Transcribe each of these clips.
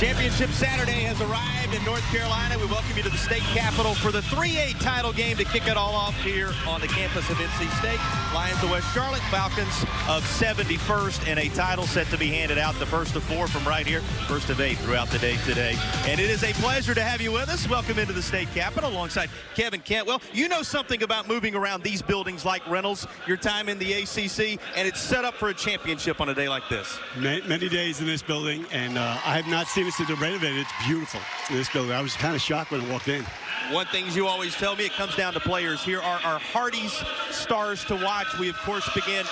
Championship Saturday has arrived in North Carolina. We welcome you to the state capitol for the 3A title game to kick it all off here on the campus of NC State. Lions of West Charlotte, Falcons of 71st, and a title set to be handed out, the first of 4 from right here, first of 8 throughout the day today. And it is a pleasure to have you with us. Welcome into the state capitol alongside Kevin Cantwell. You know something about moving around these buildings like Reynolds, your time in the ACC, and it's set up for a championship on a day like this. Many days in this building, and I have not seen it since it renovated. It's beautiful in this building. I was kind of shocked when I walked in. One thing you always tell me, it comes down to players. Here are our Hardy's stars to watch. We, of course, begin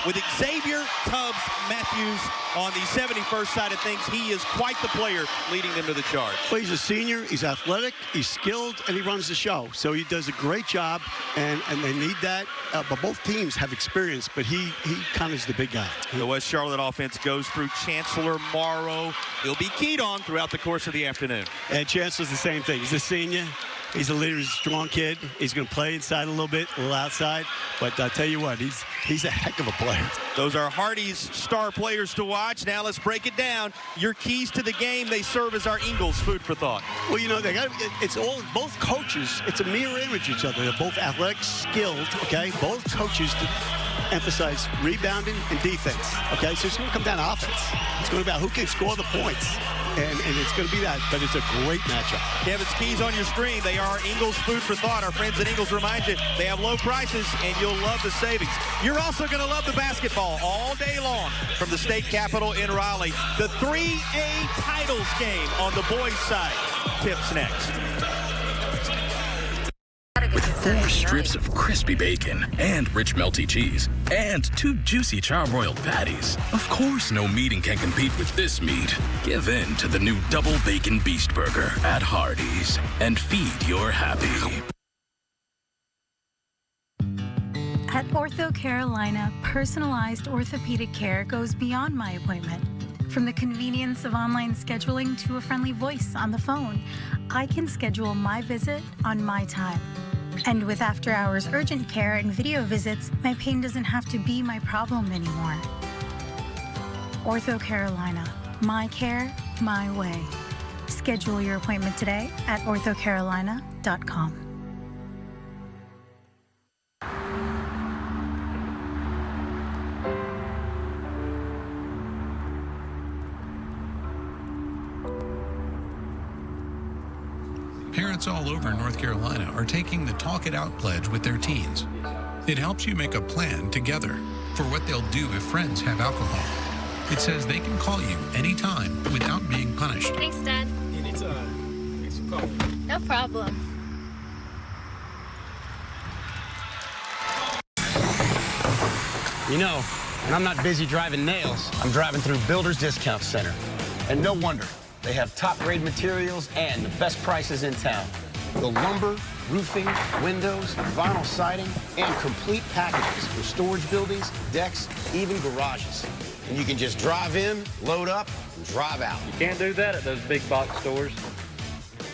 with Xavier Tubbs Matthews on the 71st side of things. He is quite the player leading them to the charge. Well, he's a senior. He's athletic. He's skilled, and he runs the show. So he does a great job, and they need that. But both teams have experience, but he kind of is the big guy. The West Charlotte offense goes through Chancellor Morrow. He'll be keyed on throughout the course of the afternoon. And Chancellor's the same thing. He's a senior. He's a leader. He's a strong kid. He's going to play inside a little bit, a little outside. But I'll tell you what, he's a heck of a player. Those are Hardy's star players to watch. Now let's break it down. Your keys to the game, they serve as our Ingles food for thought. Well, you know, it's all both coaches. It's a mirror image of each other. They're both athletic, skilled, okay? Both coaches emphasize rebounding and defense, okay? So it's going to come down to offense. It's going to be about who can score the points. And it's going to be that, but it's a great matchup. Kevin's keys on your screen. They are Ingles food for thought. Our friends at Ingles remind you they have low prices, and you'll love the savings. You're also going to love the basketball all day long from the state capitol in Raleigh. The 3A titles game on the boys' side tips next. With 4 strips of crispy bacon and rich melty cheese and 2 juicy charbroiled patties. Of course, no meeting can compete with this meat. Give in to the new Double Bacon Beast Burger at Hardee's and feed your happy. At Ortho Carolina, personalized orthopedic care goes beyond my appointment. From the convenience of online scheduling to a friendly voice on the phone, I can schedule my visit on my time. And with after-hours urgent care and video visits, my pain doesn't have to be my problem anymore. Ortho Carolina, my care, my way. Schedule your appointment today at orthocarolina.com. Parents all over North Carolina are taking the Talk It Out pledge with their teens. It helps you make a plan together for what they'll do if friends have alcohol. It says they can call you anytime without being punished. Thanks, Dad. Anytime. Thanks for calling. No problem. You know, when I'm not busy driving nails, I'm driving through Builder's Discount Center. And no wonder. They have top-grade materials and the best prices in town. The lumber, roofing, windows, vinyl siding, and complete packages for storage buildings, decks, even garages. And you can just drive in, load up, and drive out. You can't do that at those big box stores.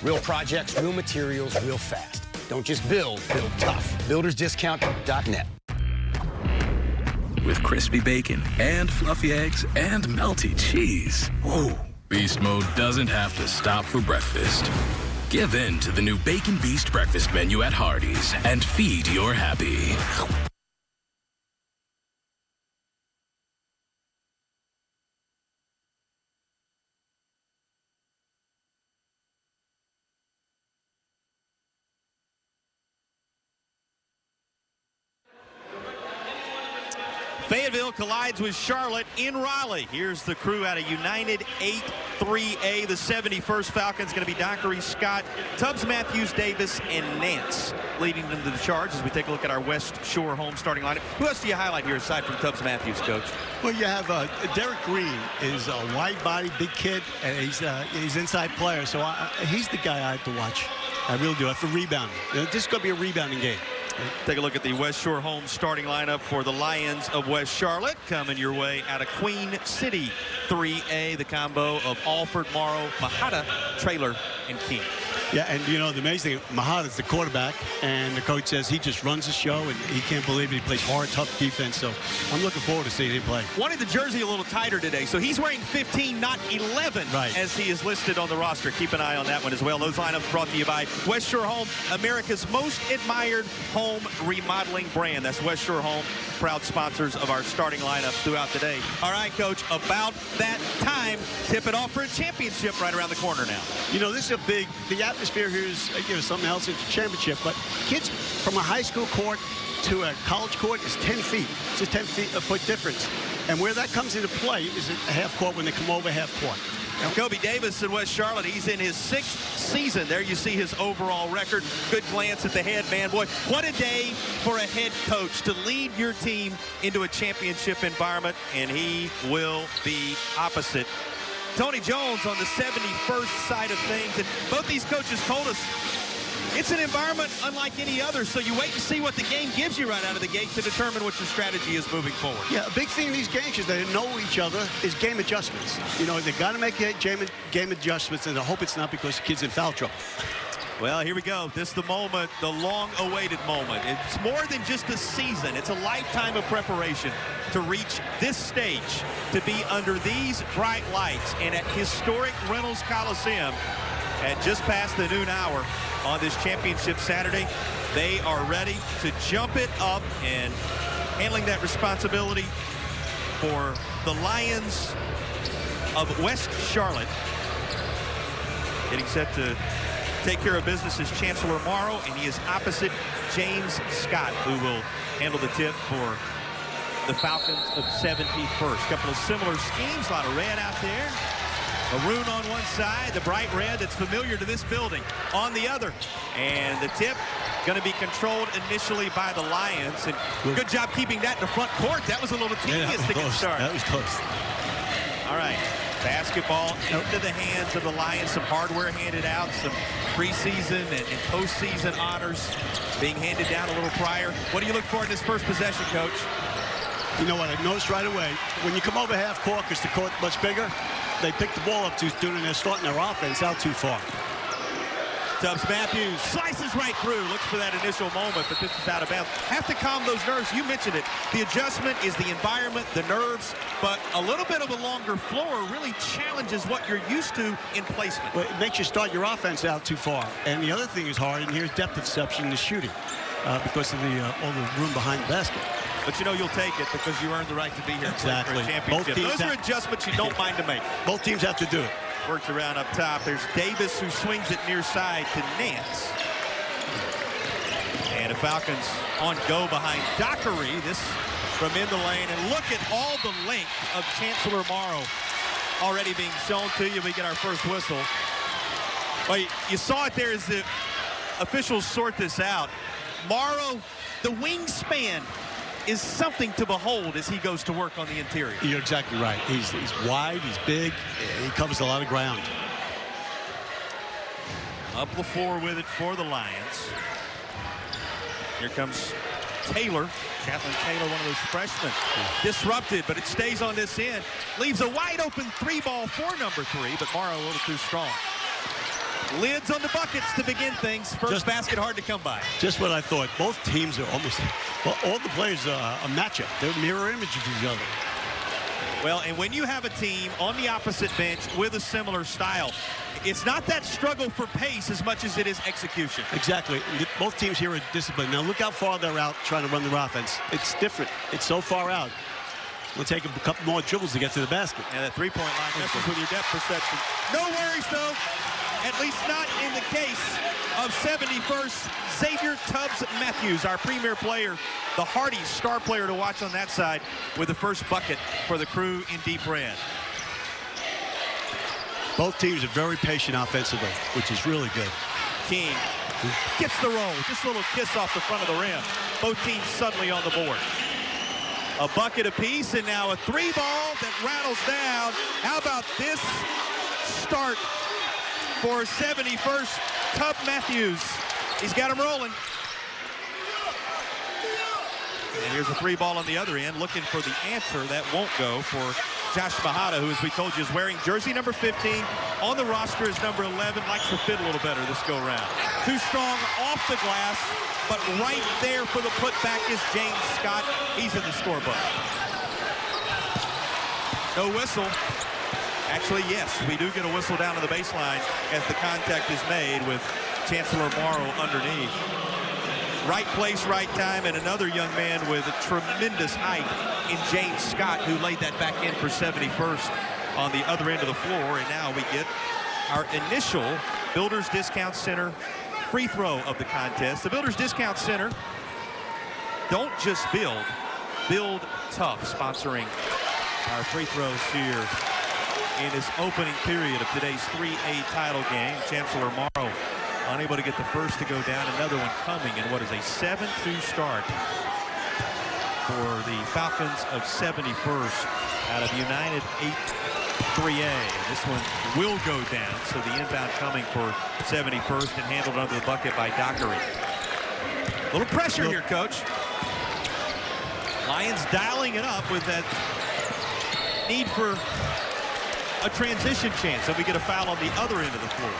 Real projects, real materials, real fast. Don't just build, build tough. BuildersDiscount.net. With crispy bacon and fluffy eggs and melty cheese. Ooh. Beast mode doesn't have to stop for breakfast. Give in to the new Bacon Beast breakfast menu at Hardee's and feed your happy. Fayetteville collides with Charlotte in Raleigh. Here's the crew out of United 8-3A. The 71st Falcons going to be Dockery, Scott, Tubbs, Matthews, Davis, and Nance leading them to the charge as we take a look at our West Shore home starting lineup. Who else do you highlight here aside from Tubbs Matthews, Coach? Well, you have Derek Green is a wide-body, big kid, and he's inside player. So he's the guy I have to watch. I really do. For rebounding. This is going to be a rebounding game. Take a look at the West Shore home starting lineup for the Lions of West Charlotte. Coming your way out of Queen City 3A, the combo of Alford, Morrow, Mahata, Traylor, and King. Yeah, and you know, the amazing thing, Mahad is the quarterback, and the coach says he just runs the show, and he can't believe it. He plays hard, tough defense, so I'm looking forward to seeing him play. Wanted the jersey a little tighter today, so he's wearing 15, not 11, as he is listed on the roster. Keep an eye on that one as well. Those lineups brought to you by West Shore Home, America's most admired home remodeling brand. That's West Shore Home, proud sponsors of our starting lineups throughout the day. All right, Coach, about that time, tip it off for a championship right around the corner now. You know, this is a big, the atmosphere here is, you know, something else. It's a championship, but kids from a high school court to a college court is 10 feet. It's a 10-foot difference. And where that comes into play is at half court when they come over half court. Kobe Davis in West Charlotte, he's in his 6th season. There you see his overall record. Good glance at the head, man. Boy, what a day for a head coach to lead your team into a championship environment, and he will be opposite. Tony Jones on the 71st side of things, and both these coaches told us it's an environment unlike any other, so you wait and see what the game gives you right out of the gate to determine what your strategy is moving forward. Yeah, a big thing in these games is they know each other is game adjustments. You know, they got to make game adjustments, and I hope it's not because the kid's in foul trouble. Well, here we go. This is the moment, the long-awaited moment. It's more than just a season. It's a lifetime of preparation to reach this stage, to be under these bright lights and at historic Reynolds Coliseum at just past the noon hour on this championship Saturday. They are ready to jump it up, and handling that responsibility for the Lions of West Charlotte. Getting set to take care of business is Chancellor Morrow, and he is opposite James Scott, who will handle the tip for the Falcons of 71st. Couple of similar schemes, a lot of red out there. Maroon on one side, the bright red that's familiar to this building on the other. And the tip going to be controlled initially by the Lions. And good job keeping that in the front court. That was a little tedious to get started. That was close. All right. Basketball into the hands of the Lions. Some hardware handed out, some preseason and postseason honors being handed down a little prior. What do you look for in this first possession, Coach? You know what I noticed right away? When you come over half court, because the court's much bigger, they pick the ball up too soon and they're starting their offense out too far. Tubbs Matthews slices right through, looks for that initial moment, but this is out of bounds. Have to calm those nerves. You mentioned it. The adjustment is the environment, the nerves, but a little bit of a longer floor really challenges what you're used to in placement. Well, it makes you start your offense out too far. And the other thing is hard, and here's depth perception in the shooting because of all the room behind the basket. But you know you'll take it because you earned the right to be here for a championship. Those are adjustments you don't mind to make. Both teams have to do it. Works around up top. There's Davis who swings it near side to Nance. And the Falcons on go behind Dockery. This from in the lane. And look at all the length of Chancellor Morrow already being shown to you. We get our first whistle. Well, you saw it there as the officials sort this out. Morrow, the wingspan is something to behold as he goes to work on the interior. You're exactly right. He's wide, he's big, he covers a lot of ground. Up the floor with it for the Lions. Here comes Taylor. Chaplain Taylor, one of those freshmen. Disrupted, but it stays on this end. Leaves a wide open 3-ball for number 3, but Morrow a little too strong. Lids on the buckets to begin things. First basket hard to come by. Just what I thought. Both teams are almost, well, all the players are a matchup. They're mirror image of each other. Well, and when you have a team on the opposite bench with a similar style, it's not that struggle for pace as much as it is execution. Exactly. Both teams here are disciplined. Now look how far they're out trying to run their offense. It's different. It's so far out. It'll take a couple more dribbles to get to the basket. And that three-point line messes with your depth perception. No worries, though. At least not in the case of 71st Xavier Tubbs Matthews, our premier player, the hardy star player to watch on that side with the first bucket for the crew in deep red. Both teams are very patient offensively, which is really good. King gets the roll, just a little kiss off the front of the rim. Both teams suddenly on the board. A bucket apiece, and now a 3-ball that rattles down. How about this start for 71st Tubb Matthews? He's got him rolling. And here's a 3-ball on the other end, looking for the answer. That won't go for Josh Mahata, who, as we told you, is wearing jersey number 15. On the roster is number 11. Likes to fit a little better this go-round. Too strong off the glass, but right there for the putback is James Scott. He's in the scorebook. No whistle. Actually, yes, we do get a whistle down to the baseline as the contact is made with Chancellor Morrow underneath. Right place, right time, and another young man with a tremendous height in James Scott, who laid that back in for 71st on the other end of the floor. And now we get our initial Builders Discount Center free throw of the contest. The Builders Discount Center, don't just build, build tough, sponsoring our free throws here in this opening period of today's 3A title game. Chancellor Morrow unable to get the first to go down. Another one coming in what is a 7-2 start for the Falcons of 71st out of United 8-3A. And this one will go down. So the inbound coming for 71st and handled under the bucket by Dockery. A little pressure here, Coach. Lions dialing it up with that need for a transition chance. And we get a foul on the other end of the floor.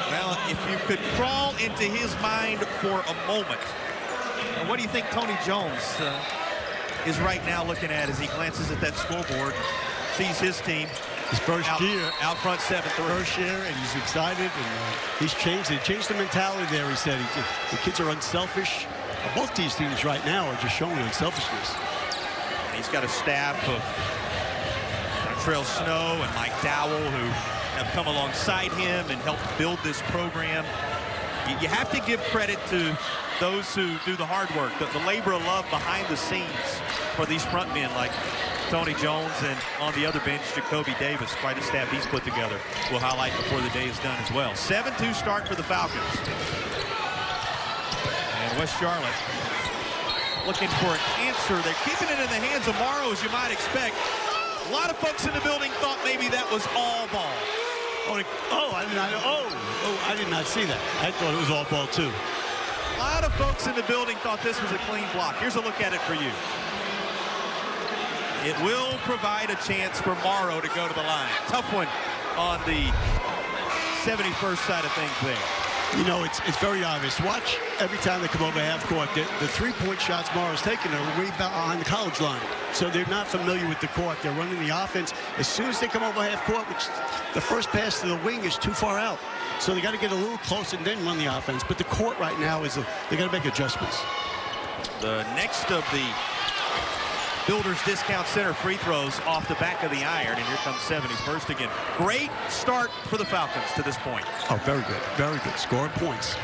Well, if you could crawl into his mind for a moment, what do you think Tony Jones is right now looking at as he glances at that scoreboard, sees his team his first year out front 7-3. First year, and he's excited, and he's changed. He changed the mentality there. He said the kids are unselfish. Both these teams right now are just showing unselfishness. He's got a staff of Trail Snow and Mike Dowell who have come alongside him and helped build this program. You have to give credit to those who do the hard work, the labor of love behind the scenes for these front men like Tony Jones, and on the other bench, Jacoby Davis. Quite a staff he's put together. We'll highlight before the day is done as well. 7-2 start for the Falcons. And West Charlotte looking for an answer. They're keeping it in the hands of Morrow, as you might expect. A lot of folks in the building thought maybe that was all ball. I did not see that. I thought it was all ball too. A lot of folks in the building thought this was a clean block. Here's a look at it for you. It will provide a chance for Morrow to go to the line. Tough one on the 71st side of things there. You know, it's very obvious. Watch every time they come over half court. The three-point shots Morrow's taking are way behind the college line. So they're not familiar with the court. They're running the offense. As soon as they come over half court, which the first pass to the wing is too far out. So they got to get a little closer and then run the offense. But the court right now is they got to make adjustments. The next of the Builders Discount Center free throws off the back of the iron, and here comes 71st again. Great start for the Falcons to this point. Oh, very good. Very good. Scoring points.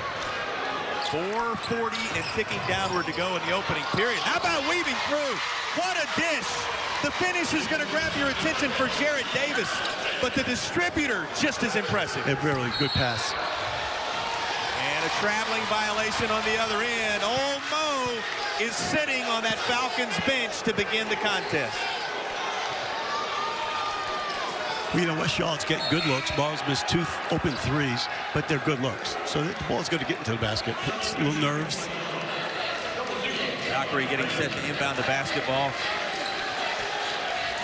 4:40 and ticking downward to go in the opening period. How about weaving through? What a dish. The finish is going to grab your attention for Jared Davis, but the distributor just as impressive. A really good pass. And a traveling violation on the other end. Old Mo is sitting on that Falcons bench to begin the contest. You know, West Charlotte's getting good looks. Morrow's missed 2 open threes, but they're good looks. So the ball's going to get into the basket. It's a little nerves. Dockery getting set to inbound the basketball.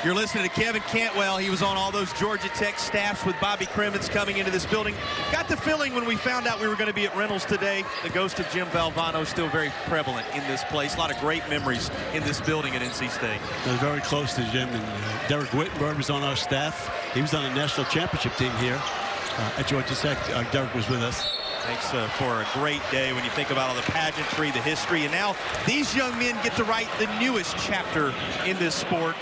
You're listening to Kevin Cantwell. He was on all those Georgia Tech staffs with Bobby Crimmins coming into this building. Got the feeling when we found out we were going to be at Reynolds today, the ghost of Jim Valvano still very prevalent in this place. A lot of great memories in this building at NC State. They're very close to Jim. And Derek Wittenberg was on our staff. He was on the national championship team here at Georgia Tech. Derek was with us. Thanks for a great day when you think about all the pageantry, the history, and now these young men get to write the newest chapter in this sport.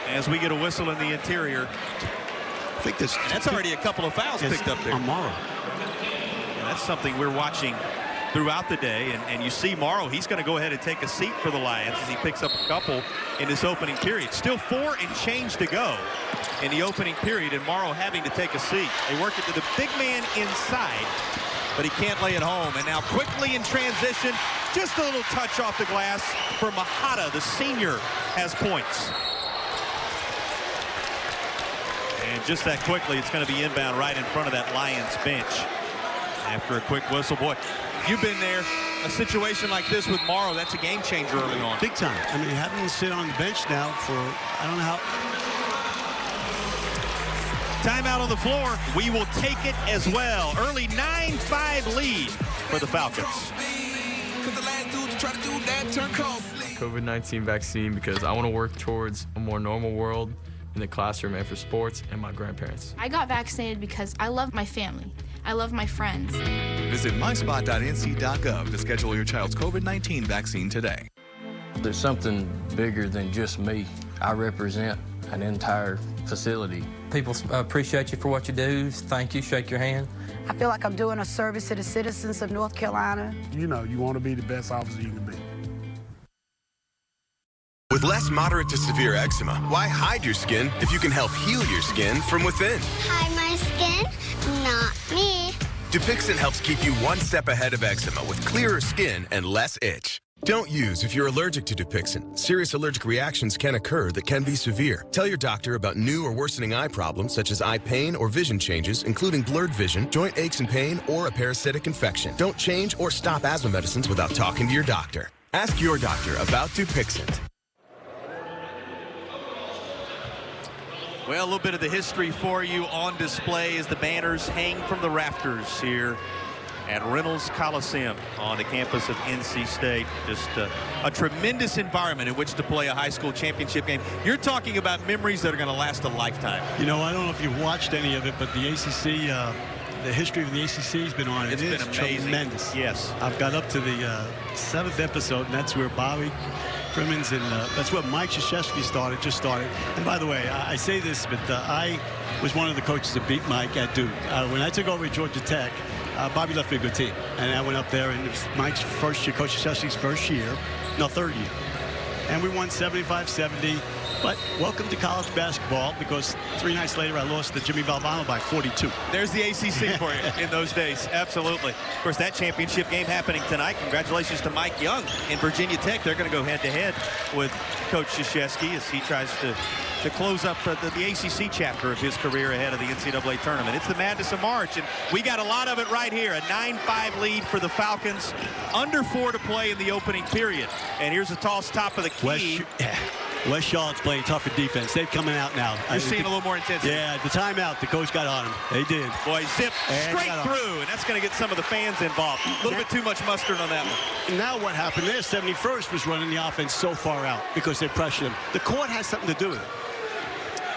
As we get a whistle in the interior. I think that's already a couple of fouls picked up there. On Morrow. And that's something we're watching throughout the day. And you see Morrow, he's going to go ahead and take a seat for the Lions as he picks up a couple in this opening period. Still 4 and change to go in the opening period, and Morrow having to take a seat. They work it to the big man inside, but he can't lay it home. And now quickly in transition, just a little touch off the glass for Mahata. The senior has points. And just that quickly, it's going to be inbound right in front of that Lions bench. After a quick whistle, boy, you've been there. a situation like this with Morrow, that's a game changer early on. Big time. I mean, having him sit on the bench now for, I don't know how. Timeout on the floor. We will take it as well. Early 9-5 lead for the Falcons. COVID-19 vaccine because I want to work towards a more normal world in the classroom and for sports and my grandparents. I got vaccinated because I love my family. I love my friends. Visit myspot.nc.gov to schedule your child's COVID-19 vaccine today. There's something bigger than just me. I represent an entire facility. People appreciate you for what you do. Thank you, shake your hand. I feel like I'm doing a service to the citizens of North Carolina. You know, you want to be the best officer you can be. With less moderate to severe eczema, why hide your skin if you can help heal your skin from within? Hide my skin? Not me. Dupixent helps keep you one step ahead of eczema with clearer skin and less itch. Don't use if you're allergic to Dupixent. Serious allergic reactions can occur that can be severe. Tell your doctor about new or worsening eye problems such as eye pain or vision changes, including blurred vision, joint aches and pain, or a parasitic infection. Don't change or stop asthma medicines without talking to your doctor. Ask your doctor about Dupixent. Well, a little bit of the history for you on display as the banners hang from the rafters here at Reynolds Coliseum on the campus of NC State. Just a tremendous environment in which to play a high school championship game. You're talking about memories that are going to last a lifetime. You know, I don't know if you've watched any of it, but the ACC, the history of the ACC has been on. It's been amazing. Tremendous. Yes. I've got up to the 7th episode, and that's where Bobby Crimmins and that's where Mike Krzyzewski just started. And by the way, I say this, but I was one of the coaches that beat Mike at Duke. When I took over at Georgia Tech, Bobby left me a good team. And I went up there, and it was Mike's first year, Coach Krzyzewski's third year. And we won 75-70. But welcome to college basketball, because 3 nights later I lost to Jimmy Valvano by 42. There's the ACC for you in those days. Absolutely. Of course, that championship game happening tonight. Congratulations to Mike Young in Virginia Tech. They're going to go head-to-head with Coach Krzyzewski as he tries to close up the ACC chapter of his career ahead of the NCAA tournament. It's the Madness of March, and we got a lot of it right here. A 9-5 lead for the Falcons. Under 4 to play in the opening period. And here's a toss top of the key. West Charlotte's playing tougher defense. They're coming out now. You're seeing a little more intensity. Yeah, the timeout, the coach got on him. They did. Boy, zip straight through, and that's going to get some of the fans involved. A little bit too much mustard on that one. And now what happened there, 71st was running the offense so far out because they pressured him. The court has something to do with it.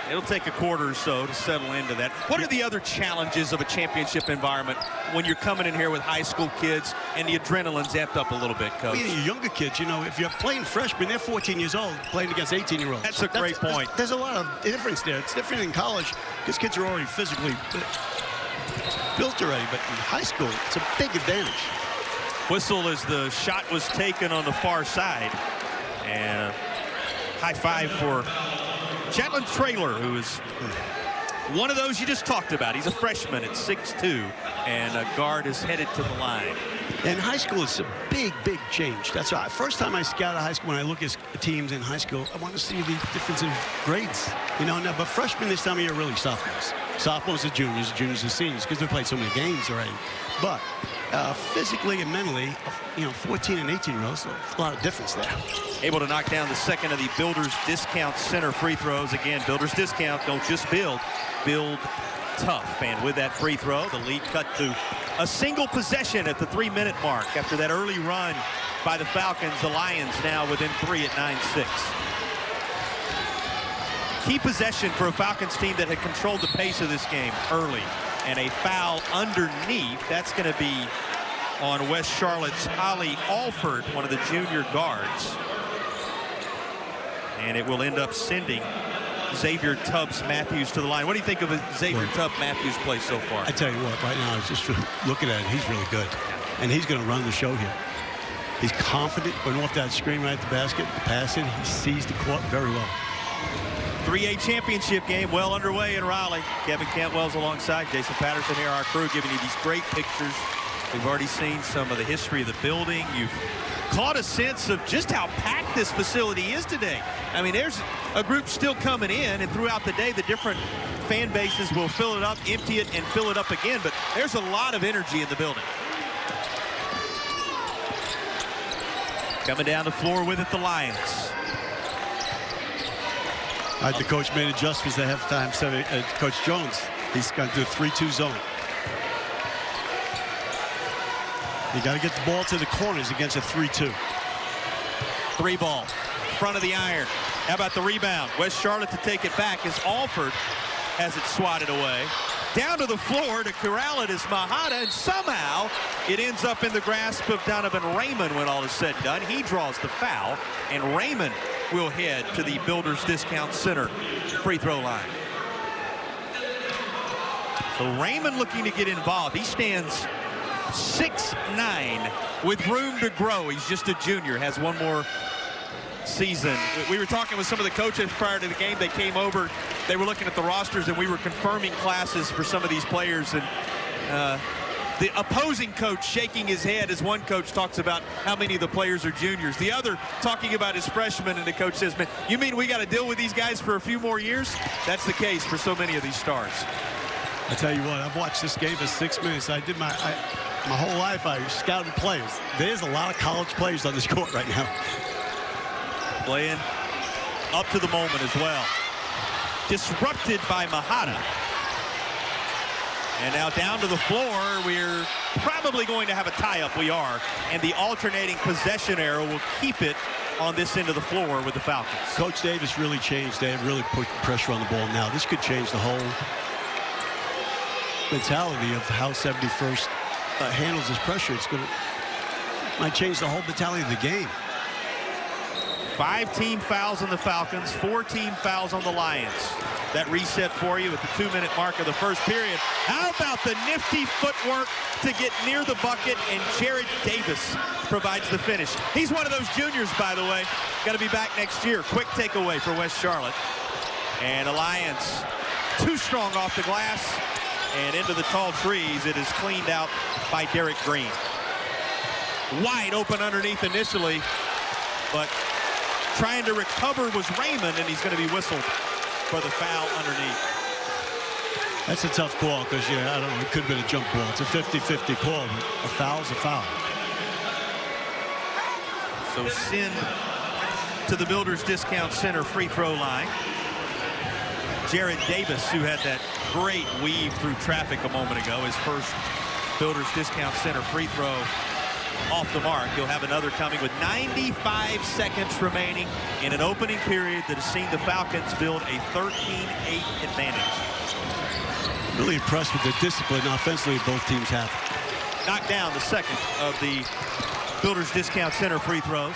It'll take a quarter or so to settle into that. What are the other challenges of a championship environment when you're coming in here with high school kids and the adrenaline's amped up a little bit, Coach? Well, younger kids, you know, if you're playing freshmen, they're 14 years old playing against 18-year-olds. That's a great point. There's a lot of difference there. It's different in college because kids are already physically built already, but in high school, it's a big advantage. Whistle as the shot was taken on the far side. And high five for Chetland Traylor, who is one of those you just talked about. He's a freshman at 6'2", and a guard is headed to the line. In high school, it's a big, big change. That's right. First time I scout high school, when I look at teams in high school, I want to see the difference in grades. You know, now, but freshmen this time of year are really sophomores. Sophomores are juniors are seniors, because they played so many games already. But physically and mentally, you know, 14 and 18-year-olds, a lot of difference there. Able to knock down the second of the Builders Discount Center free throws. Again, Builders Discount, don't just build tough. And with that free throw, the lead cut to a single possession at the 3-minute mark. After that early run by the Falcons, the Lions now within 3 at 9-6. Key possession for a Falcons team that had controlled the pace of this game early. And a foul underneath. That's going to be on West Charlotte's Ollie Alford, one of the junior guards. And it will end up sending Xavier Tubbs-Matthews to the line. What do you think of Xavier Tubbs-Matthews' play so far? I tell you what, right now, it's just looking at it, he's really good. And he's going to run the show here. He's confident, going off that screen right at the basket, passing. He sees the court very well. 3A championship game well underway in Raleigh. Kevin Cantwell's alongside Jason Patterson here, our crew, giving you these great pictures. We've already seen some of the history of the building. You've caught a sense of just how packed this facility is today. I mean, there's a group still coming in, and throughout the day, the different fan bases will fill it up, empty it, and fill it up again. But there's a lot of energy in the building. Coming down the floor with it, the Lions. The coach made adjustments at halftime. Coach Jones, he's going to do a 3-2 zone. You got to get the ball to the corners against a 3-2. 3-ball, front of the iron. How about the rebound? West Charlotte to take it back as Alford has it swatted away. Down to the floor to corral it is Mahada, and somehow it ends up in the grasp of Donovan Raymond when all is said and done. He draws the foul, and Raymond will head to the Builders Discount Center free throw line. So Raymond looking to get involved. He stands 6'9" with room to grow. He's just a junior, has one more season. We were talking with some of the coaches prior to the game. They came over, they were looking at the rosters, and we were confirming classes for some of these players. And the opposing coach shaking his head as one coach talks about how many of the players are juniors. The other talking about his freshmen, and the coach says, man, you mean we got to deal with these guys for a few more years? That's the case for so many of these stars. I tell you what, I've watched this game for 6 minutes. I did my whole life, I scouted players. There's a lot of college players on this court right now. Playing up to the moment as well. Disrupted by Mahada. And now down to the floor. We're probably going to have a tie-up. We are. And the alternating possession arrow will keep it on this end of the floor with the Falcons. Coach Davis really changed. They have really put pressure on the ball now. This could change the whole mentality of how 71st handles his pressure. It's going to might change the whole mentality of the game. 5 team fouls on the Falcons, 4 team fouls on the Lions. That reset for you at the 2-minute mark of the first period. How about the nifty footwork to get near the bucket, and Jared Davis provides the finish. He's one of those juniors, by the way. Got to be back next year. Quick takeaway for West Charlotte. And the Lions too strong off the glass and into the tall trees. It is cleaned out by Derek Green. Wide open underneath initially, but trying to recover was Raymond, and he's going to be whistled for the foul underneath. That's a tough call because, I don't know, it could have been a jump ball. It's a 50-50 call, but a foul's a foul. So send to the Builders Discount Center free throw line. Jared Davis, who had that great weave through traffic a moment ago, his first Builders Discount Center free throw off the mark. He'll have another coming with 95 seconds remaining in an opening period that has seen the Falcons build a 13-8 advantage. Really impressed with the discipline offensively both teams have. Knocked down the second of the Builders Discount Center free throws.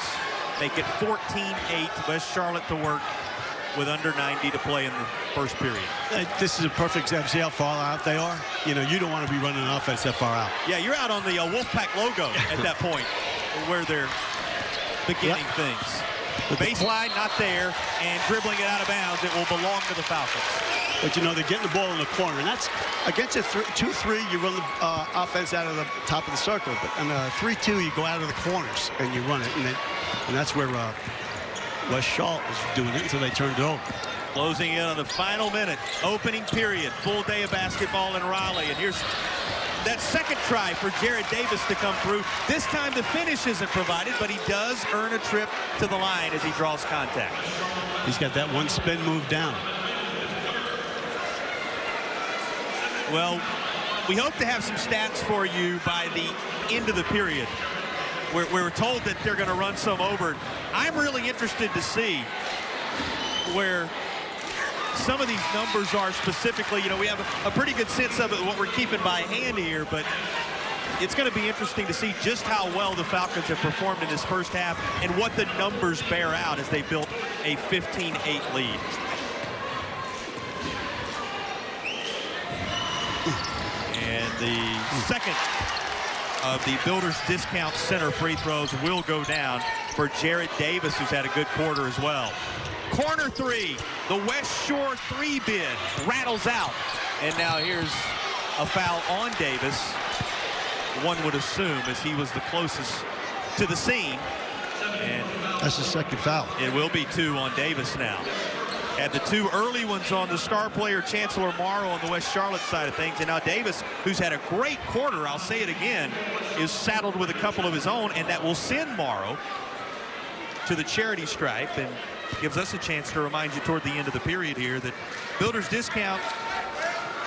Make it 14-8. West Charlotte to work with under 90 to play in the first period. This is a perfect example. See how far out they are? You don't want to be running an offense that far out. Yeah, you're out on the Wolfpack logo at that point where they're beginning things. The baseline not there, and dribbling it out of bounds, it will belong to the Falcons. But, they're getting the ball in the corner, and that's against a 2-3, you run the offense out of the top of the circle. But on a 3-2, you go out of the corners, and you run it. And that's where West Charlotte was doing it until they turned it over. Closing in on the final minute, opening period, full day of basketball in Raleigh. And here's that second try for Jared Davis to come through. This time the finish isn't provided, but he does earn a trip to the line as he draws contact. He's got that one spin move down. Well, we hope to have some stats for you by the end of the period. We're told that they're going to run some over. I'm really interested to see where some of these numbers are specifically. We have a pretty good sense of it, what we're keeping by hand here, but it's going to be interesting to see just how well the Falcons have performed in this first half and what the numbers bear out as they built a 15-8 lead. And the second of the Builders Discount Center free throws will go down for Jared Davis, who's had a good quarter as well. Corner three, the West Shore 3 bid rattles out. And now here's a foul on Davis, one would assume, as he was the closest to the scene. And that's the second foul. It will be 2 on Davis now. Had the 2 early ones on the star player Chancellor Morrow on the West Charlotte side of things. And now Davis, who's had a great quarter, I'll say it again, is saddled with a couple of his own, and that will send Morrow to the charity stripe and gives us a chance to remind you toward the end of the period here that Builders Discount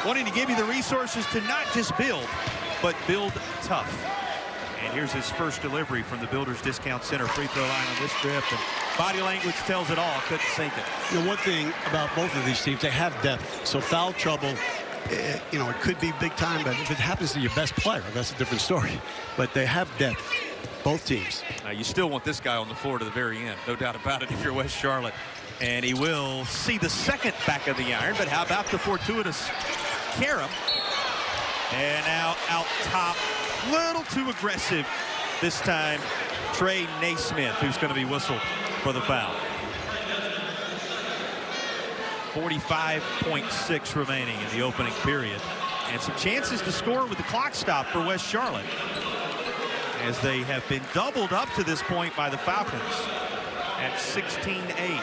wanting to give you the resources to not just build, but build tough. And here's his first delivery from the Builders Discount Center free throw line on this trip. And body language tells it all. Couldn't sink it. You know, one thing about both of these teams, they have depth. So foul trouble, you know, it could be big time, but if it happens to your best player, that's a different story. But they have depth, both teams. You still want this guy on the floor to the very end, no doubt about it, if you're West Charlotte. And he will see the second back of the iron, but how about the fortuitous Karam? And now out top, little too aggressive this time, Trey Naismith, who's going to be whistled for the foul. 45.6 remaining in the opening period. And some chances to score with the clock stop for West Charlotte, as they have been doubled up to this point by the Falcons at 16-8.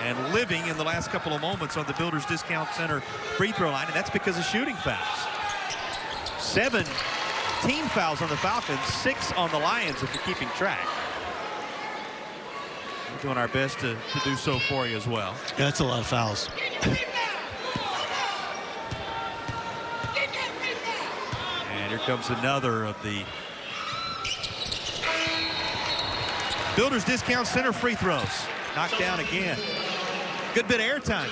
And living in the last couple of moments on the Builders Discount Center free throw line, and that's because of shooting fouls. 7 team fouls on the Falcons, 6 on the Lions, if you're keeping track. We're doing our best to do so for you as well. Yeah, that's a lot of fouls. And here comes another of the Builders Discount Center free throws. Knocked down again. Good bit of airtime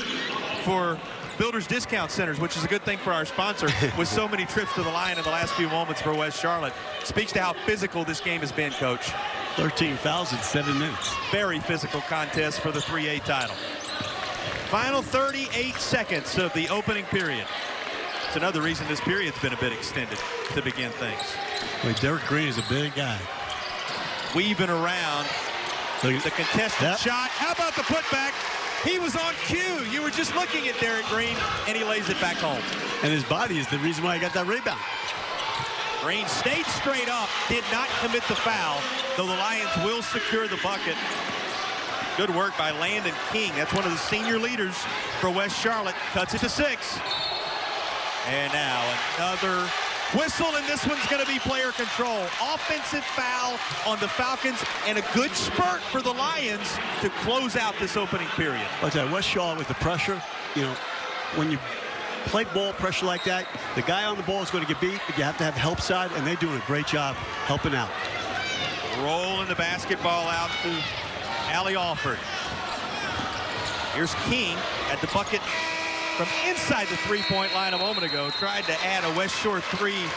for Builders Discount Centers, which is a good thing for our sponsor, with so many trips to the line in the last few moments for West Charlotte. Speaks to how physical this game has been, Coach. 13 fouls in 7 minutes. Very physical contest for the 3A title. Final 38 seconds of the opening period. It's another reason this period's been a bit extended to begin things. Well, Derek Green is a big guy. Weaving around the contested shot. How about the putback? He was on cue. You were just looking at Derek Green, and he lays it back home. And his body is the reason why he got that rebound. Green stayed straight up, did not commit the foul, though the Lions will secure the bucket. Good work by Landon King. That's one of the senior leaders for West Charlotte. Cuts it to 6. And now another whistle, and this one's going to be player control. Offensive foul on the Falcons, and a good spurt for the Lions to close out this opening period. I'll tell you, West Charlotte with the pressure, you know, when you play ball pressure like that, the guy on the ball is going to get beat, but you have to have help side, and they're doing a great job helping out. Rolling the basketball out to Allie Alford. Here's King at the bucket from inside the three-point line a moment ago. Tried to add a West Shore home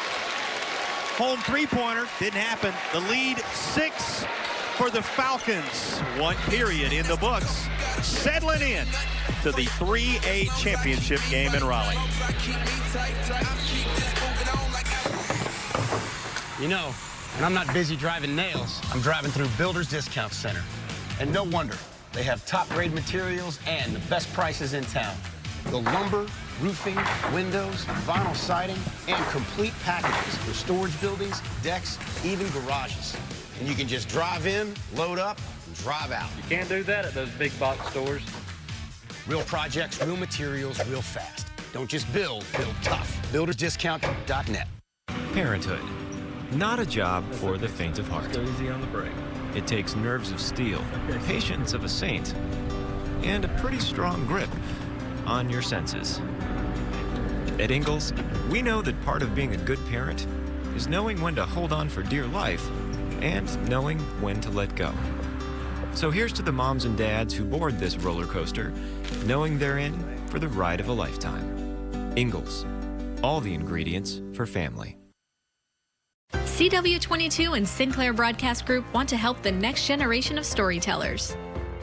three-pointer. Didn't happen. The lead 6 for the Falcons. 1 period in the books. Settling in to the 3A championship game in Raleigh. You know, when I'm not busy driving nails, I'm driving through Builders Discount Center. And no wonder. They have top-grade materials and the best prices in town. The lumber, roofing, windows, vinyl siding, and complete packages for storage buildings, decks, even garages. And you can just drive in, load up, and drive out. You can't do that at those big box stores. Real projects, real materials, real fast. Don't just build, build tough. BuildersDiscount.net. Parenthood. Not a job for the faint of heart. Easy on the brake. It takes nerves of steel, patience of a saint, and a pretty strong grip on your senses. At Ingles, we know that part of being a good parent is knowing when to hold on for dear life and knowing when to let go. So here's to the moms and dads who board this roller coaster, knowing they're in for the ride of a lifetime. Ingles, all the ingredients for family. CW22 and Sinclair Broadcast Group want to help the next generation of storytellers.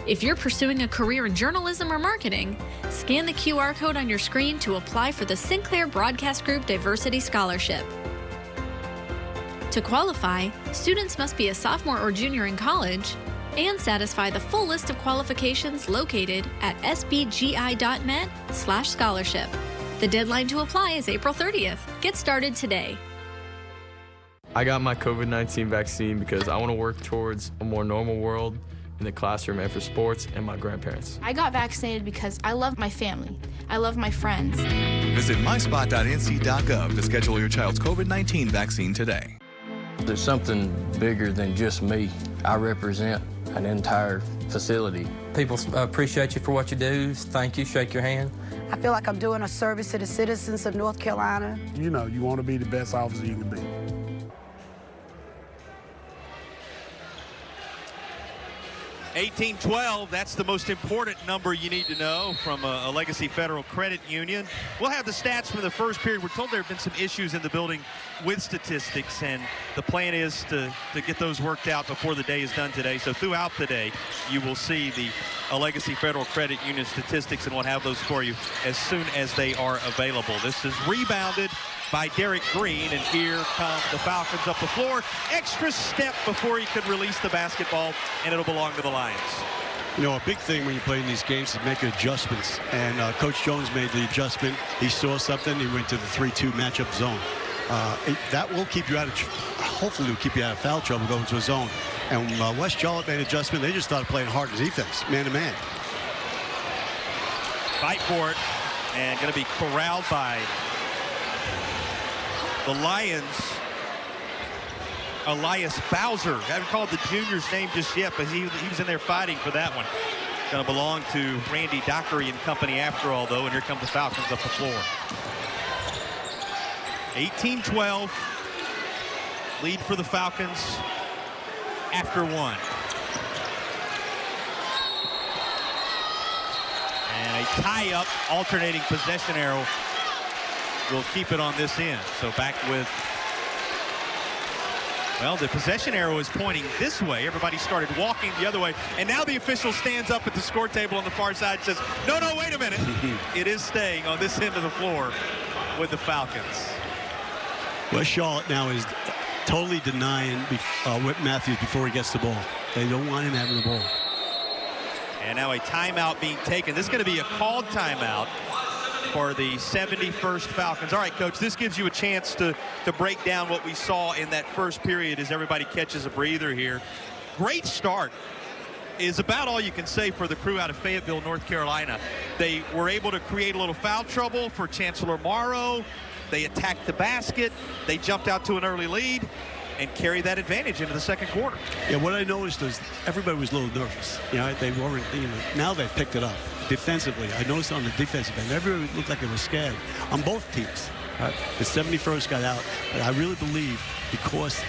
If you're pursuing a career in journalism or marketing, scan the QR code on your screen to apply for the Sinclair Broadcast Group Diversity Scholarship. To qualify, students must be a sophomore or junior in college and satisfy the full list of qualifications located at sbgi.net/scholarship. The deadline to apply is April 30th. Get started today. I got my COVID-19 vaccine because I want to work towards a more normal world in the classroom and for sports and my grandparents. I got vaccinated because I love my family. I love my friends. Visit myspot.nc.gov to schedule your child's COVID-19 vaccine today. There's something bigger than just me. I represent an entire facility. People appreciate you for what you do. Thank you. Shake your hand. I feel like I'm doing a service to the citizens of North Carolina. You know, you want to be the best officer you can be. 1812, that's the most important number you need to know from a Legacy Federal Credit Union. We'll have the stats from the first period. We're told there have been some issues in the building with statistics, and the plan is to get those worked out before the day is done today. So throughout the day, you will see the Legacy Federal Credit Union statistics, and we'll have those for you as soon as they are available. This is rebounded by Derek Green, and here come the Falcons up the floor. Extra step before he could release the basketball, and it'll belong to the Lions. You know, a big thing when you play in these games is making adjustments, and Coach Jones made the adjustment. He saw something, he went to the 3-2 matchup zone. That will keep you out of, hopefully will keep you out of foul trouble going to a zone. And West Charlotte made an adjustment. They just started playing hard defense, man-to-man. Fight for it, and going to be corralled by the Lions. Elias Bowser. Haven't called the junior's name just yet, but he was in there fighting for that one. Going to belong to Randy Dockery and company after all, though, and here come the Falcons up the floor. 18-12. Lead for the Falcons after one. And a tie-up, alternating possession arrow will keep it on this end. So back with, well, the possession arrow is pointing this way. Everybody started walking the other way. And now the official stands up at the score table on the far side and says, no, wait a minute. It is staying on this end of the floor with the Falcons. West Charlotte now is totally denying Whit Matthews before he gets the ball. They don't want him having the ball. And now a timeout being taken. This is going to be a called timeout for the 71st Falcons. All right, Coach, this gives you a chance to break down what we saw in that first period as everybody catches a breather here. Great start is about all you can say for the crew out of Fayetteville, North Carolina. They were able to create a little foul trouble for Chancellor Morrow. They attacked the basket. They jumped out to an early lead and carry that advantage into the second quarter. Yeah, what I noticed is everybody was a little nervous. You know, they weren't, now they've picked it up defensively. I noticed on the defensive end, everybody looked like they were scared on both teams. The 71st got out, but I really believe because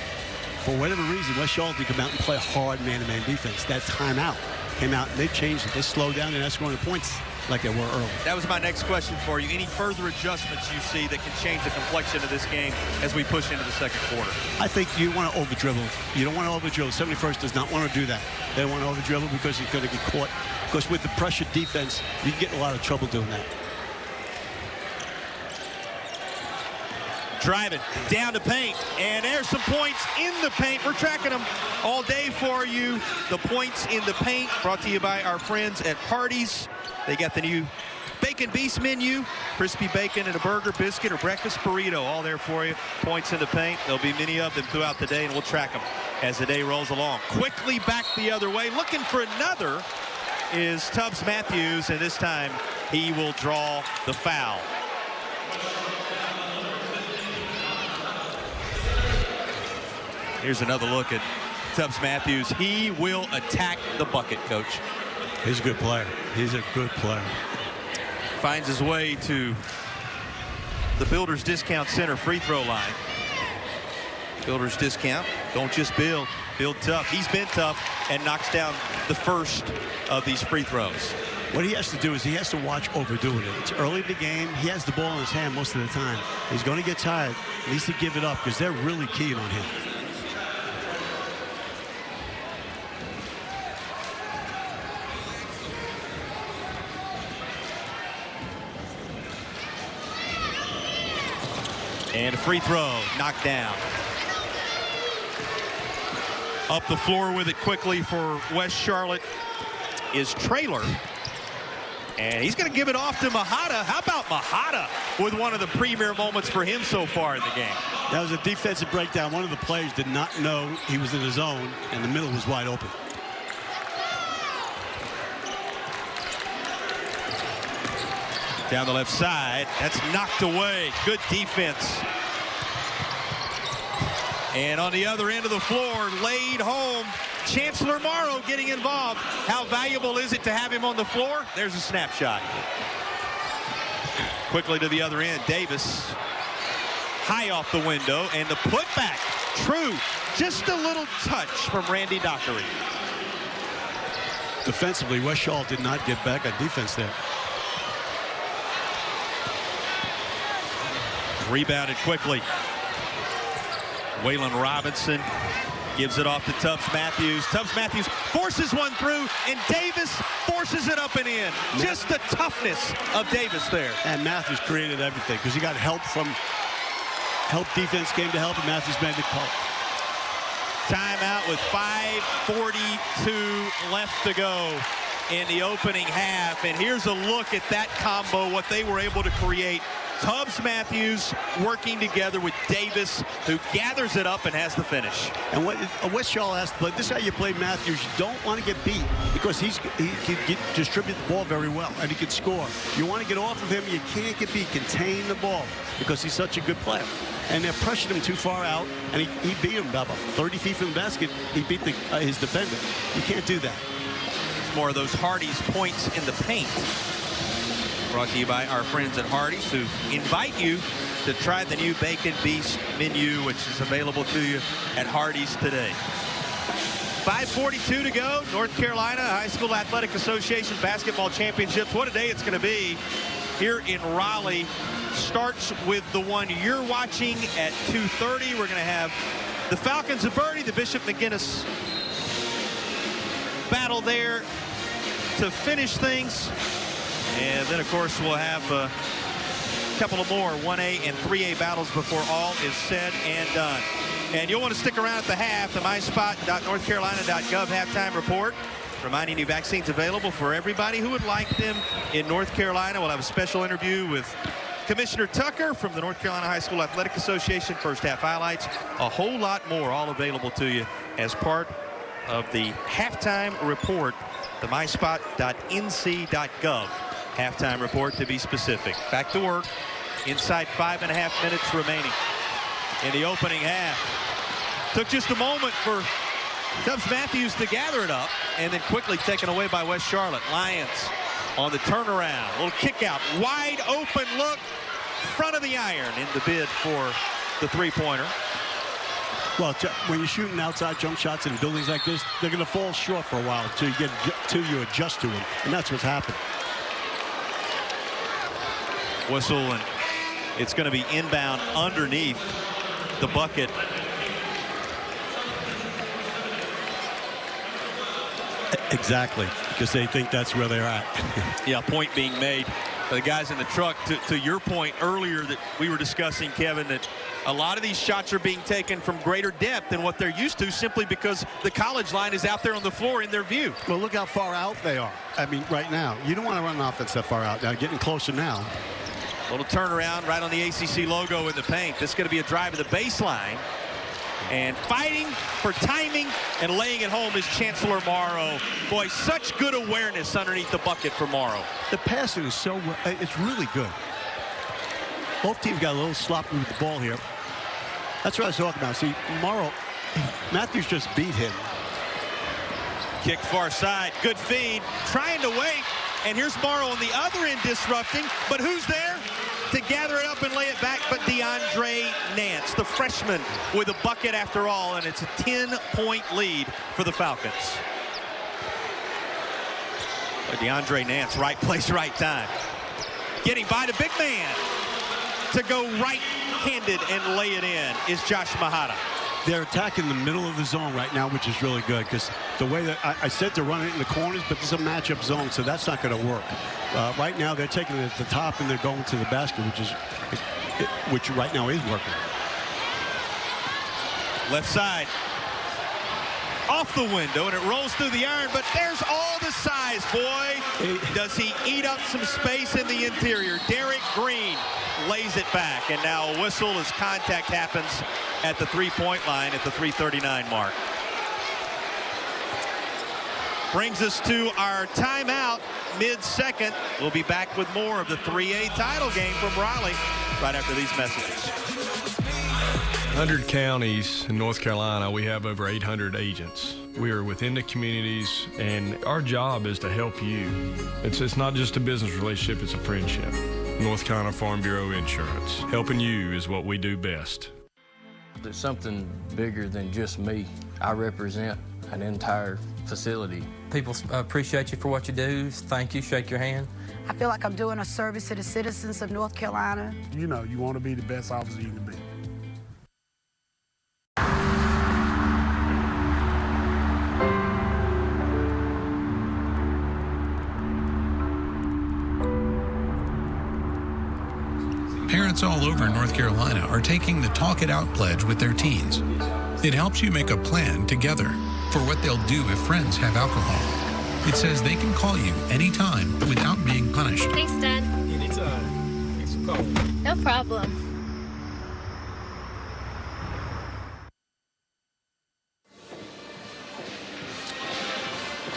for whatever reason, West Charlotte did come out and play hard man-to-man defense. That timeout came out and they changed it. They slowed down and not scoring the points like they were early. That was my next question for you. Any further adjustments you see that can change the complexion of this game as we push into the second quarter? I think you want to over-dribble. You don't want to over-dribble. 71st does not want to do that. They don't want to over-dribble because he's going to get caught. Because with the pressure defense, you can get in a lot of trouble doing that. Driving down to paint, and there's some points in the paint. We're tracking them all day for you. The points in the paint brought to you by our friends at Party's. They got the new Bacon Beast menu, crispy bacon and a burger, biscuit, or breakfast burrito, all there for you. Points in the paint. There'll be many of them throughout the day, and we'll track them as the day rolls along. Quickly back the other way, looking for another is Tubbs Matthews, and this time he will draw the foul. Here's another look at Tubbs Matthews. He will attack the bucket, Coach. He's a good player. He's a good player. Finds his way to the Builders Discount Center free throw line. Builders Discount, don't just build tough. He's been tough and knocks down the first of these free throws. What he has to do is he has to watch overdoing it. It's early in the game. He has the ball in his hand most of the time. He's going to get tired. He needs to give it up because they're really keen on him. And a free throw knocked down. Up the floor with it quickly for West Charlotte is Traylor. And he's going to give it off to Mahata. How about Mahata with one of the premier moments for him so far in the game? That was a defensive breakdown. One of the players did not know he was in the zone, and the middle was wide open. Down the left side, that's knocked away. Good defense. And on the other end of the floor, laid home, Chancellor Morrow getting involved. How valuable is it to have him on the floor? There's a snapshot. Quickly to the other end, Davis high off the window, and the putback, true. Just a little touch from Randy Dockery. Defensively, West Charlotte did not get back on defense there. Rebounded quickly. Waylon Robinson gives it off to Tubbs Matthews. Tubbs Matthews forces one through, and Davis forces it up and in. Just the toughness of Davis there. And Matthews created everything because he got help from defense came to help, and Matthews made the call. Timeout with 5:42 left to go in the opening half. And here's a look at that combo, what they were able to create. Tubbs Matthews working together with Davis, who gathers it up and has the finish. And what West Charlotte has to play, this is how you play Matthews. You don't want to get beat because he can distribute the ball very well, and he can score. You want to get off of him, you can't get beat. Contain the ball because he's such a good player. And they're pressuring him too far out, and he beat him about 30 feet from the basket. He beat his defender. You can't do that. It's more of those Hardy's points in the paint. Brought to you by our friends at Hardee's, who invite you to try the new Bacon Beast menu, which is available to you at Hardee's today. 5:42 to go. North Carolina High School Athletic Association Basketball Championships. What a day it's going to be here in Raleigh. Starts with the one you're watching at 2:30. We're going to have the Falcons of Birdie, the Bishop McGinnis battle there to finish things. And then, of course, we'll have a couple of more 1A and 3A battles before all is said and done. And you'll want to stick around at the half, the myspot.northcarolina.gov halftime report, reminding you vaccines available for everybody who would like them in North Carolina. We'll have a special interview with Commissioner Tucker from the North Carolina High School Athletic Association. First half highlights, a whole lot more, all available to you as part of the halftime report, the myspot.nc.gov. Halftime report, to be specific. Back to work. Inside 5.5 minutes remaining in the opening half. Took just a moment for Tubbs Matthews to gather it up, and then quickly taken away by West Charlotte. Lions on the turnaround. A little kick out. Wide open look. Front of the iron in the bid for the three-pointer. Well, when you're shooting outside jump shots in buildings like this, they're going to fall short for a while until you adjust to them, and that's what's happened. Whistle, and it's going to be inbound underneath the bucket. Exactly, because they think that's where they're at. Yeah, point being made. The guys in the truck, to your point earlier that we were discussing, Kevin, that a lot of these shots are being taken from greater depth than what they're used to, simply because the college line is out there on the floor in their view. Well, look how far out they are. I mean, right now, you don't want to run an offense that far out. Now, getting closer now. Little turnaround right on the ACC logo in the paint. This is going to be a drive to the baseline. And fighting for timing and laying it home is Chancellor Morrow. Boy, such good awareness underneath the bucket for Morrow. The passing is so, it's really good. Both teams got a little sloppy with the ball here. That's what I was talking about. See, Morrow, Matthews just beat him. Kick far side, good feed, trying to wait. And here's Morrow on the other end disrupting, but who's there to gather it up and lay it back but DeAndre Nance, the freshman, with a bucket after all, and it's a 10-point lead for the Falcons. DeAndre Nance, right place, right time. Getting by the big man to go right-handed and lay it in is Josh Mahata. They're attacking the middle of the zone right now, which is really good, because the way that I said to run it in the corners, but this is a matchup zone, so that's not going to work. Right now, they're taking it at the top and they're going to the basket, which right now is working. Left side. Off the window, and it rolls through the iron, but there's all the size, boy. Does he eat up some space in the interior? Derek Green lays it back, and now a whistle as contact happens at the three-point line at the 3:39 mark. Brings us to our timeout mid-second. We'll be back with more of the 3A title game from Raleigh right after these messages. 100 counties in North Carolina, we have over 800 agents. We are within the communities, and our job is to help you. It's not just a business relationship, it's a friendship. North Carolina Farm Bureau Insurance. Helping you is what we do best. There's something bigger than just me. I represent an entire facility. People appreciate you for what you do. Thank you, shake your hand. I feel like I'm doing a service to the citizens of North Carolina. You know, you want to be the best officer you can be. Parents all over North Carolina are taking the Talk It Out pledge with their teens. It helps you make a plan together for what they'll do if friends have alcohol. It says they can call you anytime without being punished. Thanks, Dad. Anytime. Thanks for calling. No problem.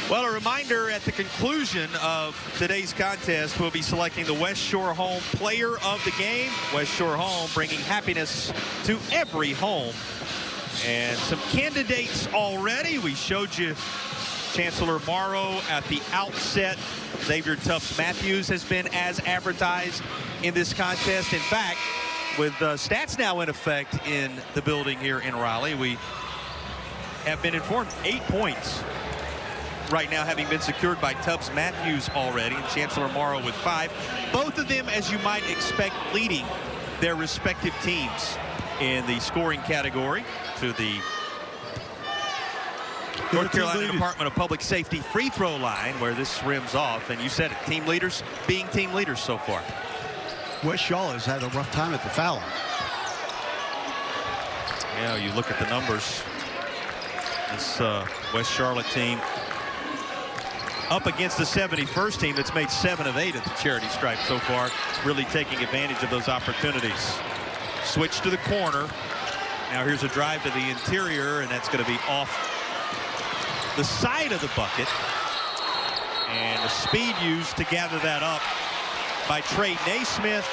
Well, a reminder, at the conclusion of today's contest, we'll be selecting the West Shore Home Player of the Game. West Shore Home bringing happiness to every home. And some candidates already. We showed you Chancellor Morrow at the outset. Xavier Tubbs-Matthews has been as advertised in this contest. In fact, with stats now in effect in the building here in Raleigh, we have been informed 8 points right now having been secured by Tubbs-Matthews already, and Chancellor Morrow with 5. Both of them, as you might expect, leading their respective teams in the scoring category to the North Carolina Department of Public Safety free throw line, where this rims off. And you said it, team leaders being team leaders so far. West Charlotte has had a rough time at the foul line. Yeah, you look at the numbers. This West Charlotte team up against the 71st team that's made 7 of 8 at the charity stripe so far, really taking advantage of those opportunities. Switch to the corner. Now here's a drive to the interior, and that's going to be off the side of the bucket. And the speed used to gather that up by Trey Naismith,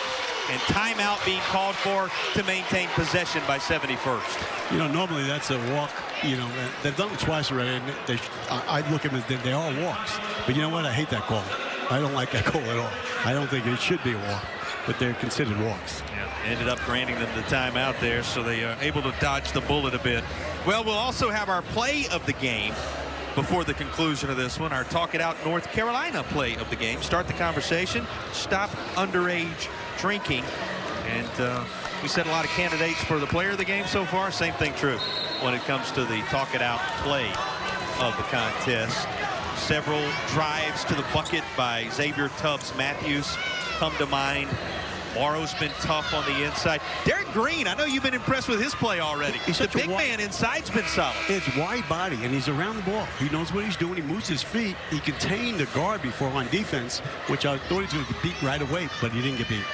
and timeout being called for to maintain possession by 71st. You know, normally that's a walk. You know, they've done it twice already, and I look at them as they are walks. But you know what? I hate that call. I don't like that call at all. I don't think it should be a walk, but they're considered walks. Yeah, ended up granting them the timeout there, so they are able to dodge the bullet a bit. Well, we'll also have our play of the game before the conclusion of this one. Our Talk It Out North Carolina play of the game. Start the conversation. Stop underage drinking. And we said a lot of candidates for the player of the game so far. Same thing true when it comes to the Talk It Out play of the contest. Several drives to the bucket by Xavier Tubbs-Matthews come to mind. Morrow's been tough on the inside. Derek Green, I know you've been impressed with his play already. He's the big man inside's been solid. It's wide body, and he's around the ball. He knows what he's doing. He moves his feet. He contained the guard before on defense, which I thought he was going to get beat right away, but he didn't get beat.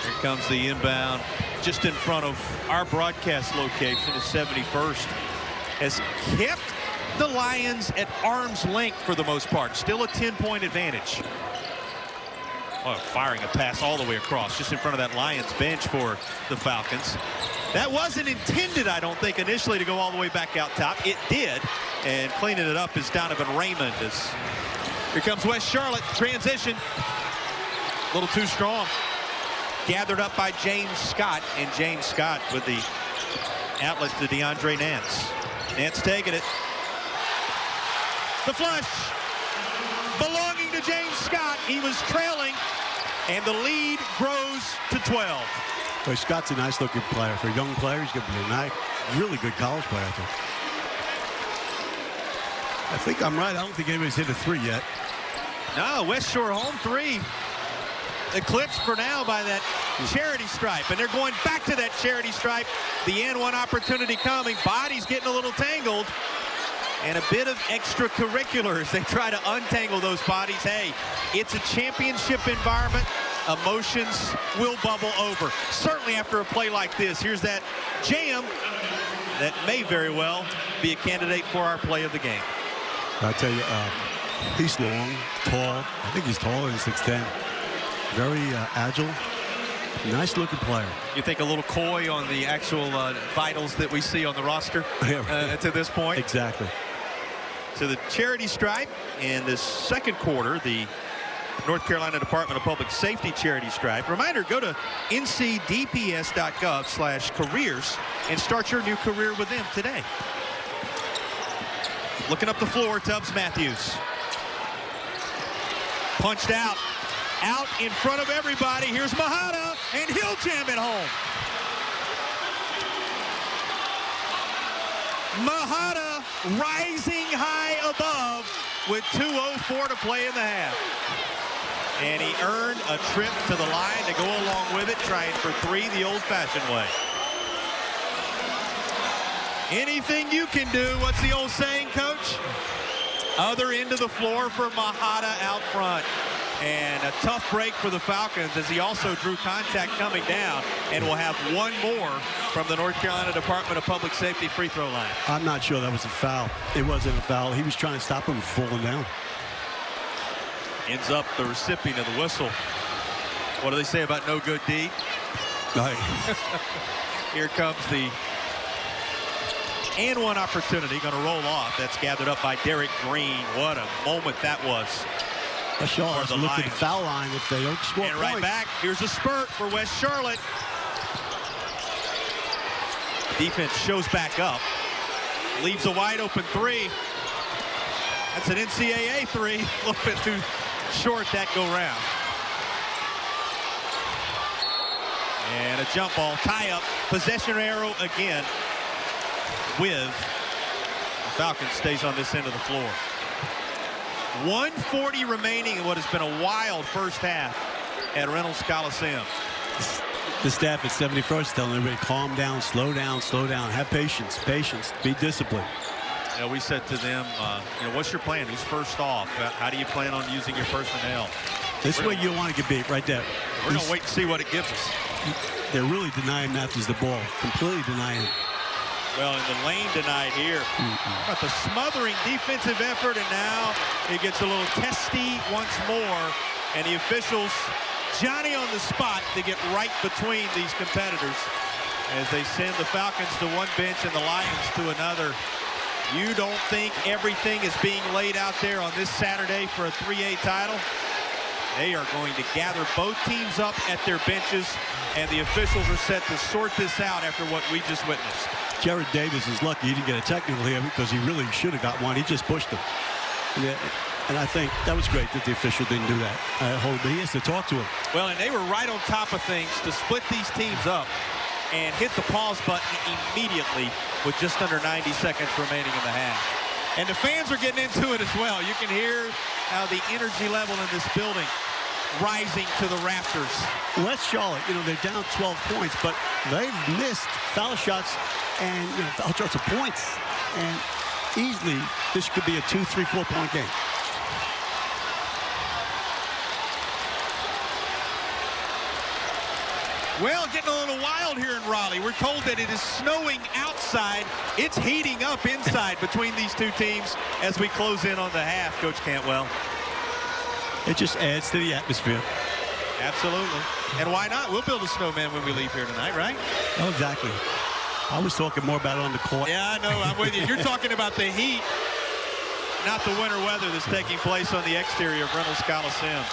Here comes the inbound just in front of our broadcast location. Is 71st has kept the Lions at arm's length for the most part. Still a 10-point advantage. Oh, firing a pass all the way across just in front of that Lions bench for the Falcons. That wasn't intended, I don't think, initially to go all the way back out top. It did, and cleaning it up is Donovan Raymond. Here comes West Charlotte. Transition. A little too strong. Gathered up by James Scott, and James Scott with the outlet to DeAndre Nance. Nance taking it. The flush belonging to James Scott. He was trailing, and the lead grows to 12. Well, Scott's a nice-looking player. For a young player, he's going to be a nice, really good college player, I think. I think I'm right. I don't think anybody's hit a 3 yet. No, West Shore home 3. Eclipsed for now by that charity stripe, and they're going back to that charity stripe. The N1 opportunity coming. Bodies getting a little tangled, and a bit of extracurriculars. They try to untangle those bodies. Hey, it's a championship environment. Emotions will bubble over. Certainly after a play like this. Here's that jam that may very well be a candidate for our play of the game. I tell you, he's long, tall. I think he's taller than 6'10". Very agile. Nice looking player. You think a little coy on the actual vitals that we see on the roster to this point? Exactly. To the charity stripe in this second quarter, the North Carolina Department of Public Safety charity stripe. Reminder, go to ncdps.gov/careers and start your new career with them today. Looking up the floor, Tubbs Matthews. Punched out in front of everybody. Here's Mahada, and he'll jam it home. Mahada rising high above with 2:04 to play in the half. And he earned a trip to the line to go along with it, trying for 3 the old-fashioned way. Anything you can do. What's the old saying, Coach? Other end of the floor for Mahada out front. And a tough break for the Falcons as he also drew contact coming down and will have one more from the North Carolina Department of Public Safety free throw line. I'm not sure that was a foul. It wasn't a foul. He was trying to stop him from falling down. Ends up the recipient of the whistle. What do they say about no good deed? Right. Here comes the and one opportunity going to roll off. That's gathered up by Derek Green. What a moment that was. West Charlotte look at the foul line if they don't score and points. Right back. Here's a spurt for West Charlotte. Defense shows back up. Leaves a wide open 3. That's an NCAA 3. A little bit too short that go round. And a jump ball tie up. Possession arrow again with the Falcons stays on this end of the floor. 1:40 remaining in what has been a wild first half at Reynolds Coliseum. The staff at 71st telling everybody calm down, slow down, have patience, be disciplined. You know, we said to them, what's your plan? Who's first off? How do you plan on using your personnel? This way you want to get beat right there. We're going to wait and see what it gives us. They're really denying Matthews the ball, completely denying. Well, in the lane denied here. How about the smothering defensive effort, and now it gets a little testy once more, and the officials, Johnny on the spot to get right between these competitors as they send the Falcons to one bench and the Lions to another. You don't think everything is being laid out there on this Saturday for a 3A title? They are going to gather both teams up at their benches, and the officials are set to sort this out after what we just witnessed. Jared Davis is lucky he didn't get a technical here because he really should have got one. He just pushed him. And I think that was great that the official didn't do that. He has to talk to him. Well, and they were right on top of things to split these teams up and hit the pause button immediately with just under 90 seconds remaining in the half. And the fans are getting into it as well. You can hear how the energy level in this building rising to the rafters. West Charlotte, they're down 12 points, but they've missed foul shots and foul shots of points. And easily, this could be a 2, 3, 4 point game. Well, getting a little wild here in Raleigh. We're told that it is snowing outside. It's heating up inside between these two teams as we close in on the half, Coach Cantwell. It just adds to the atmosphere. Absolutely. And why not? We'll build a snowman when we leave here tonight, right? Oh, exactly. I was talking more about it on the court. Yeah, I know. I'm with you. You're talking about the heat, not the winter weather that's taking place on the exterior of Reynolds Coliseum.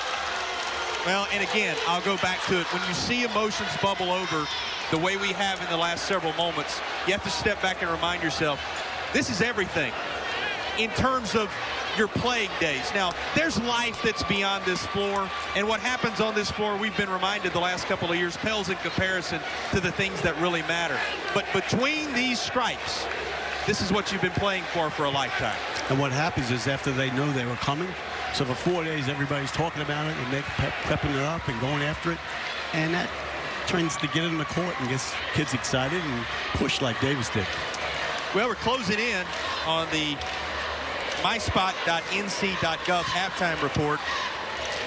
Well, and again, I'll go back to it. When you see emotions bubble over the way we have in the last several moments, you have to step back and remind yourself, this is everything in terms of your playing days. Now, there's life that's beyond this floor, and what happens on this floor, we've been reminded the last couple of years, pales in comparison to the things that really matter. But between these stripes, this is what you've been playing for a lifetime. And what happens is after they know they were coming, so for 4 days, everybody's talking about it and prepping it up and going after it. And that turns to get it in the court and gets kids excited and push like Davis did. Well, we're closing in on the myspot.nc.gov halftime report.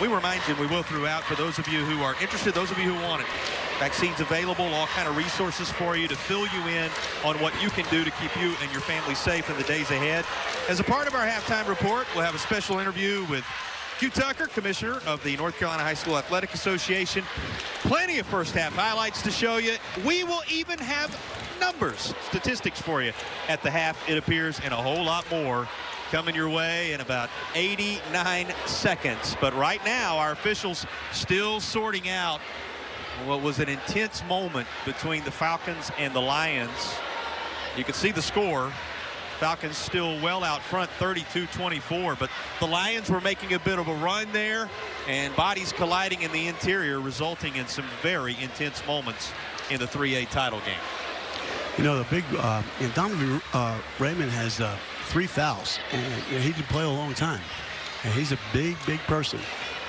We remind you, we will throughout, for those of you who are interested, those of you who want it. Vaccines available, all kind of resources for you to fill you in on what you can do to keep you and your family safe in the days ahead. As a part of our halftime report, we'll have a special interview with Hugh Tucker, commissioner of the North Carolina High School Athletic Association. Plenty of first half highlights to show you. We will even have numbers, statistics for you at the half, it appears, and a whole lot more coming your way in about 89 seconds. But right now, our officials still sorting out what was an intense moment between the Falcons and the Lions. You can see the score. Falcons still well out front, 32-24, but the Lions were making a bit of a run there, and bodies colliding in the interior, resulting in some very intense moments in the 3A title game. You know, the big Donovan Raymond has 3 fouls, and he didn't play a long time. And he's a big person.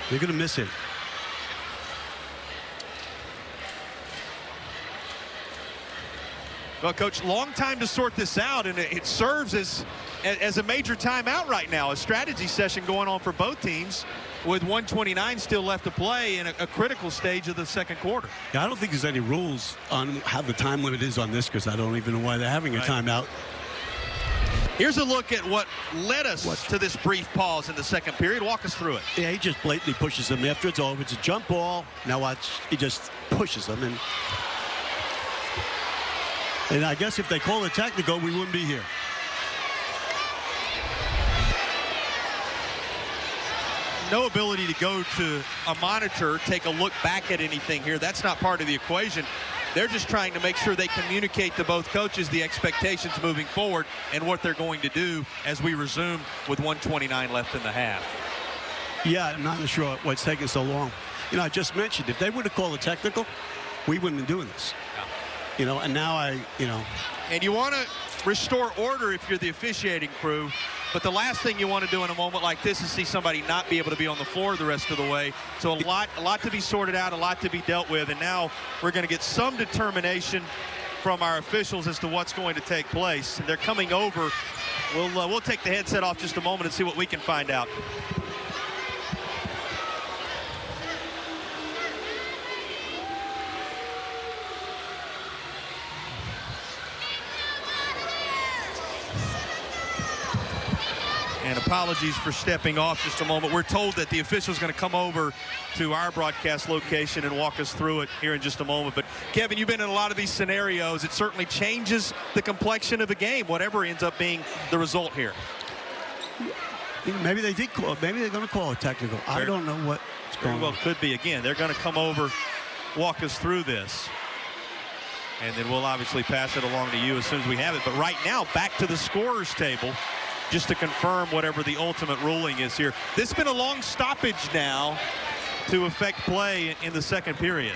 They're going to miss him. Well, Coach, long time to sort this out, and it serves as a major timeout right now. A strategy session going on for both teams with 1:29 still left to play in a critical stage of the second quarter. Yeah, I don't think there's any rules on how the time limit is on this, because I don't even know why they're having a timeout. Here's a look at what led us to this brief pause in the second period. Walk us through it. Yeah, he just blatantly pushes him after it's over. It's a jump ball. Now watch, he just pushes him. And I guess if they call it technical, we wouldn't be here. No ability to go to a monitor, take a look back at anything here. That's not part of the equation. They're just trying to make sure they communicate to both coaches the expectations moving forward and what they're going to do as we resume with 1:29 left in the half. Yeah, I'm not sure what's taking so long. You know, I just mentioned, if they would have called it technical, we wouldn't have been doing this. You know, and now And you want to restore order if you're the officiating crew, but the last thing you want to do in a moment like this is see somebody not be able to be on the floor the rest of the way. So a lot to be sorted out, a lot to be dealt with, and now we're going to get some determination from our officials as to what's going to take place. And they're coming over. We'll take the headset off just a moment and see what we can find out. And apologies for stepping off just a moment. We're told that the official's going to come over to our broadcast location and walk us through it here in just a moment. But Kevin, you've been in a lot of these scenarios. It certainly changes the complexion of the game, whatever ends up being the result here. Maybe they did call. Maybe they're going to call it technical. I don't know what's going on. Well, could be. Again, they're going to come over, walk us through this. And then we'll obviously pass it along to you as soon as we have it. But right now, back to the scorer's table, just to confirm whatever the ultimate ruling is here. This has been a long stoppage now to affect play in the second period.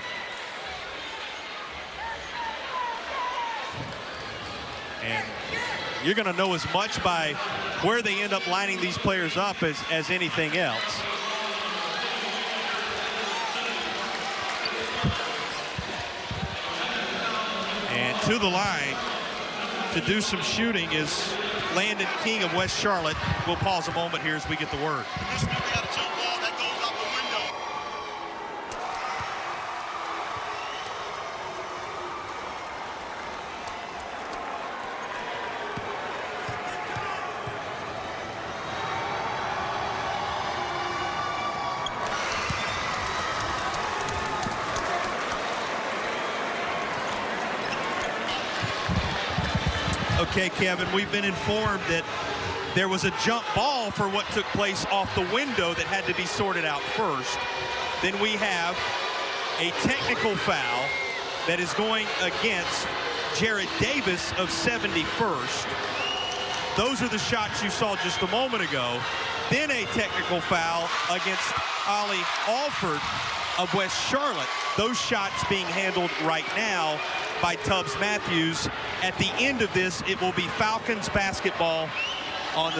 And you're going to know as much by where they end up lining these players up as anything else. And to the line to do some shooting is Landon King of West Charlotte. We'll pause a moment here as we get the word. Okay, Kevin, we've been informed that there was a jump ball for what took place off the window that had to be sorted out first. Then we have a technical foul that is going against Jared Davis of 71st. Those are the shots you saw just a moment ago. Then a technical foul against Ollie Alford of West Charlotte. Those shots being handled right now by Tubbs Matthews. At the end of this, it will be Falcons basketball on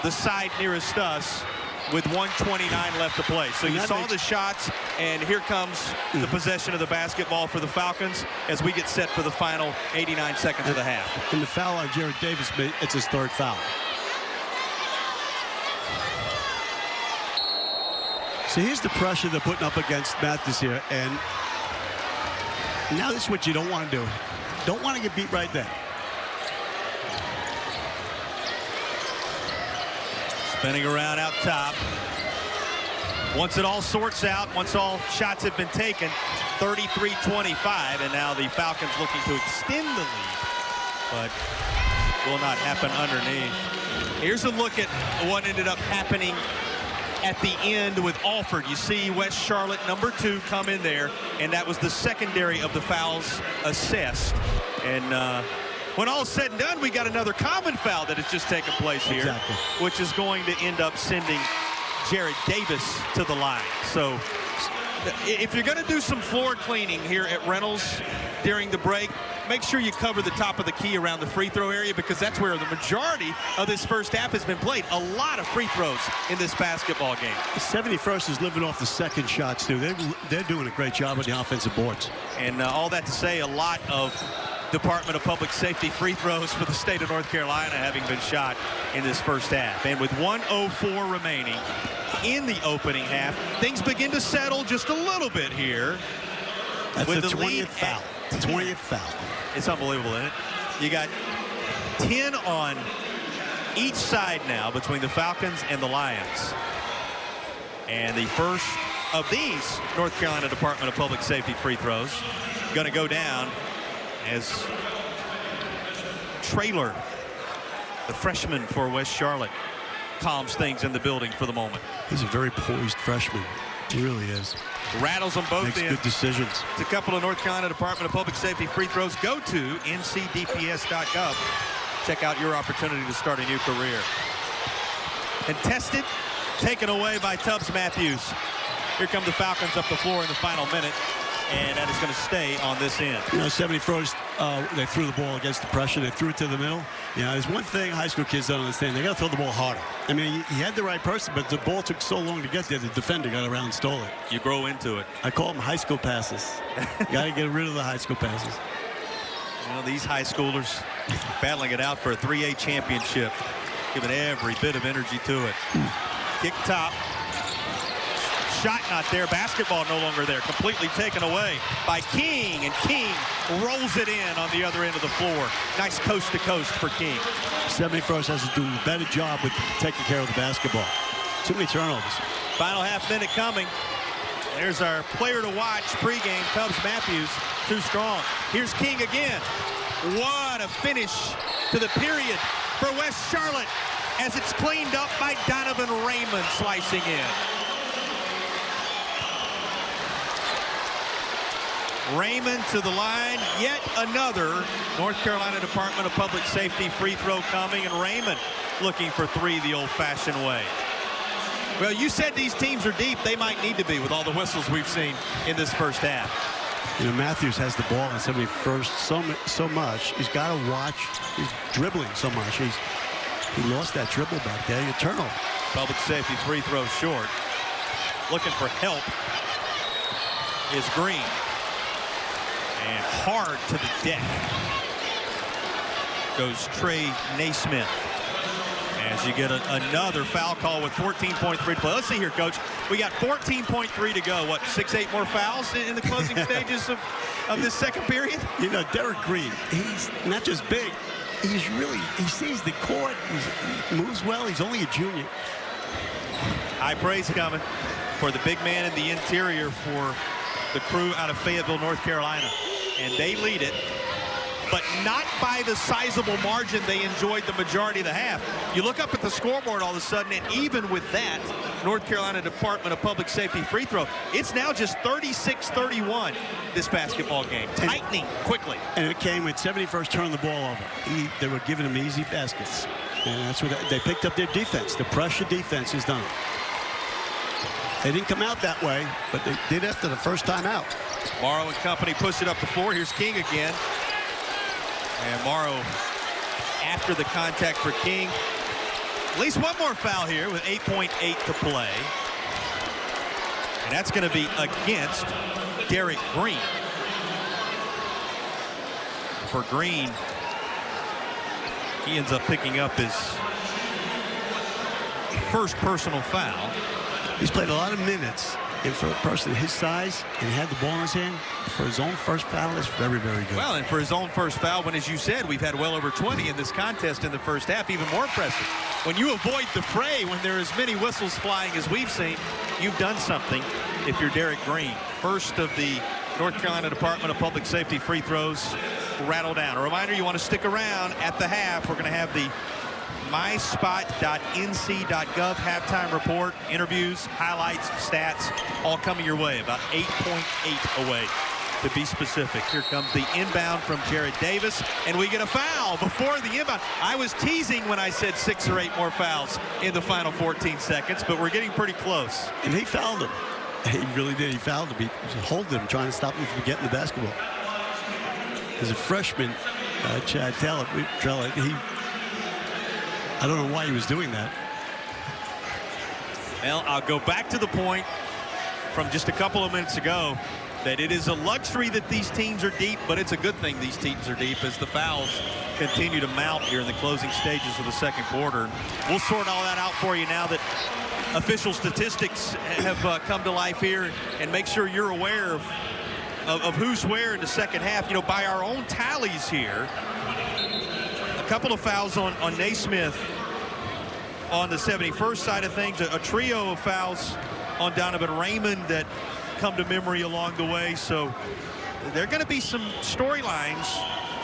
the side nearest us with 1:29 left to play. So you saw the shots, and here comes the possession of the basketball for the Falcons as we get set for the final 89 seconds of the half. And the foul on Jared Davis, it's his third foul. So here's the pressure they're putting up against Matthews here, and now this is what you don't want to do. Don't want to get beat right there. Spinning around out top. once it all sorts out, once all shots have been taken, 33-25, and now the Falcons looking to extend the lead, but will not happen underneath. Here's a look at what ended up happening at the end with Alford. You see West Charlotte, number 2, come in there, and that was the secondary of the fouls assessed. And when all's said and done, we got another common foul that has just taken place here, exactly, which is going to end up sending Jared Davis to the line. So if you're going to do some floor cleaning here at Reynolds during the break, make sure you cover the top of the key around the free throw area, because that's where the majority of this first half has been played. A lot of free throws in this basketball game. The 71st is living off the second shots, too. They're doing a great job on the offensive boards. And all that to say, a lot of Department of Public Safety free throws for the state of North Carolina having been shot in this first half. And with 1:04 remaining in the opening half, things begin to settle just a little bit here. That's with the the 20th lead foul. 20th foul. It's unbelievable, isn't it? You got 10 on each side now between the Falcons and the Lions. And the first of these North Carolina Department of Public Safety free throws going to go down as Traylor, the freshman for West Charlotte, calms things in the building for the moment. He's a very poised freshman. He really is. Rattles them both Makes in. good decisions. It's a couple of North Carolina Department of Public Safety free throws. Go to ncdps.gov. Check out your opportunity to start a new career. Contested, taken away by Tubbs Matthews. Here come the Falcons up the floor in the final minute, and that is going to stay on this end. You know, 71st, they threw the ball against the pressure. They threw it to the middle. You know, there's one thing high school kids don't understand. They got to throw the ball harder. I mean, he had the right person, but the ball took so long to get there, the defender got around and stole it. You grow into it. I call them high school passes. Got to get rid of the high school passes. You know, these high schoolers battling it out for a 3A championship, giving every bit of energy to it. Kick top. Shot not there. Basketball no longer there. Completely taken away by King, and King rolls it in on the other end of the floor. Nice coast to coast for King. 71st has to do a better job with taking care of the basketball. Too many turnovers. Final half minute coming. There's our player to watch pregame, Tubbs Matthews, too strong. Here's King again. What a finish to the period for West Charlotte as it's cleaned up by Donovan Raymond slicing in. Raymond to the line, yet another North Carolina Department of Public Safety free throw coming, and Raymond looking for 3 the old-fashioned way. Well, you said these teams are deep. They might need to be with all the whistles we've seen in this first half. You know, Matthews has the ball in 71st so much. He's got to watch. He's dribbling so much. He lost that dribble back there. You turnover. Public safety free throw short. Looking for help is Green. And hard to the deck goes Trey Naismith. As you get another foul call with 14.3 to play. Let's see here, Coach. We got 14.3 to go. What, 6-8 more fouls in the closing stages of this second period? You know, Derek Green, he's not just big. He sees the court. He moves well. He's only a junior. High praise coming for the big man in the interior for the crew out of Fayetteville, North Carolina. And they lead it, but not by the sizable margin they enjoyed the majority of the half. You look up at the scoreboard all of a sudden, and even with that North Carolina Department of Public Safety free throw, it's now just 36-31 this basketball game, tightening quickly. And it came with 71st turning the ball over. They were giving him easy baskets, and that's what they picked up their defense. The pressure defense is done. They didn't come out that way, but they did after the first time out. Morrow and company push it up the floor. Here's King again. And Morrow, after the contact for King, at least one more foul here with 8.8 to play. And that's going to be against Derek Green. For Green, he ends up picking up his first personal foul. He's played a lot of minutes, And for a person his size, and he had the ball in his hand, for his own first foul, is very, very good. Well, and for his own first foul, when, as you said, we've had well over 20 in this contest in the first half, even more impressive. When you avoid the fray, when there are as many whistles flying as we've seen, you've done something if you're Derek Green. First of the North Carolina Department of Public Safety free throws will rattle down. A reminder, you want to stick around at the half. We're going to have the myspot.nc.gov halftime report, interviews, highlights, stats, all coming your way. About 8.8 away, to be specific. Here comes the inbound from Jared Davis, and we get a foul before the inbound. I was teasing when I said 6 or 8 more fouls in the final 14 seconds, but we're getting pretty close. And he fouled him. He really did. He fouled him. He holding him, trying to stop him from getting the basketball. As a freshman, Chad Trella, I don't know why he was doing that. Well, I'll go back to the point from just a couple of minutes ago that it is a luxury that these teams are deep, but it's a good thing these teams are deep as the fouls continue to mount here in the closing stages of the second quarter. We'll sort all that out for you now that official statistics have come to life here, and make sure you're aware of who's where in the second half. You know, by our own tallies here, a couple of fouls on Naismith on the 71st side of things, a trio of fouls on Donovan Raymond that come to memory along the way. So there are going to be some storylines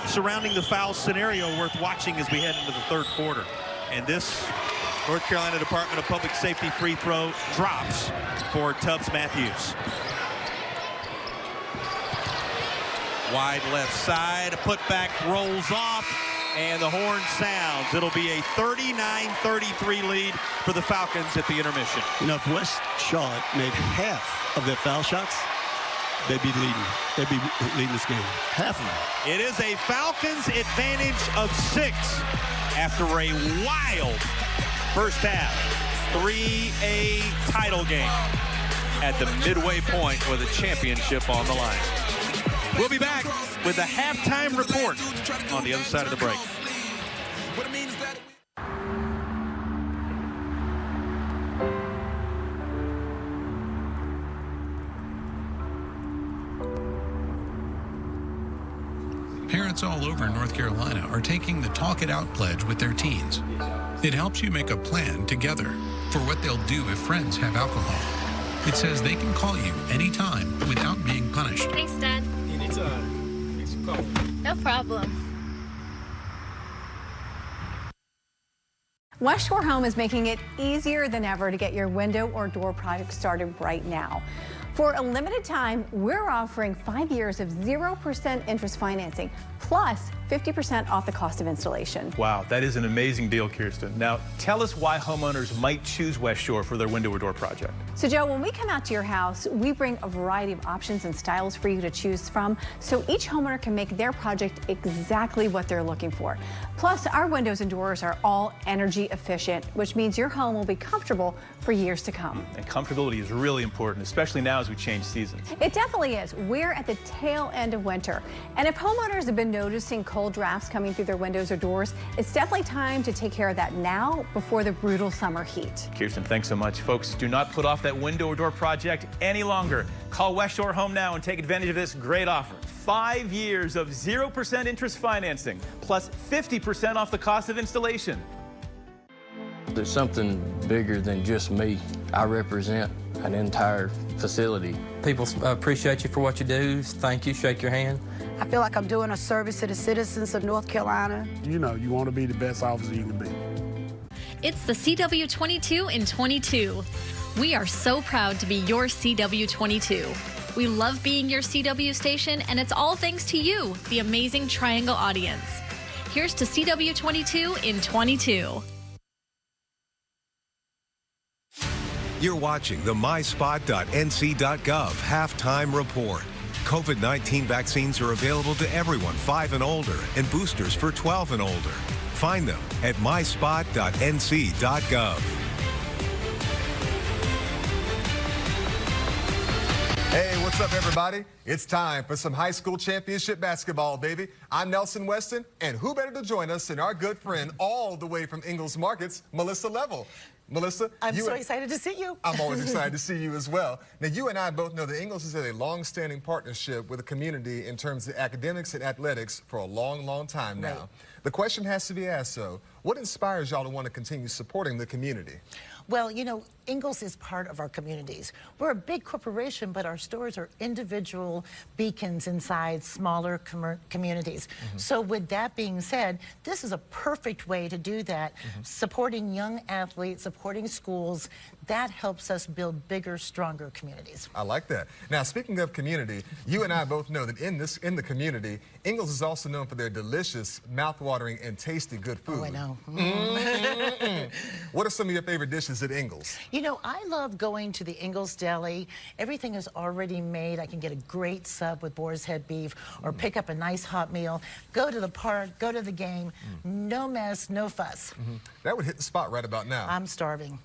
surrounding the foul scenario worth watching as we head into the third quarter. And this North Carolina Department of Public Safety free throw drops for Tubbs Matthews. Wide left side, a putback rolls off, and the horn sounds. It'll be a 39-33 lead for the Falcons at the intermission. You know, if West Charlotte made half of their foul shots, they'd be leading. They'd be leading this game. Half of them. It is a Falcons advantage of 6 after a wild first half. 3A title game at the midway point with a championship on the line. We'll be back with a halftime report on the other side of the break. Parents all over North Carolina are taking the Talk It Out pledge with their teens. It helps you make a plan together for what they'll do if friends have alcohol. It says they can call you anytime without being punished. Thanks, Dad. Anytime. Thanks for calling. No problem. West Shore Home is making it easier than ever to get your window or door project started right now. For a limited time, we're offering 5 years of 0% interest financing, plus 50% off the cost of installation. Wow, that is an amazing deal, Kirsten. Now, tell us why homeowners might choose West Shore for their window or door project. So, Joe, when we come out to your house, we bring a variety of options and styles for you to choose from, so each homeowner can make their project exactly what they're looking for. Plus, our windows and doors are all energy efficient, which means your home will be comfortable for years to come. And comfortability is really important, especially now as we change seasons. It definitely is. We're at the tail end of winter, and if homeowners have been noticing cold drafts coming through their windows or doors, it's definitely time to take care of that now before the brutal summer heat. Kirsten, thanks so much. Folks, do not put off that window or door project any longer. Call West Shore Home now and take advantage of this great offer. 5 years of 0% interest financing, plus 50% off the cost of installation. There's something bigger than just me. I represent an entire facility. People appreciate you for what you do. Thank you. Shake your hand. I feel like I'm doing a service to the citizens of North Carolina. You know, you want to be the best officer you can be. It's the CW22 in 22. We are so proud to be your CW22. We love being your CW station, and it's all thanks to you, the amazing Triangle audience. Here's to CW22 in 22. You're watching the myspot.nc.gov halftime report. COVID-19 vaccines are available to everyone 5 and older, and boosters for 12 and older. Find them at myspot.nc.gov. Hey, what's up, everybody? It's time for some high school championship basketball, baby. I'm Nelson Weston, and who better to join us than our good friend all the way from Ingles Markets, Melissa Level. Melissa, I'm so excited to see you. I'm always excited to see you as well. Now, you and I both know that Ingles has had a long-standing partnership with the community in terms of academics and athletics for a long, long time now. Right. The question has to be asked, though, what inspires y'all to want to continue supporting the community? Well, you know, Ingles is part of our communities. We're a big corporation, but our stores are individual beacons inside smaller communities. So with that being said, this is a perfect way to do that. Supporting young athletes, supporting schools, that helps us build bigger, stronger communities. I like that. Now, speaking of community, you and I both know that in the community, Ingles is also known for their delicious, mouth-watering, and tasty good food. Oh, I know. What are some of your favorite dishes at Ingles? You know, I love going to the Ingles Deli. Everything is already made. I can get a great sub with boar's head beef or pick up a nice hot meal, go to the park, go to the game. No mess, no fuss. That would hit the spot right about now. I'm starving.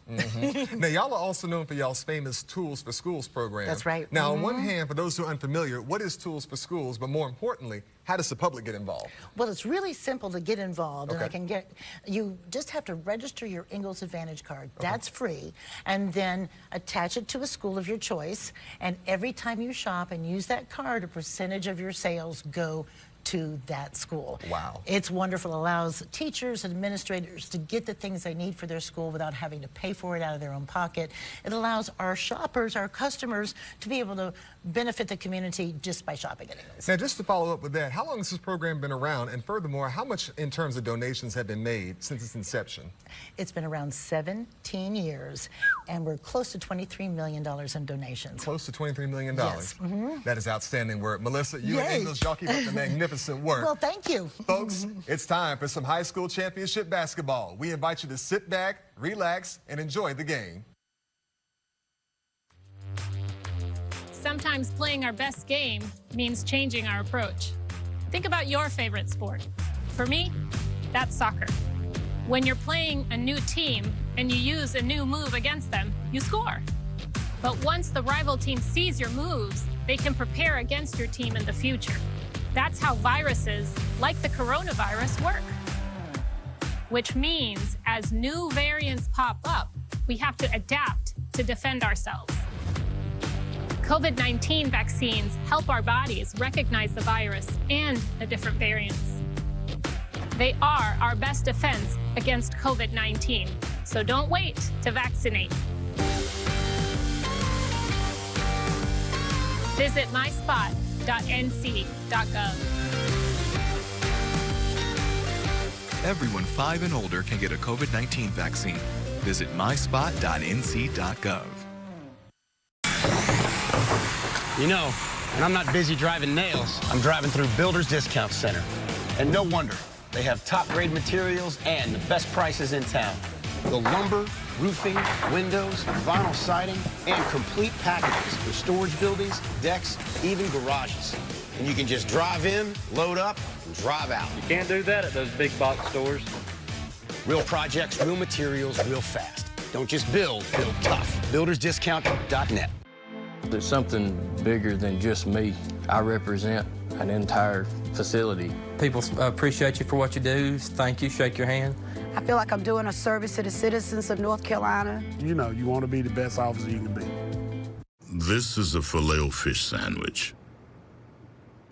Now, y'all are also known for y'all's famous Tools for Schools program. That's right. Now, on one hand, for those who are unfamiliar, what is Tools for Schools? But more importantly, how does the public get involved? Well, it's really simple to get involved. And you just have to register your Ingles Advantage card. That's free. And then attach it to a school of your choice. And every time you shop and use that card, a percentage of your sales go to that school. Wow. It's wonderful. It allows teachers and administrators to get the things they need for their school without having to pay for it out of their own pocket. It allows our shoppers, our customers, to be able to benefit the community just by shopping at Ingles. Now, just to follow up with that, how long has this program been around? And furthermore, how much in terms of donations have been made since its inception? It's been around 17 years, and we're close to $23 million in donations. Close to $23 million? Yes. That is outstanding work. Melissa, you and Ingles, y'all keep up the magnificent work. Well, thank you. Folks, it's time for some high school championship basketball. We invite you to sit back, relax, and enjoy the game. Sometimes playing our best game means changing our approach. Think about your favorite sport. For me, that's soccer. When you're playing a new team and you use a new move against them, you score. But once the rival team sees your moves, they can prepare against your team in the future. That's how viruses, like the coronavirus, work. Which means as new variants pop up, we have to adapt to defend ourselves. COVID-19 vaccines help our bodies recognize the virus and the different variants. They are our best defense against COVID-19, so don't wait to vaccinate. Visit myspot.nc.gov. Everyone 5 and older can get a COVID-19 vaccine. Visit myspot.nc.gov. You know, and I'm not busy driving nails, I'm driving through Builder's Discount Center. And no wonder. They have top-grade materials and the best prices in town. The lumber, roofing, windows, vinyl siding, and complete packages for storage buildings, decks, even garages. And you can just drive in, load up, and drive out. You can't do that at those big box stores. Real projects, real materials, real fast. Don't just build, build tough. BuildersDiscount.net. There's something bigger than just me. I represent an entire facility. People appreciate you for what you do. Thank you, shake your hand. I feel like I'm doing a service to the citizens of North Carolina. You know, you want to be the best officer you can be. This is a Filet-O-Fish sandwich.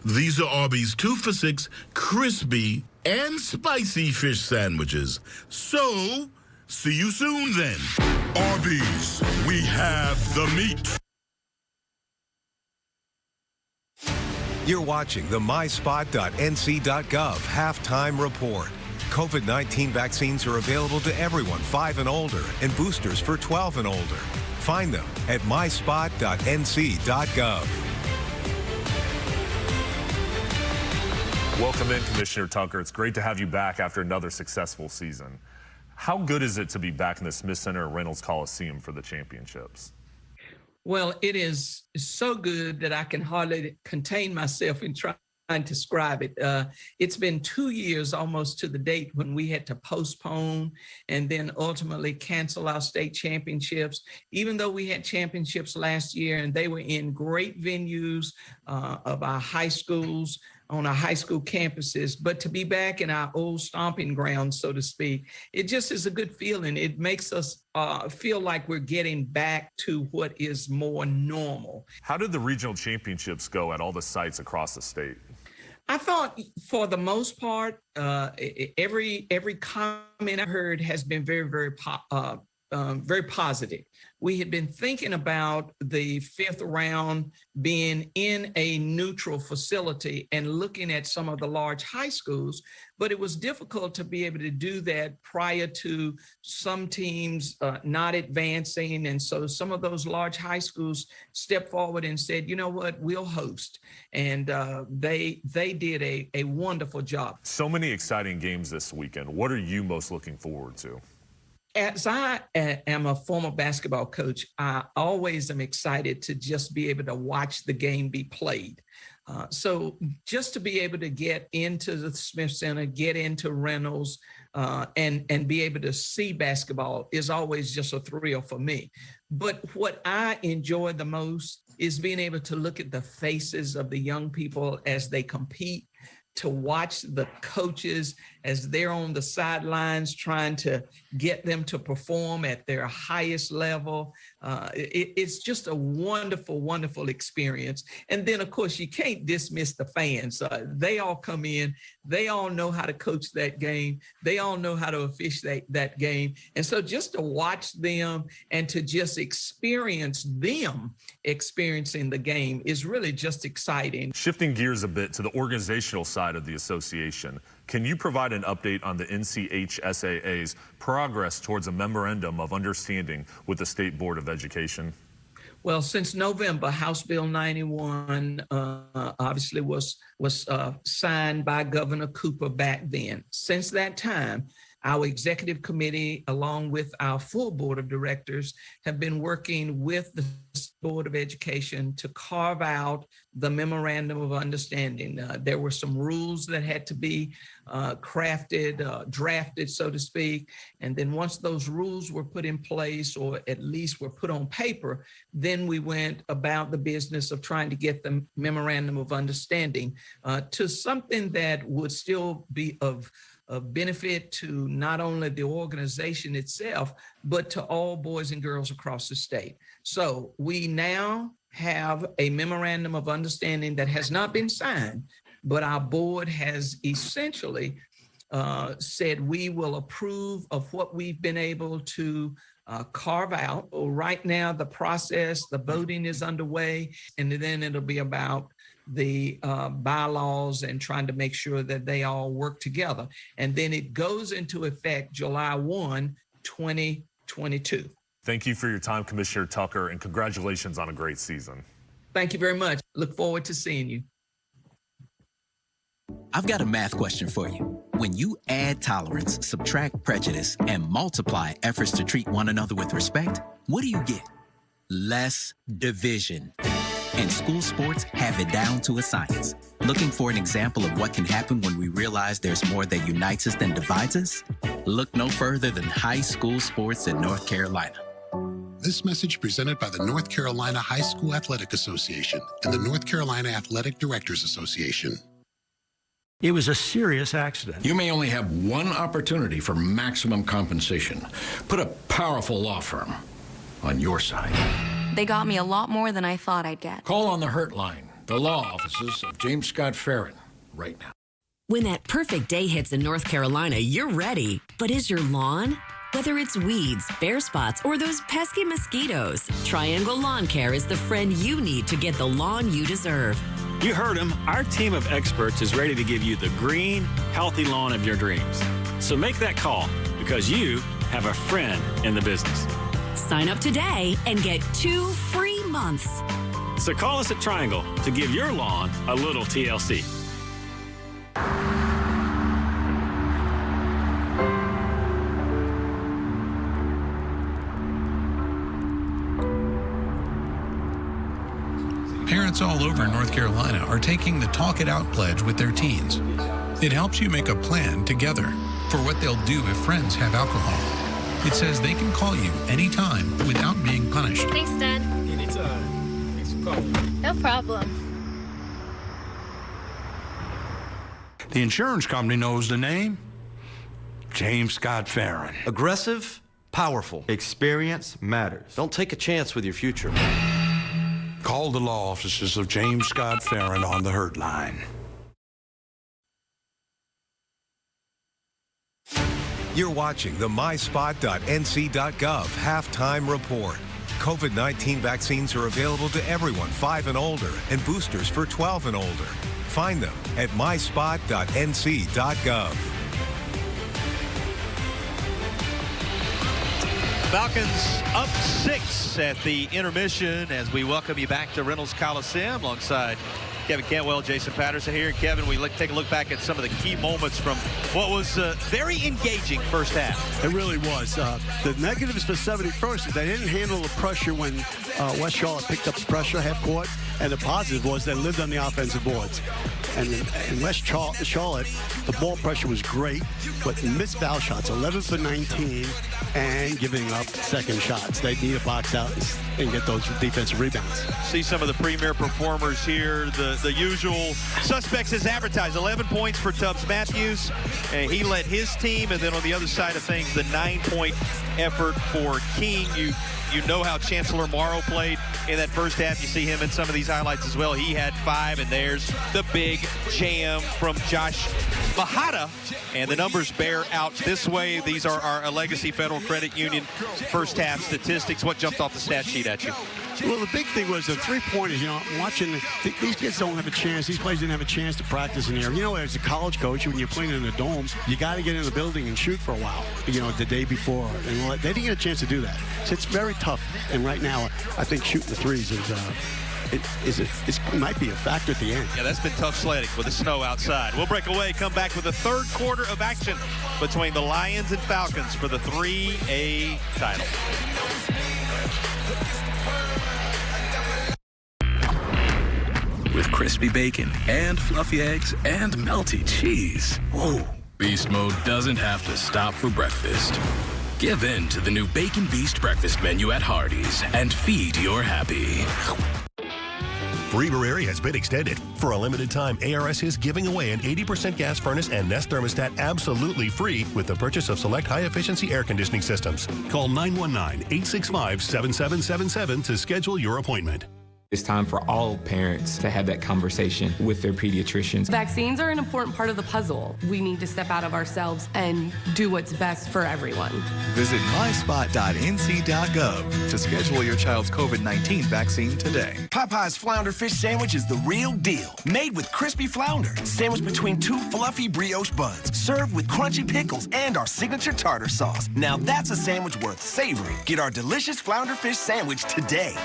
These are Arby's 2 for $6 crispy and spicy fish sandwiches. So, see you soon then. Arby's, we have the meat. You're watching the myspot.nc.gov halftime report. COVID-19 vaccines are available to everyone 5 and older and boosters for 12 and older. Find them at myspot.nc.gov. Welcome in, Commissioner Tucker. It's great to have you back after another successful season. How good is it to be back in the Smith Center or Reynolds Coliseum for the championships? Well, it is so good that I can hardly contain myself in trying to describe it. It's been 2 years almost to the date when we had to postpone and then ultimately cancel our state championships, even though we had championships last year and they were in great venues of our high schools, on our high school campuses. But to be back in our old stomping grounds, so to speak, it just is a good feeling. It makes us feel like we're getting back to what is more normal. How did the regional championships go at all the sites across the state? I thought for the most part, every comment I heard has been very positive. We had been thinking about the fifth round being in a neutral facility and looking at some of the large high schools, but it was difficult to be able to do that prior to some teams not advancing. And so some of those large high schools stepped forward and said, you know what, we'll host. And they did a wonderful job. So many exciting games this weekend. What are you most looking forward to? As I am a former basketball coach, I always am excited to just be able to watch the game be played. So just to be able to get into the Smith Center, get into Reynolds, and be able to see basketball is always just a thrill for me. But what I enjoy the most is being able to look at the faces of the young people as they compete, to watch the coaches as they're on the sidelines trying to get them to perform at their highest level. It's just a wonderful, wonderful experience. And then, of course, you can't dismiss the fans. They all come in. They all know how to coach that game. They all know how to officiate that game. And so just to watch them and to just experience them experiencing the game is really just exciting. Shifting gears a bit to the organizational side of the association, can you provide an update on the NCHSAA's progress towards a memorandum of understanding with the State Board of Education? Well, since November, House Bill 91 obviously was signed by Governor Cooper back then. Since that time, our executive committee, along with our full board of directors, have been working with the Board of Education to carve out the memorandum of understanding. There were some rules that had to be crafted, drafted, so to speak. And then once those rules were put in place, or at least were put on paper, then we went about the business of trying to get the memorandum of understanding to something that would still be of benefit to not only the organization itself, but to all boys and girls across the state. So we now have a memorandum of understanding that has not been signed, but our board has essentially said we will approve of what we've been able to carve out. Right now, the process, the voting is underway, and then it'll be about the bylaws and trying to make sure that they all work together. And then it goes into effect July 1, 2022. Thank you for your time, Commissioner Tucker, and congratulations on a great season. Thank you very much. Look forward to seeing you. I've got a math question for you. When you add tolerance, subtract prejudice, and multiply efforts to treat one another with respect, what do you get? Less division. And school sports have it down to a science. Looking for an example of what can happen when we realize there's more that unites us than divides us? Look no further than high school sports in North Carolina. This message presented by the North Carolina High School Athletic Association and the North Carolina Athletic Directors Association. It was a serious accident. You may only have one opportunity for maximum compensation. Put a powerful law firm on your side. They got me a lot more than I thought I'd get. Call on the Hurt Line, the law offices of James Scott Farron, right now. When that perfect day hits in North Carolina, you're ready. But is your lawn? Whether it's weeds, bare spots, or those pesky mosquitoes, Triangle Lawn Care is the friend you need to get the lawn you deserve. You heard him. Our team of experts is ready to give you the green, healthy lawn of your dreams. So make that call, because you have a friend in the business. Sign up today and get 2 free months. So call us at Triangle to give your lawn a little TLC. Parents all over North Carolina are taking the Talk It Out pledge with their teens. It helps you make a plan together for what they'll do if friends have alcohol. It says they can call you anytime without being punished. Thanks, Dad. Anytime. Thanks for calling. No problem. The insurance company knows the name. James Scott Farron. Aggressive, powerful. Experience matters. Don't take a chance with your future. Call the law offices of James Scott Farron on the Hurt Line. You're watching the myspot.nc.gov halftime report. COVID-19 vaccines are available to everyone 5 and older and boosters for 12 and older. Find them at myspot.nc.gov. Falcons up 6 at the intermission as we welcome you back to Reynolds Coliseum alongside Kevin Cantwell, Jason Patterson here. Kevin, we take a look back at some of the key moments from what was a very engaging first half. It really was. The negatives for 71st is they didn't handle the pressure when West Charlotte picked up the pressure half court, and the positive was they lived on the offensive boards. And in West Charlotte, the ball pressure was great, but missed foul shots, 11 for 19, and giving up second shots. They need to box out and get those defensive rebounds. See some of the premier performers here. The usual suspects as advertised. 11 points for Tubbs Matthews. He led his team, and then on the other side of things, the 9-point effort for King. You know how Chancellor Morrow played in that first half. You see him in some of these highlights as well. He had 5, and there's the big jam from Josh Mahata. And the numbers bear out this way. These are our Legacy Federal Credit Union first half statistics. What jumped off the stat sheet at you? Well, the big thing was the three-pointers. You know, watching these kids don't have a chance. These players didn't have a chance to practice in here. You know, as a college coach, when you're playing in a dome, you got to get in the building and shoot for a while. You know, the day before, and they didn't get a chance to do that. So it's very tough. And right now, I think shooting the threes is. It might be a factor at the end. Yeah, that's been tough sledding with the snow outside. We'll break away, come back with the third quarter of action between the Lions and Falcons for the 3A title. With crispy bacon and fluffy eggs and melty cheese. Whoa. Beast mode doesn't have to stop for breakfast. Give in to the new Bacon Beast breakfast menu at Hardee's and feed your happy. February has been extended. For a limited time, ARS is giving away an 80% gas furnace and Nest thermostat absolutely free with the purchase of select high-efficiency air conditioning systems. Call 919-865-7777 to schedule your appointment. It's time for all parents to have that conversation with their pediatricians. Vaccines are an important part of the puzzle. We need to step out of ourselves and do what's best for everyone. Visit myspot.nc.gov to schedule your child's COVID-19 vaccine today. Popeye's Flounder fish sandwich is the real deal. Made with crispy flounder, sandwiched between 2 fluffy brioche buns, served with crunchy pickles and our signature tartar sauce. Now that's a sandwich worth savoring. Get our delicious Flounder fish sandwich today.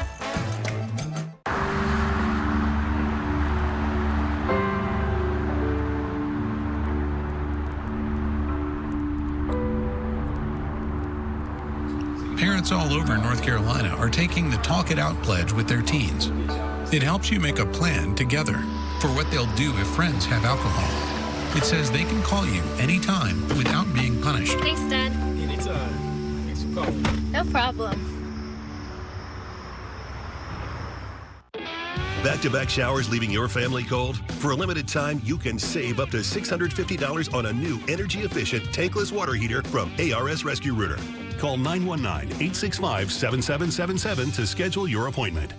Parents all over North Carolina are taking the Talk It Out pledge with their teens. It helps you make a plan together for what they'll do if friends have alcohol. It says they can call you anytime without being punished. Thanks, Dad. Anytime. Thanks for calling. No problem. Back-to-back showers leaving your family cold? For a limited time, you can save up to $650 on a new energy-efficient tankless water heater from ARS Rescue Rooter. Call 919-865-7777 to schedule your appointment.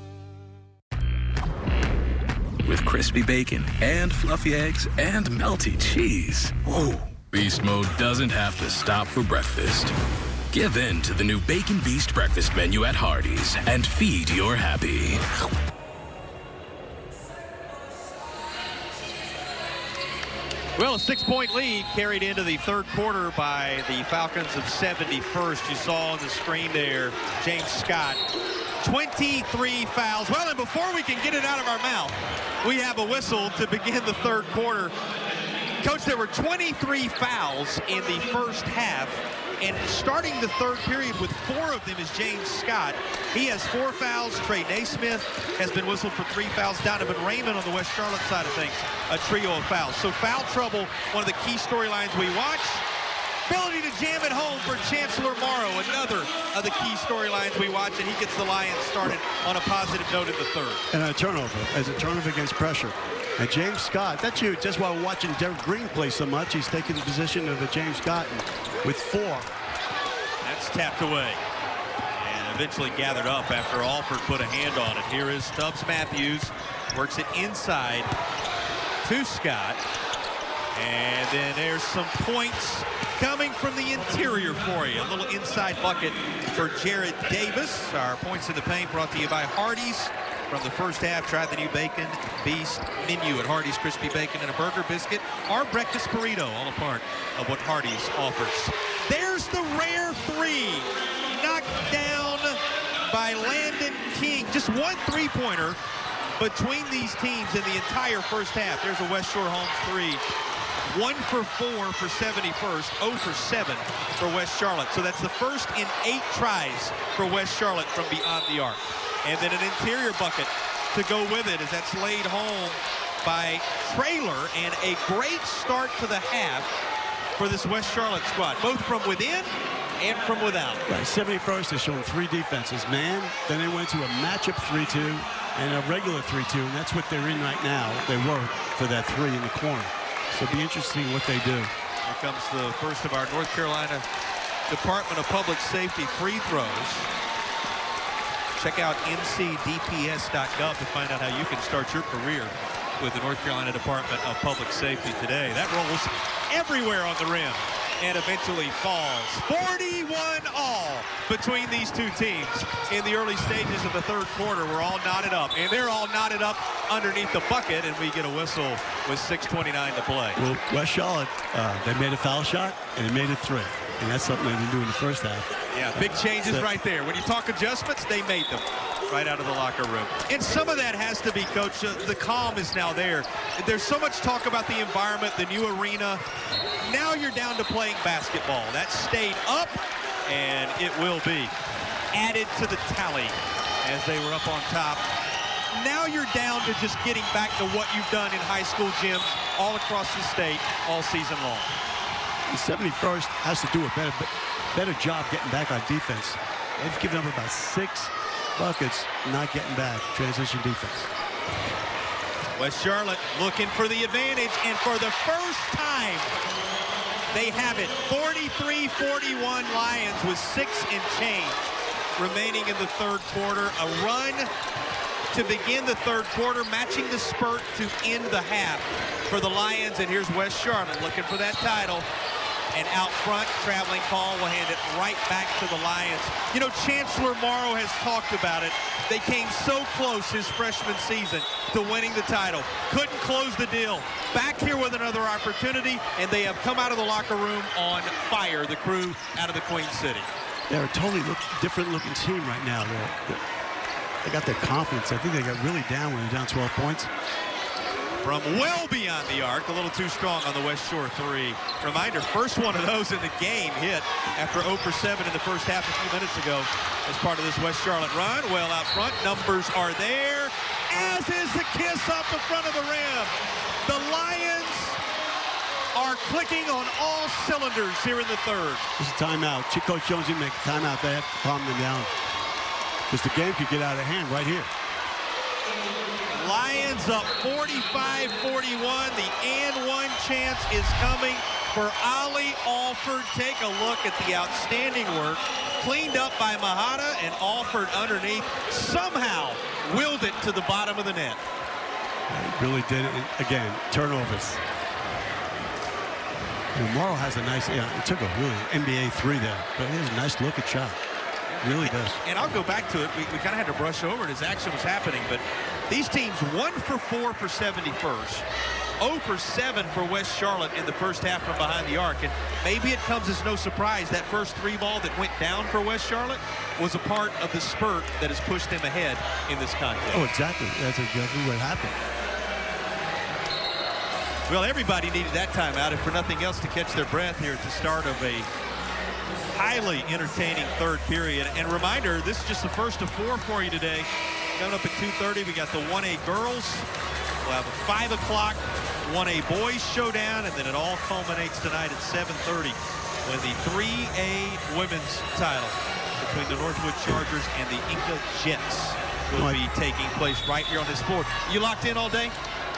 With crispy bacon and fluffy eggs and melty cheese. Whoa. Beast mode doesn't have to stop for breakfast. Give in to the new Bacon Beast breakfast menu at Hardee's and feed your happy. Well, a 6-point lead carried into the third quarter by the Falcons of 71st. You saw on the screen there, James Scott, 23 fouls. Well, and before we can get it out of our mouth, we have a whistle to begin the third quarter. Coach, there were 23 fouls in the first half. And starting the third period with 4 of them is James Scott. He has 4 fouls. Trey Naismith has been whistled for 3 fouls. Donovan Raymond on the West Charlotte side of things, a trio of fouls. So foul trouble, one of the key storylines we watch. Ability to jam it home for Chancellor Morrow, another of the key storylines we watch, and he gets the Lions started on a positive note in the third. And a turnover, as a turnover against pressure. And James Scott, that's you, just while watching Derek Green play so much, he's taking the position of a James Scott with 4. That's tapped away and eventually gathered up after Alford put a hand on it. Here is Tubbs Matthews, works it inside to Scott. And then there's some points coming from the interior for you. A little inside bucket for Jared Davis. Our points in the paint brought to you by Hardee's. From the first half, try the new Bacon Beast menu at Hardee's. Crispy bacon and a burger biscuit. Our breakfast burrito, all a part of what Hardee's offers. There's the rare 3. Knocked down by Landon King. Just one three-pointer between these teams in the entire first half. There's a West Shore Homes 3. 1 for 4 for 71st, 0 for 7 for West Charlotte. So that's the first in 8 tries for West Charlotte from beyond the arc. And then an interior bucket to go with it as that's laid home by Traylor, and a great start to the half for this West Charlotte squad, both from within and from without. Right, 71st has shown 3 defenses, man. Then they went to a matchup 3-2 and a regular 3-2, and that's what they're in right now. They work for that 3 in the corner. So it'll be interesting what they do. Here comes the first of our North Carolina Department of Public Safety free throws. Check out ncdps.gov to find out how you can start your career with the North Carolina Department of Public Safety today. That rolls everywhere on the rim and eventually falls. 41-all between these two teams in the early stages of the third quarter. We're all knotted up, and they're all knotted up underneath the bucket, and we get a whistle with 6:29 to play. Well, West Charlotte, they made a foul shot, and they made it 3. And that's something they didn't do in the first half. Yeah, big changes right there. When you talk adjustments, they made them right out of the locker room. And some of that has to be, Coach, the calm is now there. There's so much talk about the environment, the new arena. Now you're down to playing basketball. That stayed up, and it will be added to the tally as they were up on top. Now you're down to just getting back to what you've done in high school gyms all across the state all season long. The 71st has to do a better job getting back on defense. They've given up about 6 buckets not getting back. Transition defense. West Charlotte looking for the advantage, and for the first time, they have it. 43-41 Lions with 6 and change remaining in the third quarter. A run to begin the third quarter, matching the spurt to end the half for the Lions. And here's West Charlotte looking for that title. And out front, traveling call will hand it right back to the Lions. You know, Chancellor Morrow has talked about it. They came so close his freshman season to winning the title. Couldn't close the deal. Back here with another opportunity, and they have come out of the locker room on fire, the crew out of the Queen City. They're a totally different looking team right now. They got their confidence. I think they got really down when they're down 12 points. From well beyond the arc, a little too strong on the West Shore 3. Reminder, first one of those in the game hit after 0 for 7 in the first half a few minutes ago as part of this West Charlotte run. Well out front, numbers are there, as is the kiss off the front of the rim. The Lions are clicking on all cylinders here in the third. This is a timeout. Coach Jones, you make a timeout. They have to calm them down because the game could get out of hand right here. Lions up 45-41. The and one chance is coming for Ali Alford. Take a look at the outstanding work. Cleaned up by Mahata, and Alford underneath somehow willed it to the bottom of the net. He really did it. Again, turnovers. And Morrow has a nice, it took a really NBA 3 there, but he has a nice looking shot. Really does. And I'll go back to it. We kind of had to brush over it as action was happening, but these teams 1 for 4 for 71st, 0 for 7 for West Charlotte in the first half from behind the arc. And maybe it comes as no surprise that first 3 ball that went down for West Charlotte was a part of the spurt that has pushed them ahead in this contest. Oh, exactly. That's exactly what happened. Well, everybody needed that timeout, if for nothing else, to catch their breath here at the start of a highly entertaining third period. And reminder, this is just the first of 4 for you today. Coming up at 2:30, we got the 1A girls. We'll have a 5 o'clock 1A boys showdown, and then it all culminates tonight at 7:30 when the 3A women's title between the Northwood Chargers and the Inca Jets will be taking place right here on this floor. You locked in all day?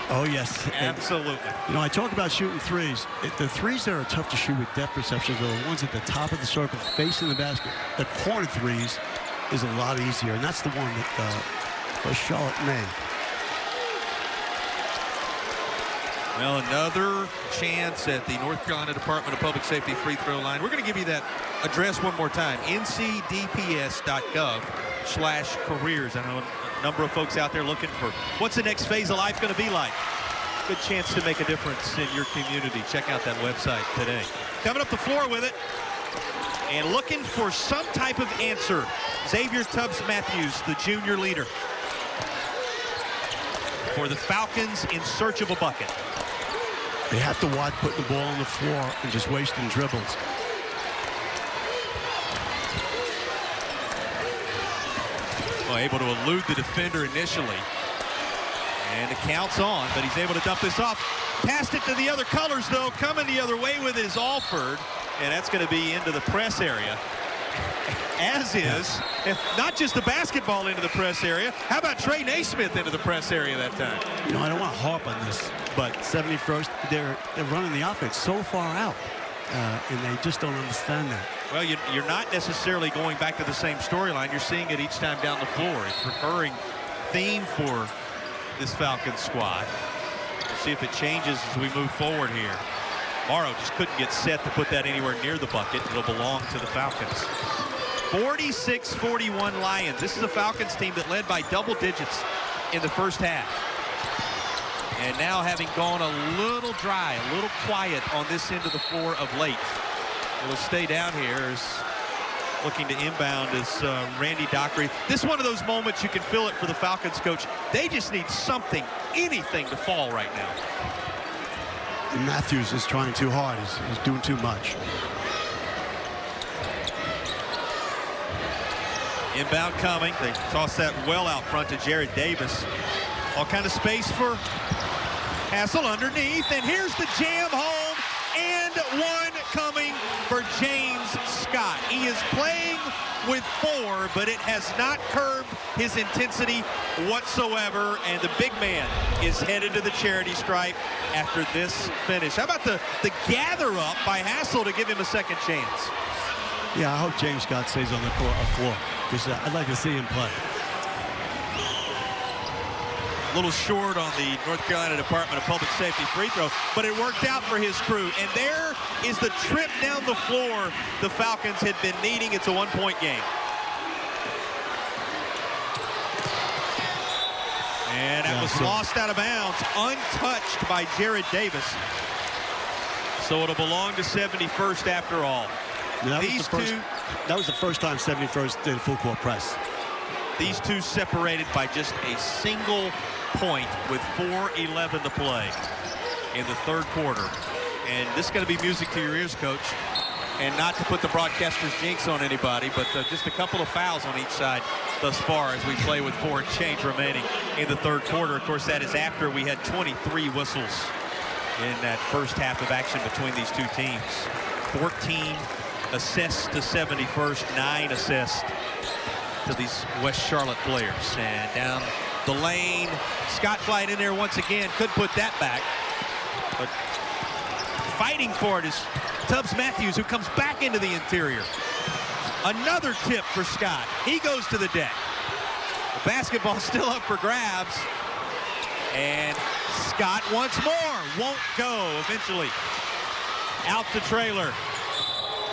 Oh, yes. Absolutely. I talk about shooting threes. The threes that are tough to shoot with depth perceptions are the ones at the top of the circle facing the basket. The corner threes is a lot easier, and that's the one that Charlotte made. Well, another chance at the North Carolina Department of Public Safety free throw line. We're going to give you that address one more time, ncdps.gov/careers. I know a number of folks out there looking for what's the next phase of life going to be like. Good chance to make a difference in your community. Check out that website today. Coming up the floor with it and looking for some type of answer. Xavier Tubbs-Matthews, the junior leader, for the Falcons in search of a bucket. They have to watch putting the ball on the floor and just wasting dribbles. Well, able to elude the defender initially. And it counts on, but he's able to dump this off. Passed it to the other colors, though. Coming the other way with it is Alford. And that's going to be into the press area. As is, not just the basketball into the press area. How about Trey Naismith into the press area that time? I don't want to harp on this, but 71st, they're running the offense so far out, and they just don't understand that. Well, you're not necessarily going back to the same storyline. You're seeing it each time down the floor. It's a recurring theme for this Falcons squad. We'll see if it changes as we move forward here. Morrow just couldn't get set to put that anywhere near the bucket. It'll belong to the Falcons. 46-41 Lions. This is a Falcons team that led by double digits in the first half. And now having gone a little dry, a little quiet on this end of the floor of late. It'll stay down here as looking to inbound is Randy Dockery. This is one of those moments you can feel it for the Falcons coach. They just need something, anything to fall right now. And Matthews is trying too hard. He's doing too much. Inbound coming. They toss that well out front to Jared Davis. All kind of space for Hassel underneath. And here's the jam home. And one coming for James Scott. He is playing with 4, but it has not curbed his intensity whatsoever. And the big man is headed to the charity stripe after this finish. How about the gather up by Hassel to give him a second chance? Yeah, I hope James Scott stays on the floor because I'd like to see him play. A little short on the North Carolina Department of Public Safety free throw, but it worked out for his crew. And there is the trip down the floor the Falcons had been needing. It's a 1-point game. And that was lost out of bounds, untouched by Jared Davis. So it'll belong to 71st after all. That was the first time 71st did a full court press. These two separated by just a single point with 4:11 to play in the third quarter. And this is going to be music to your ears, Coach. And not to put the broadcaster's jinx on anybody, but just a couple of fouls on each side thus far as we play with 4 and change remaining in the third quarter. Of course, that is after we had 23 whistles in that first half of action between these two teams. 14 assists to 71st, 9 assists to these West Charlotte players. And down the lane, Scott flying in there once again, could put that back. But fighting for it is Tubbs-Matthews, who comes back into the interior. Another tip for Scott. He goes to the deck. The basketball still up for grabs. And Scott once more won't go eventually. Out to Traylor.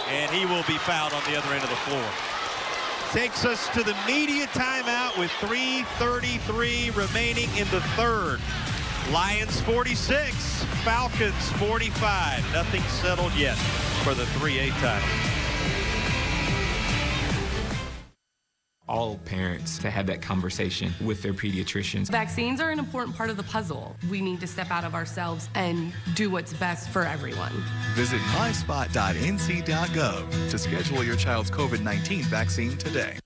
And he will be fouled on the other end of the floor. Takes us to the media timeout with 3:33 remaining in the third. Lions 46, Falcons 45. Nothing settled yet for the 3A title. All parents to have that conversation with their pediatricians. Vaccines are an important part of the puzzle. We need to step out of ourselves and do what's best for everyone. Visit myspot.nc.gov to schedule your child's COVID-19 vaccine today.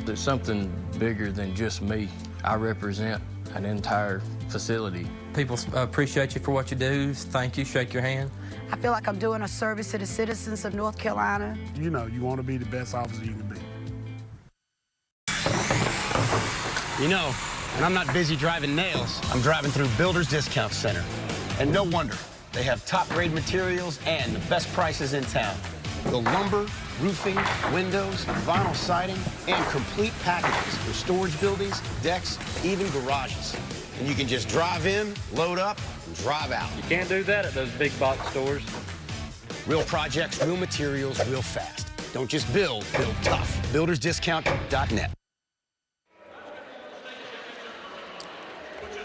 There's something bigger than just me. I represent an entire facility. People appreciate you for what you do. Thank you, shake your hand. I feel like I'm doing a service to the citizens of North Carolina. You know, you want to be the best officer you can be. You know, when I'm not busy driving nails, I'm driving through Builder's Discount Center. And no wonder. They have top-grade materials and the best prices in town. The lumber, roofing, windows, vinyl siding, and complete packages for storage buildings, decks, even garages. And you can just drive in, load up, and drive out. You can't do that at those big box stores. Real projects, real materials, real fast. Don't just build, build tough. BuildersDiscount.net.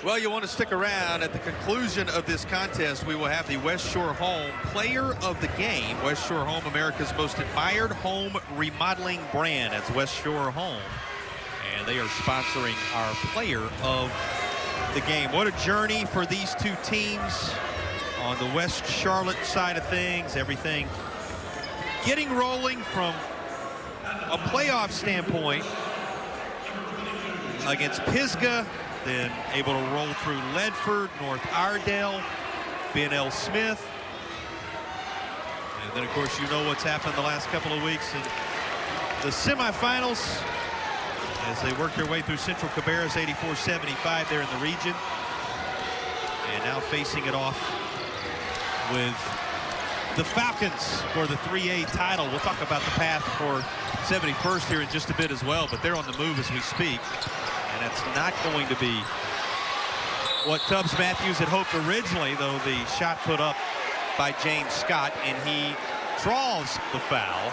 Well, you want to stick around. At the conclusion of this contest, we will have the West Shore Home Player of the Game. West Shore Home, America's most admired home remodeling brand. That's West Shore Home. And they are sponsoring our Player of the Game. What a journey for these two teams on the West Charlotte side of things. Everything getting rolling from a playoff standpoint against Pisgah. Then able to roll through Ledford, North Iredell, Ben-El Smith. And then, of course, you know what's happened the last couple of weeks in the semifinals as they work their way through Central Cabarrus 84-75 there in the region. And now facing it off with the Falcons for the 3A title. We'll talk about the path for 71st here in just a bit as well, but they're on the move as we speak. And it's not going to be what Tubbs Matthews had hoped originally, though the shot put up by James Scott, and he draws the foul.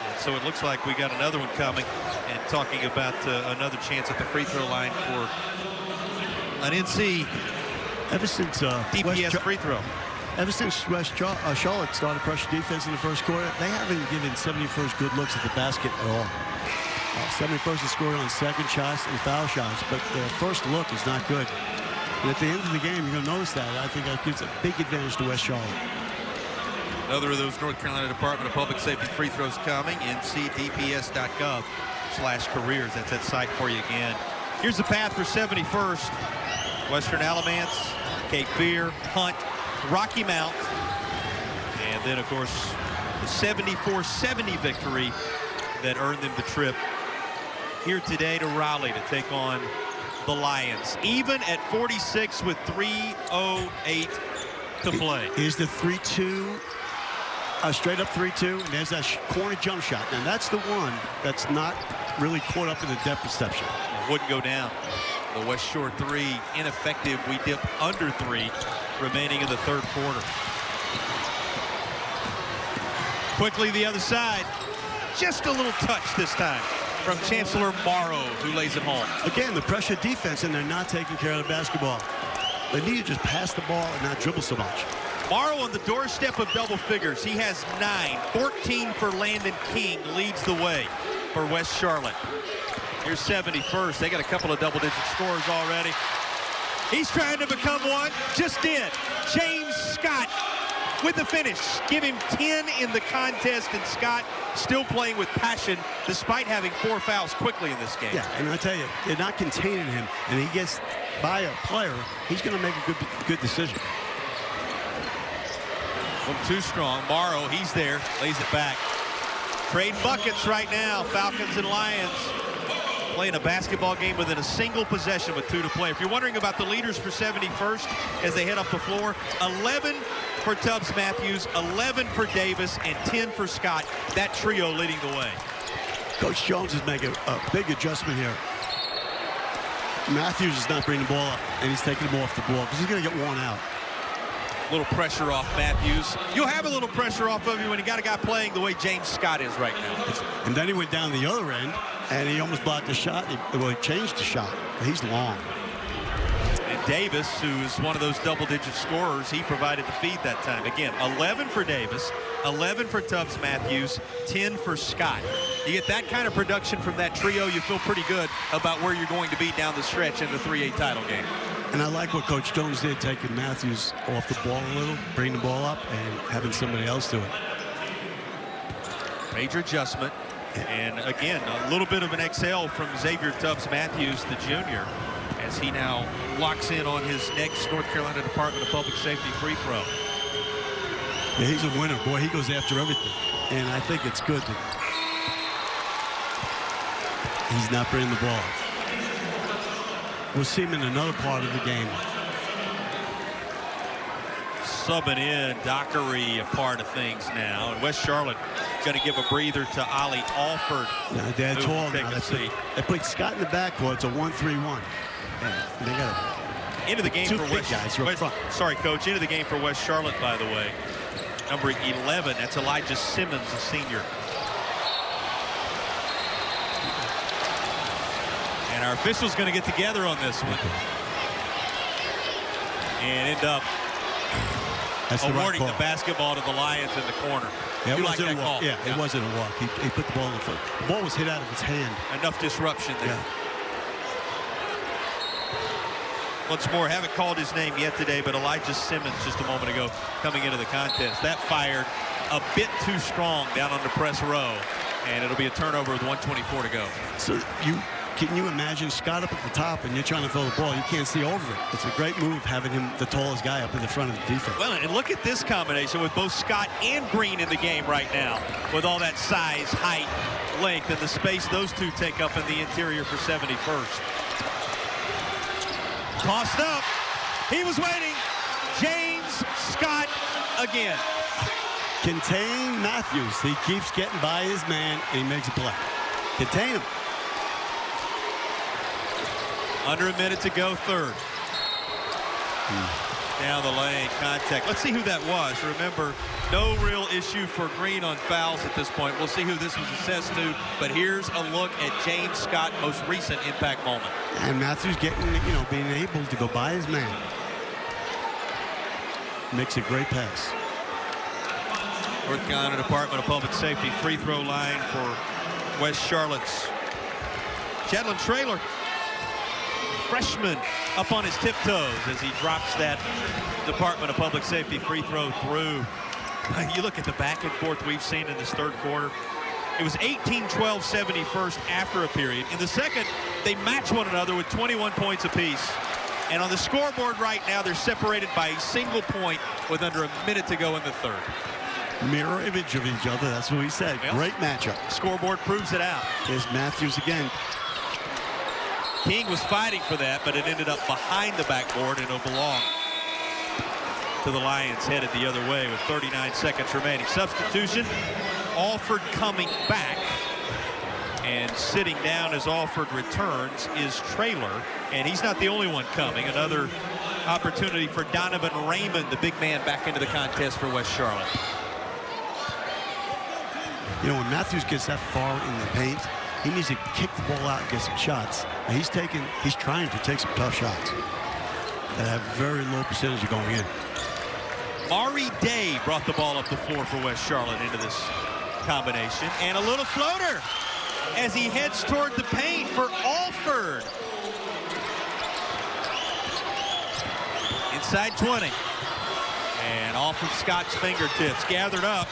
And so it looks like we got another one coming, and talking about another chance at the free throw line for an NC ever since DPS free throw. Ever since West Charlotte started pressure defense in the first quarter, they haven't given 71st good looks at the basket at all. 71st is scoring on second shots and foul shots, but their first look is not good. And at the end of the game, you're going to notice that. I think that gives a big advantage to West Charlotte. Another of those North Carolina Department of Public Safety free throws coming. ncdps.gov/careers. That's that site for you again. Here's the path for 71st. Western Alamance, Cape Fear, Hunt, Rocky Mount, and then, of course, the 74-70 victory that earned them the trip here today to Raleigh to take on the Lions. Even at 46 with 3:08 to play. Is the 3-2, straight up 3-2, and there's that corner jump shot. And that's the one that's not really caught up in the depth perception. Wouldn't go down. The West Shore 3 ineffective. We dip under 3 remaining in the third quarter. Quickly the other side. Just a little touch this time from Chancellor Morrow, who lays it home. Again, the pressure defense, and they're not taking care of the basketball. They need to just pass the ball and not dribble so much. Morrow on the doorstep of double figures. He has 9. 14 for Landon King leads the way for West Charlotte. Here's 71st. They got a couple of double-digit scores already. He's trying to become one. Just did. James Scott with the finish. Give him 10 in the contest, and Scott still playing with passion despite having 4 fouls quickly in this game. Yeah, and I tell you, they're not containing him, and he gets by a player, he's going to make a good decision. From too strong. Morrow, he's there, lays it back. Trade buckets right now, Falcons and Lions. Playing a basketball game within a single possession with 2 to play. If you're wondering about the leaders for 71st as they head up the floor, 11 for Tubbs Matthews, 11 for Davis, and 10 for Scott. That trio leading the way. Coach Jones is making a big adjustment here. Matthews is not bringing the ball up, and he's taking the ball off the ball because he's going to get worn out. A little pressure off Matthews. You'll have a little pressure off of you when you got a guy playing the way James Scott is right now. And then he went down the other end, and he almost blocked the shot. He changed the shot. He's long. And Davis, who's one of those double-digit scorers, he provided the feed that time. Again, 11 for Davis, 11 for Tubbs Matthews, 10 for Scott. You get that kind of production from that trio, you feel pretty good about where you're going to be down the stretch in the 3A title game. And I like what Coach Jones did, taking Matthews off the ball a little, bringing the ball up, and having somebody else do it. Major adjustment. And again, a little bit of an exhale from Xavier Tubbs Matthews, the junior, as he now locks in on his next North Carolina Department of Public Safety free throw. Yeah, he's a winner. Boy, he goes after everything. And I think it's good that he's not bringing the ball. We'll see him in another part of the game. Subbing in, Dockery a part of things now. And West Charlotte going to give a breather to Ollie Alford. Now, they're tall now. They put Scott in the backcourt. It's a 1-3-1. And they got into the game two for big guys up front. Sorry, Coach. Into the game for West Charlotte, by the way. Number 11, that's Elijah Simmons, a senior. And our officials going to get together on this one. And end up awarding the basketball to the Lions in the corner. Yeah, you like that call? Yeah, it wasn't a walk. He put the ball in the foot. The ball was hit out of his hand. Enough disruption there. Yeah. Once more, haven't called his name yet today, but Elijah Simmons just a moment ago coming into the contest. That fired a bit too strong down on the press row, and it'll be a turnover with 1:24 to go. So can you imagine Scott up at the top and you're trying to throw the ball? You can't see over it. It's a great move having him the tallest guy up in the front of the defense. Well, and look at this combination with both Scott and Green in the game right now, with all that size, height, length, and the space those two take up in the interior for 71st. Tossed up. He was waiting. James Scott again. Contain Matthews. He keeps getting by his man, and he makes a play. Contain him. Under a minute to go, third. Down the lane, contact. Let's see who that was. Remember, no real issue for Green on fouls at this point. We'll see who this was assessed to, but here's a look at James Scott's most recent impact moment. And Matthews getting, being able to go by his man. Makes a great pass. North Carolina Department of Public Safety free throw line for West Charlotte's Chadlin Traylor. Freshman up on his tiptoes as he drops that Department of Public Safety free throw through. You look at the back and forth we've seen in this third quarter. It was 18-12 71st after a period. In the second, they match one another with 21 points apiece. And on the scoreboard right now, they're separated by a single point with under a minute to go in the third. Mirror image of each other. That's what we said. Well, great matchup. Scoreboard proves it out. Here's Matthews again. King was fighting for that, but it ended up behind the backboard, and it'll belong to the Lions headed the other way with 39 seconds remaining. Substitution, Alford coming back, and sitting down as Alford returns is Traylor, and he's not the only one coming. Another opportunity for Donovan Raymond, the big man, back into the contest for West Charlotte. When Matthews gets that far in the paint, he needs to kick the ball out and get some shots. And he's trying to take some tough shots that have very low percentage of going in. Mari Day brought the ball up the floor for West Charlotte into this combination. And a little floater as he heads toward the paint for Alford. Inside 20. And off of Scott's fingertips, gathered up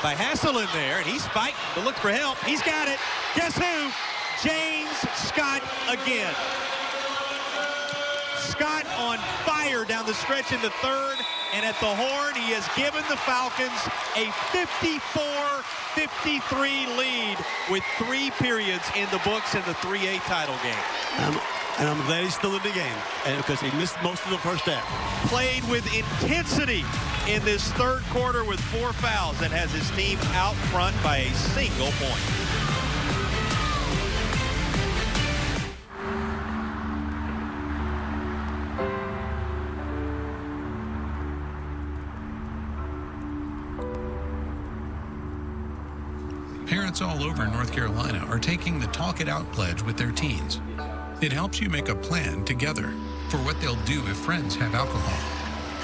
by Hassel in there, and he's fighting to look for help. He's got it. Guess who? James Scott again. Scott on fire down the stretch in the third, and at the horn, he has given the Falcons a 54-53 lead with 3 periods in the books in the 3A title game. And I'm glad he's still in the game, because he missed most of the first half. Played with intensity in this third quarter with 4 fouls and has his team out front by a single point. Parents all over North Carolina are taking the Talk It Out pledge with their teens. It helps you make a plan together for what they'll do if friends have alcohol.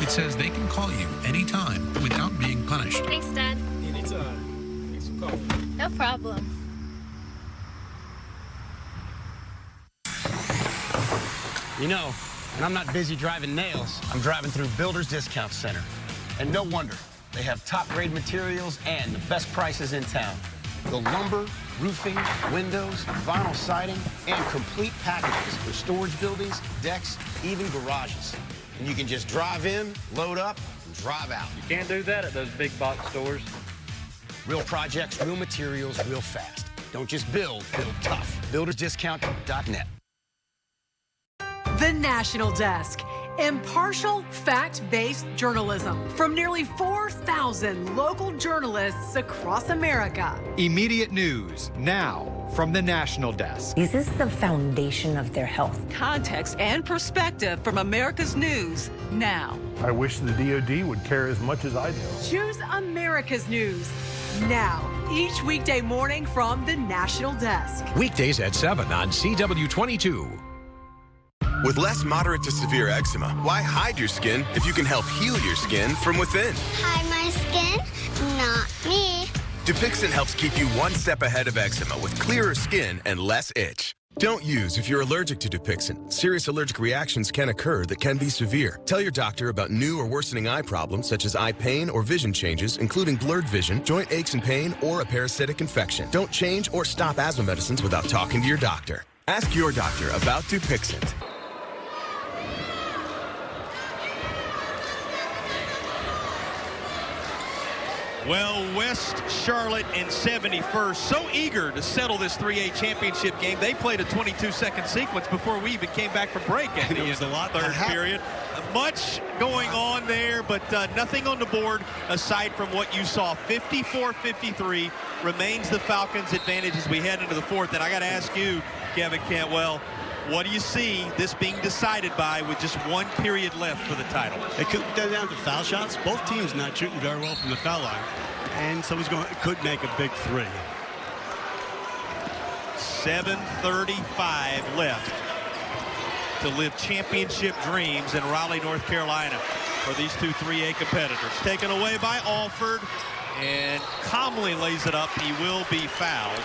It says they can call you anytime without being punished. Thanks, Dad. Anytime. Thanks for calling. No problem. You know, when I'm not busy driving nails, I'm driving through Builder's Discount Center. And no wonder. They have top-grade materials and the best prices in town. The lumber, roofing, windows, vinyl siding, and complete packages for storage buildings, decks, even garages. And you can just drive in, load up, and drive out. You can't do that at those big box stores. Real projects, real materials, real fast. Don't just build tough. BuildersDiscount.net. The National Desk. Impartial, fact-based journalism from nearly 4,000 local journalists across America. Immediate news now from the National Desk. This is the foundation of their health. Context and perspective from America's news now. I wish the DOD would care as much as I do. Choose America's news now. Each weekday morning from the National Desk. Weekdays at 7 on CW22. With less moderate to severe eczema, why hide your skin if you can help heal your skin from within? Hide my skin? Not me. Dupixent helps keep you one step ahead of eczema with clearer skin and less itch. Don't use if you're allergic to Dupixent. Serious allergic reactions can occur that can be severe. Tell your doctor about new or worsening eye problems such as eye pain or vision changes, including blurred vision, joint aches and pain, or a parasitic infection. Don't change or stop asthma medicines without talking to your doctor. Ask your doctor about Dupixent. Well, West Charlotte and 71st so eager to settle this 3A championship game. They played a 22-second sequence before we even came back from break at the third period. Much going on there, but nothing on the board aside from what you saw. 54-53 remains the Falcons' advantage as we head into the fourth. And I got to ask you, Kevin Cantwell, what do you see this being decided by with just one period left for the title? It could go down to foul shots. Both teams not shooting very well from the foul line. And someone's could make a big three. 7:35 left to live championship dreams in Raleigh, North Carolina for these two 3A competitors. Taken away by Alford, and calmly lays it up. He will be fouled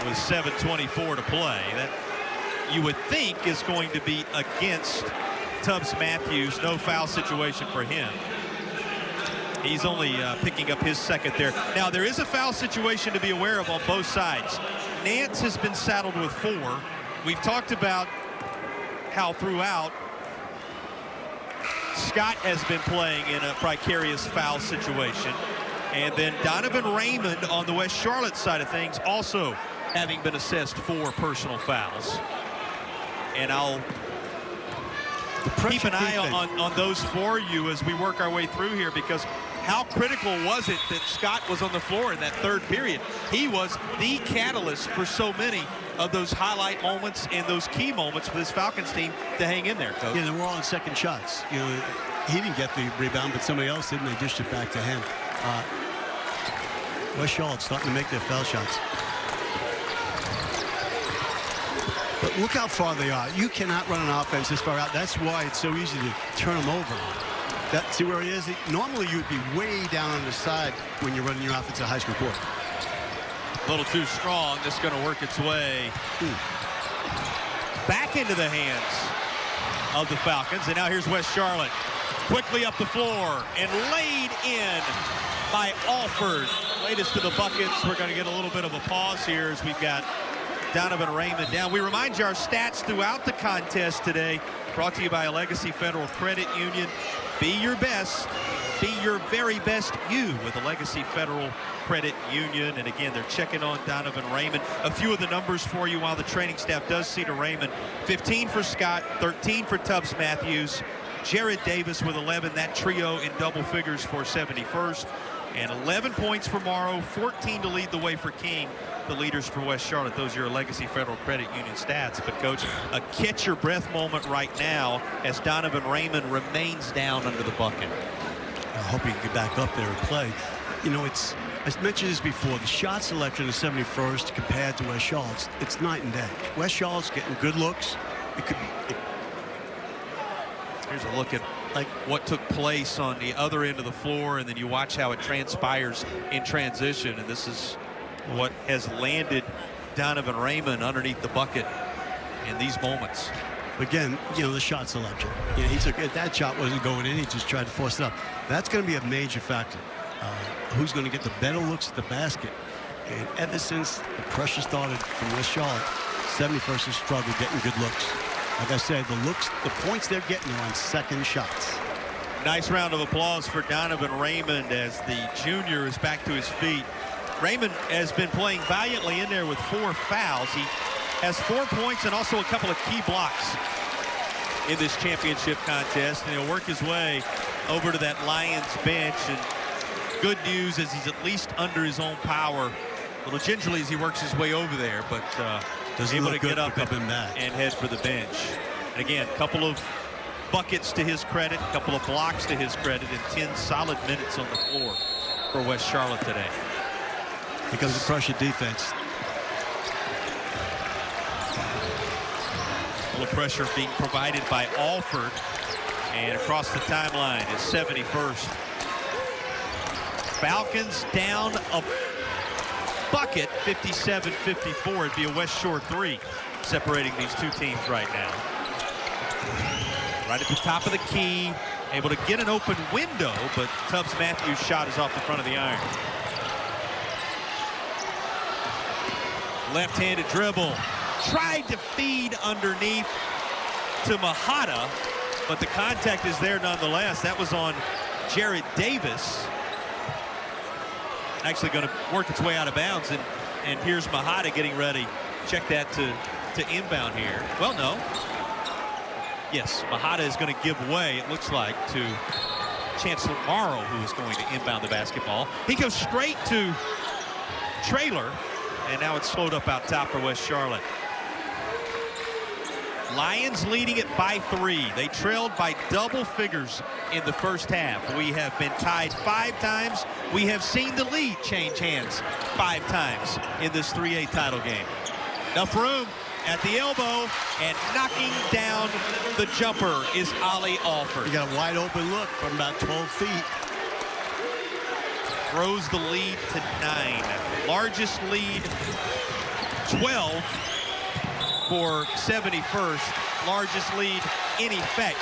with 7:24 to play. That you would think is going to be against Tubbs Matthews. No foul situation for him. He's only picking up his second there. Now, there is a foul situation to be aware of on both sides. Nance has been saddled with 4. We've talked about how throughout Scott has been playing in a precarious foul situation. And then Donovan Raymond on the West Charlotte side of things also having been assessed 4 personal fouls. And I'll keep an eye on those for you as we work our way through here, because how critical was it that Scott was on the floor in that third period? He was the catalyst for so many of those highlight moments and those key moments for this Falcons team to hang in there, Coach. Yeah, they were all on second shots. You know, he didn't get the rebound, but somebody else did, and they dished it back to him. West Charlotte starting to make their foul shots. But look how far they are. You cannot run an offense this far out. That's why it's so easy to turn them over. See where he is? Normally, you'd be way down on the side when you're running your offense at high school court. A little too strong. This is going to work its way back into the hands of the Falcons. And now here's West Charlotte. Quickly up the floor and laid in by Alford. Latest to the buckets. We're going to get a little bit of a pause here as we've got Donovan Raymond down. We remind you our stats throughout the contest today, brought to you by a Legacy Federal Credit Union. Be your best, be your very best you with a Legacy Federal Credit Union. And again, they're checking on Donovan Raymond. A few of the numbers for you while the training staff does see to Raymond. 15 for Scott, 13 for Tubbs Matthews, Jared Davis with 11. That trio in double figures for 71st. And 11 points for Morrow, 14 to lead the way for King. The leaders for West Charlotte. Those are your Legacy Federal Credit Union stats. But, Coach, a catch-your-breath moment right now as Donovan Raymond remains down under the bucket. I hope he can get back up there and play. You know, I mentioned this before. The shot selection of 71st compared to West Charlotte's, it's night and day. West Charlotte's getting good looks. Here's a look at like what took place on the other end of the floor, and then you watch how it transpires in transition, and this is what has landed Donovan Raymond underneath the bucket in these moments. Again, you know, the shot selection. You know, he took it. That shot wasn't going in. He just tried to force it up. That's going to be a major factor. Who's going to get the better looks at the basket? And ever since the pressure started from West Charlotte, 71st has struggled getting good looks. Like I said, the points they're getting are on second shots. Nice round of applause for Donovan Raymond as the junior is back to his feet. Raymond has been playing valiantly in there with 4 fouls. He has 4 points and also a couple of key blocks in this championship contest, and he'll work his way over to that Lions bench. And good news is he's at least under his own power. A little gingerly as he works his way over there, but able to get up and head for the bench. And again, a couple of buckets to his credit, a couple of blocks to his credit, and 10 solid minutes on the floor for West Charlotte today. Because of pressure defense. A little pressure being provided by Alford, and across the timeline is 71st. Falcons down a bucket, 57-54. It'd be a West Shore 3 separating these two teams right now. Right at the top of the key, able to get an open window, but Tubbs Matthews' shot is off the front of the iron. Left-handed dribble, tried to feed underneath to Mahata, but the contact is there nonetheless. That was on Jared Davis. Actually going to work its way out of bounds, and here's Mahata getting ready. Check that to inbound here. Well, no. Yes, Mahata is going to give way, it looks like, to Chancellor Morrow, who is going to inbound the basketball. He goes straight to Traylor, and now it's slowed up out top for West Charlotte. Lions leading it by 3. They trailed by double figures in the first half. We have been tied 5 times. We have seen the lead change hands 5 times in this 3A title game. Enough room at the elbow, and knocking down the jumper is Ali Alford. You got a wide open look from about 12 feet. Throws the lead to 9. Largest lead, 12 for 71st. Largest lead in effect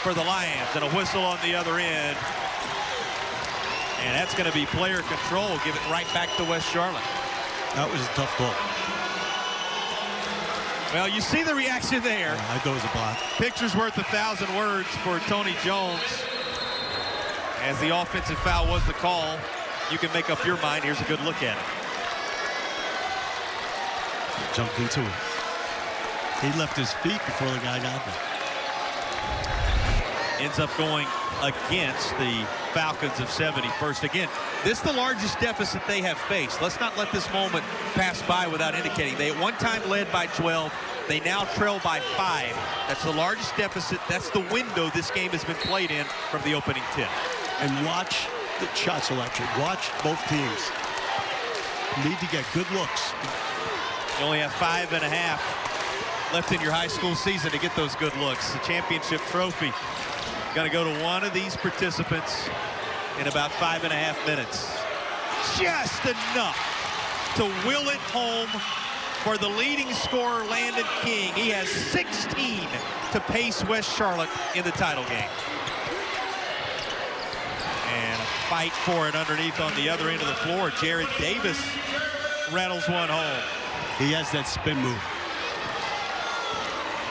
for the Lions, and a whistle on the other end. And that's going to be player control. Give it right back to West Charlotte. That was a tough goal. Well, you see the reaction there. Yeah, I thought it was a block. Picture's worth 1,000 words for Tony Jones. As the offensive foul was the call, you can make up your mind. Here's a good look at it. Jumped into it. He left his feet before the guy got there. Ends up going against the Falcons of 71st. Again, this is the largest deficit they have faced. Let's not let this moment pass by without indicating. They at one time led by 12. They now trail by 5. That's the largest deficit. That's the window this game has been played in from the opening tip. And watch the shot selection. Watch both teams. Need to get good looks. You only have 5.5 left in your high school season to get those good looks. The championship trophy going to go to one of these participants in about 5.5 minutes. Just enough to will it home for the leading scorer, Landon King. He has 16 to pace West Charlotte in the title game. And a fight for it underneath on the other end of the floor. Jared Davis rattles one home. He has that spin move.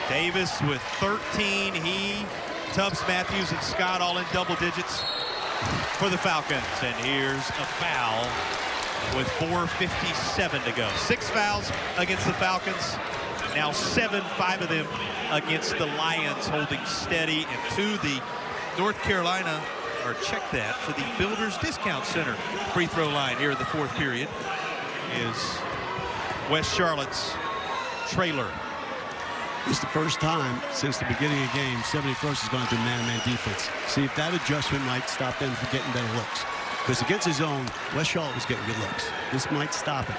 Davis with 13. He, Tubbs Matthews, and Scott all in double digits for the Falcons. And here's a foul with 4:57 to go. 6 fouls against the Falcons. Now 7, 5 of them against the Lions, holding steady. And to the North Carolina, or check that, to the Builders Discount Center free throw line here in the 4th period is West Charlotte's Traylor. It's the first time since the beginning of the game 71st has gone to man-to-man defense. See if that adjustment might stop them from getting better looks. Because against his own, West Charlotte was getting good looks. This might stop it.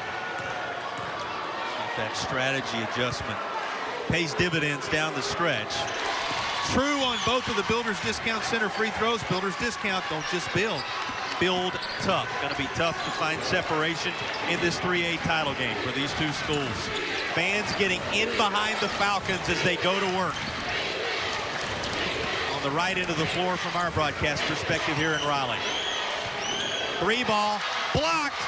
That strategy adjustment pays dividends down the stretch. True on both of the Builders Discount Center free throws. Builders Discount, don't just build. Build tough. Going to be tough to find separation in this 3A title game for these two schools. Fans getting in behind the Falcons as they go to work. On the right end of the floor from our broadcast perspective here in Raleigh. 3-ball, blocked.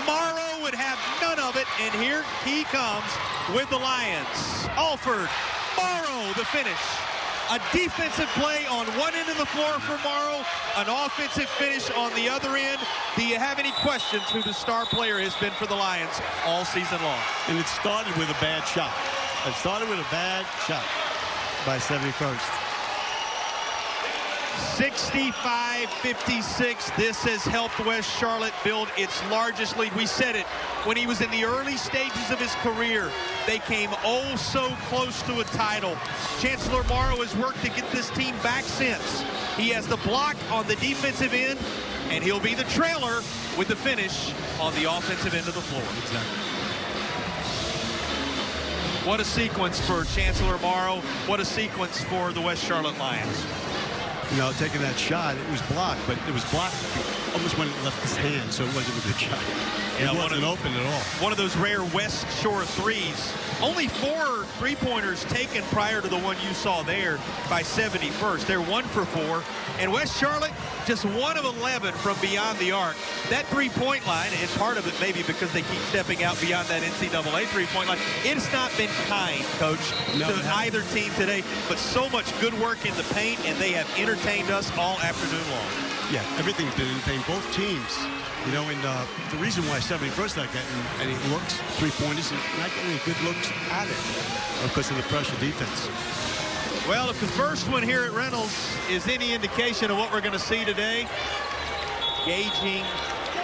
Morrow would have none of it, and here he comes with the Lions. Alford, Morrow, the finish. A defensive play on one end of the floor for Morrow, an offensive finish on the other end. Do you have any questions who the star player has been for the Lions all season long? And it started with a bad shot. It started with a bad shot by 71st. 65-56. This has helped West Charlotte build its largest lead. We said it when he was in the early stages of his career. They came oh so close to a title. Chancellor Morrow has worked to get this team back since. He has the block on the defensive end, and he'll be the trailer with the finish on the offensive end of the floor. Exactly. What a sequence for Chancellor Morrow. What a sequence for the West Charlotte Lions. You know, taking that shot, it was blocked, but it was blocked almost when it left his hand, so it wasn't a good shot. It wasn't open at all. One of those rare West Shore threes. Only 4 three-pointers taken prior to the one you saw there by 71st. They're 1 for 4. And West Charlotte, just 1 of 11 from beyond the arc. That three-point line, and part of it maybe because they keep stepping out beyond that NCAA three-point line, it's not been kind, Coach, to either team today. But so much good work in the paint, and they have entertained us all afternoon long. Yeah, everything's been entertained. Both teams. You know, and the reason why 71st like that, and it looks three-pointers, and not getting any good looks at it because of the pressure defense. Well, if the first one here at Reynolds is any indication of what we're going to see today, gauging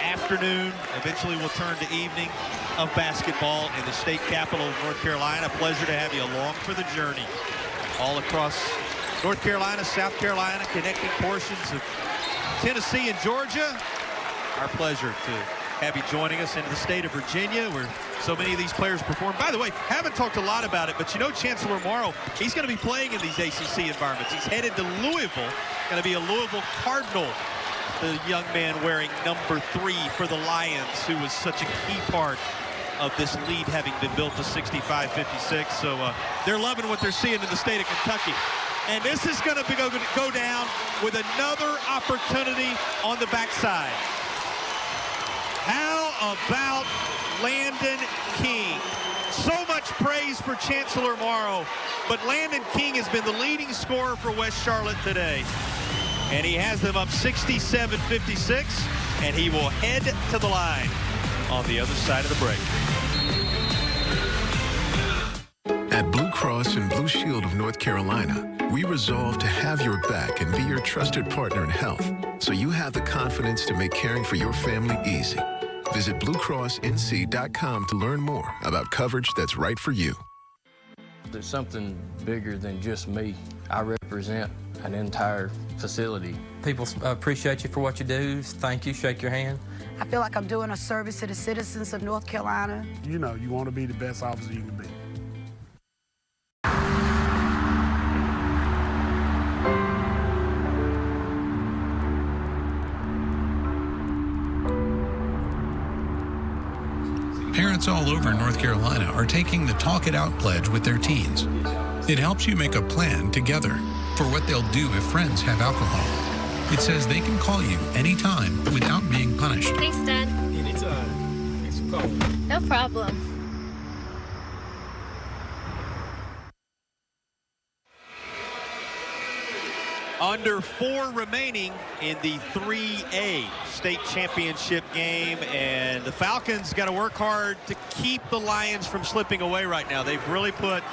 afternoon, eventually will turn to evening of basketball in the state capital of North Carolina. Pleasure to have you along for the journey. All across North Carolina, South Carolina, connecting portions of Tennessee and Georgia. Our pleasure to have you joining us into the state of Virginia, where so many of these players perform. By the way, haven't talked a lot about it, but you know Chancellor Morrow, he's going to be playing in these ACC environments. He's headed to Louisville, going to be a Louisville Cardinal. The young man wearing number 3 for the Lions, who was such a key part of this lead having been built to 65-56. So they're loving what they're seeing in the state of Kentucky. And this is going to go down with another opportunity on the backside. How about Landon King? So much praise for Chancellor Morrow, but Landon King has been the leading scorer for West Charlotte today. And he has them up 67-56, and he will head to the line on the other side of the break. At Blue Cross and Blue Shield of North Carolina, we resolve to have your back and be your trusted partner in health, so you have the confidence to make caring for your family easy. Visit BlueCrossNC.com to learn more about coverage that's right for you. There's something bigger than just me. I represent an entire facility. People appreciate you for what you do. Thank you, shake your hand. I feel like I'm doing a service to the citizens of North Carolina. You know, you want to be the best officer you can be. Parents all over North Carolina are taking the Talk It Out pledge with their teens. It helps you make a plan together for what they'll do if friends have alcohol. It says they can call you anytime without being punished. Thanks, Dad. Anytime. Thanks for calling. No problem. Under 4 remaining in the 3A state championship game, and the Falcons got to work hard to keep the Lions from slipping away right now. They've really put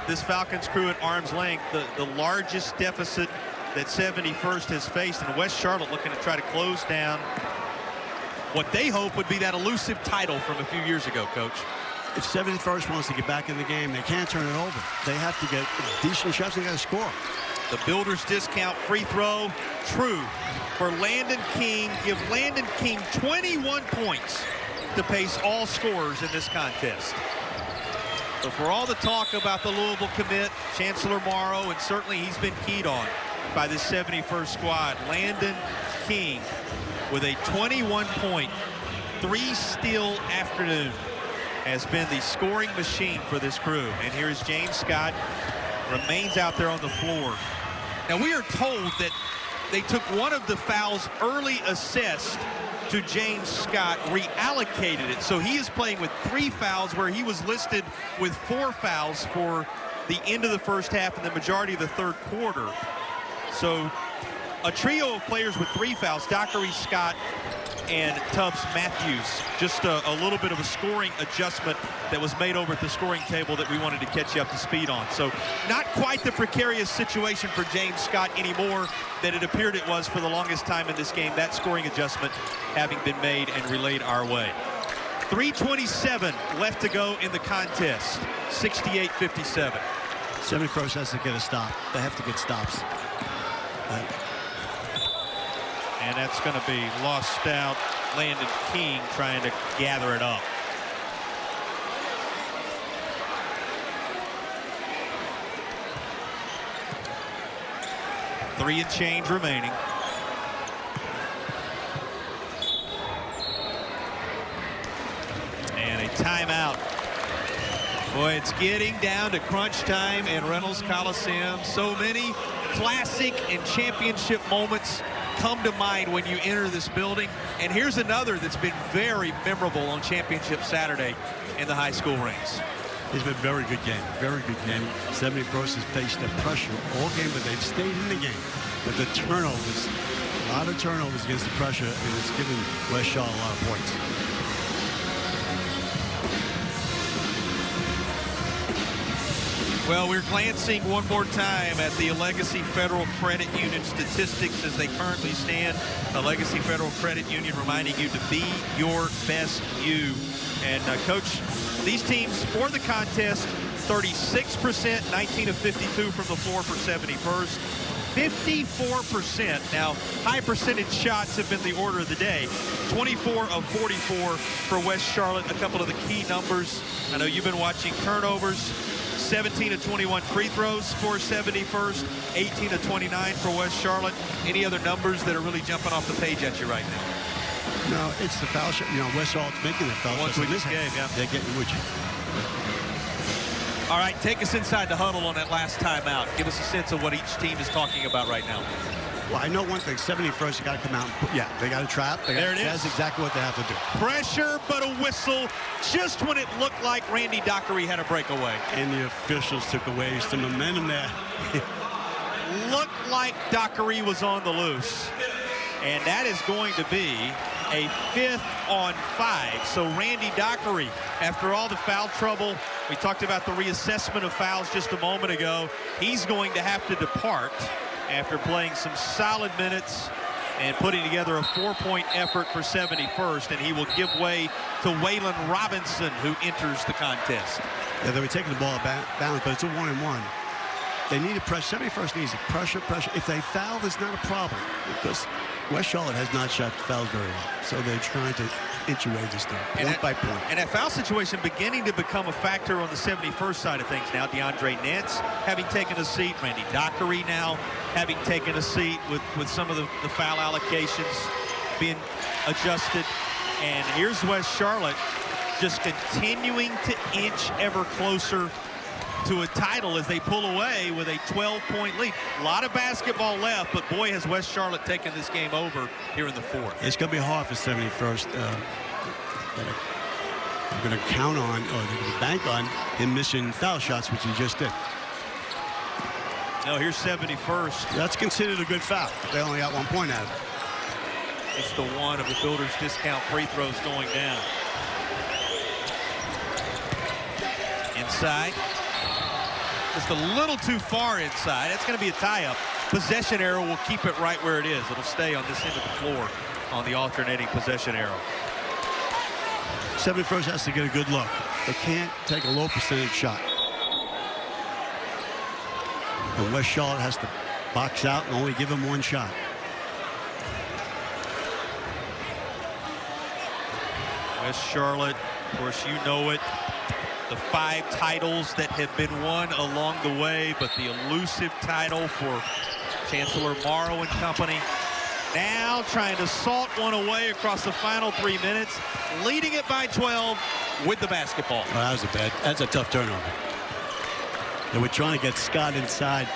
this Falcons crew at arm's length, the largest deficit that 71st has faced, and West Charlotte looking to try to close down what they hope would be that elusive title from a few years ago, Coach. If 71st wants to get back in the game, they can't turn it over. They have to get decent shots. They got to score. The Builders Discount free throw, true for Landon King. Give Landon King 21 points to pace all scorers in this contest. So for all the talk about the Louisville commit, Chancellor Morrow, and certainly he's been keyed on by this 71st squad, Landon King with a 21-point, 3-steal afternoon has been the scoring machine for this crew. And here's James Scott, remains out there on the floor. Now we are told that they took one of the fouls early assessed to James Scott, reallocated it. So he is playing with 3 fouls where he was listed with 4 fouls for the end of the first half and the majority of the third quarter. So a trio of players with 3 fouls, Dockery, Scott, and Tubbs Matthews. Just a little bit of a scoring adjustment that was made over at the scoring table that we wanted to catch you up to speed on. So not quite the precarious situation for James Scott anymore that it appeared it was for the longest time in this game. That scoring adjustment having been made and relayed our way. 3:27 left to go in the contest. 68-57. 71st has to get a stop. They have to get stops. And that's going to be lost out. Landon King trying to gather it up. Three and change remaining. And a timeout. Boy, it's getting down to crunch time in Reynolds Coliseum. So many classic and championship moments come to mind when you enter this building. And here's another that's been very memorable on Championship Saturday in the high school ranks. It's been a very good game. Very good game. 71st has faced the pressure all game, but they've stayed in the game. But the turnovers, a lot of turnovers against the pressure, and it's given West Charlotte a lot of points. Well, we're glancing one more time at the Legacy Federal Credit Union statistics as they currently stand. The Legacy Federal Credit Union reminding you to be your best you. And Coach, these teams for the contest, 36%, 19 of 52 from the floor for 71st. 54%. Now, high percentage shots have been the order of the day. 24 of 44 for West Charlotte. A couple of the key numbers. I know you've been watching turnovers. 17 of 21 free throws for 71st, 18 of 29 for West Charlotte. Any other numbers that are really jumping off the page at you right now? No, it's the foul shot. You know, West Charlotte's making the foul shots in this game. Yeah. They're getting with you. All right, take us inside the huddle on that last timeout. Give us a sense of what each team is talking about right now. Well, I know one thing. 71st, got to come out. They got to trap. There it is. That's exactly what they have to do. Pressure, but a whistle just when it looked like Randy Dockery had a breakaway. And the officials took away some momentum there. Looked like Dockery was on the loose. And that is going to be a 5th on 5. So Randy Dockery, after all the foul trouble, we talked about the reassessment of fouls just a moment ago, he's going to have to depart after playing some solid minutes and putting together a 4-point effort for 71st, and he will give way to Waylon Robinson, who enters the contest. Yeah, they were taking the ball out of balance, but it's a 1-and-1. They need a pressure. 71st needs a pressure. If they foul, there's not a problem, because West Charlotte has not shot fouls very well. So they're trying to inch away this thing, point by point. And that foul situation beginning to become a factor on the 71st side of things now. DeAndre Nance having taken a seat. Randy Dockery now having taken a seat with some of the foul allocations being adjusted. And here's West Charlotte just continuing to inch ever closer to a title as they pull away with a 12-point lead. A lot of basketball left, but boy, has West Charlotte taken this game over here in the 4th. It's going to be hard for 71st. They're going to count on, or they're going to bank on him missing foul shots, which he just did. No, here's 71st. That's considered a good foul. They only got 1 point out of it. Just the one of the Builders discount free throws going down. Inside. Just a little too far inside. That's going to be a tie-up. Possession arrow will keep it right where it is. It'll stay on this end of the floor on the alternating possession arrow. 71st has to get a good look. They can't take a low percentage shot. And West Charlotte has to box out and only give him 1 shot. West Charlotte, of course, you know it. the 5 titles that have been won along the way, but the elusive title for Chancellor Morrow and company. Now trying to salt one away across the final 3 minutes, leading it by 12 with the basketball. Oh, that's a tough turnover. They were trying to get Scott inside,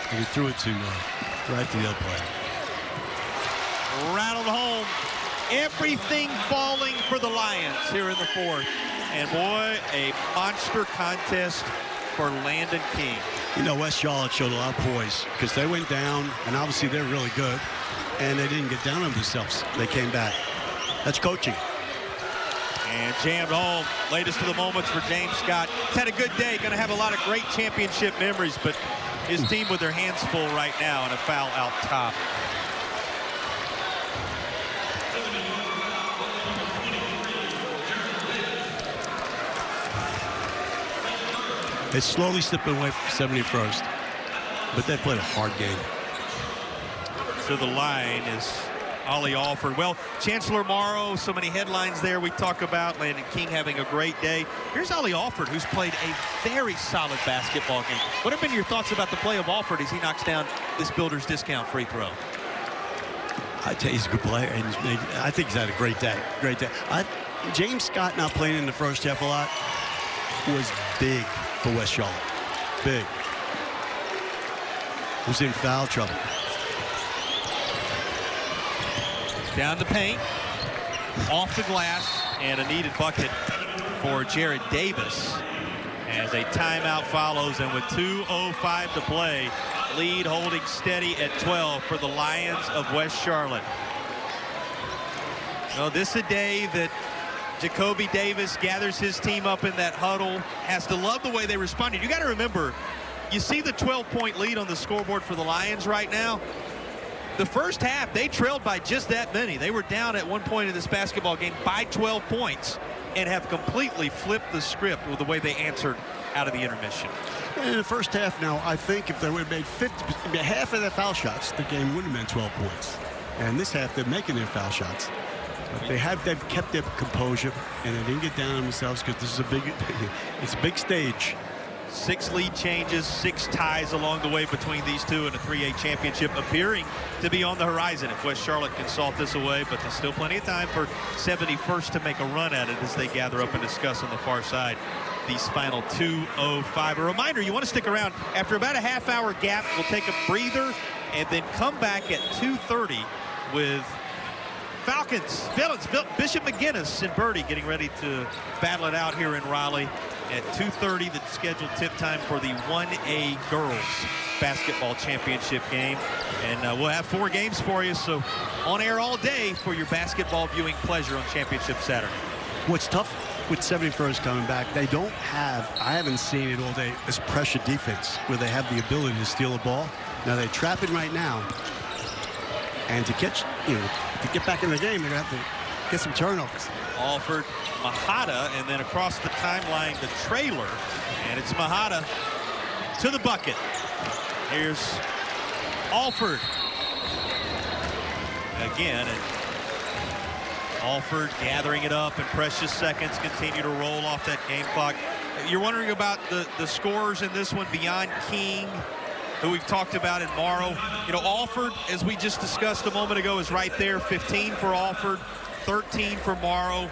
and he threw it to right to the other player. Rattled home. Everything falling for the Lions here in the 4th. And boy, a monster contest for Landon King. You know, West Charlotte showed a lot of poise because they went down, and obviously they're really good, and they didn't get down on themselves. They came back. That's coaching. And jammed home. Latest of the moments for James Scott. He's had a good day. Going to have a lot of great championship memories, but his team with their hands full right now, and a foul out top. It's slowly slipping away from 71st, but they played a hard game. To the line is Ollie Alford. Well, Chancellor Morrow, so many headlines there we talk about. Landon King having a great day. Here's Ollie Alford, who's played a very solid basketball game. What have been your thoughts about the play of Alford as he knocks down this Builder's Discount free throw? I tell you, he's a good player, and I think he's had a great day. Great day. James Scott not playing in the first half a lot was big for West Charlotte. Big. Was in foul trouble. Down the paint, off the glass, and a needed bucket for Jared Davis as a timeout follows, and with 2:05 to play, lead holding steady at 12 for the Lions of West Charlotte. Well, this is a day that Jacoby Davis gathers his team up in that huddle, has to love the way they responded. You got to remember, you see the 12-point lead on the scoreboard for the Lions right now. The first half, they trailed by just that many. They were down at one point in this basketball game by 12 points and have completely flipped the script with the way they answered out of the intermission. In the first half now, I think if they would have made half of their foul shots, the game would have been 12 points. And this half, they're making their foul shots. But they've kept their composure, and they didn't get down on themselves because this is it's a big stage. 6 lead changes, 6 ties along the way between these two, and a 3A championship appearing to be on the horizon if West Charlotte can salt this away, but there's still plenty of time for 71st to make a run at it as they gather up and discuss on the far side these final 2:05. A reminder, you want to stick around. After about a half-hour gap, we'll take a breather and then come back at 2:30 with Villains, Bishop McGinnis and Birdie getting ready to battle it out here in Raleigh. At 2:30, the scheduled tip time for the 1A Girls Basketball Championship game. And we'll have 4 games for you, so on air all day for your basketball viewing pleasure on Championship Saturday. What's tough with 71st coming back, they don't have, I haven't seen it all day, this pressure defense where they have the ability to steal a ball. Now they're trapping right now. And to catch, to get back in the game, they're going to have to get some turnovers. Alford, Mahata, and then across the timeline, the trailer. And it's Mahata to the bucket. Here's Alford. Again, and Alford gathering it up, and precious seconds continue to roll off that game clock. You're wondering about the scores in this one beyond King, who we've talked about in Morrow. Alford, as we just discussed a moment ago, is right there. 15 for Alford, 13 for Morrow.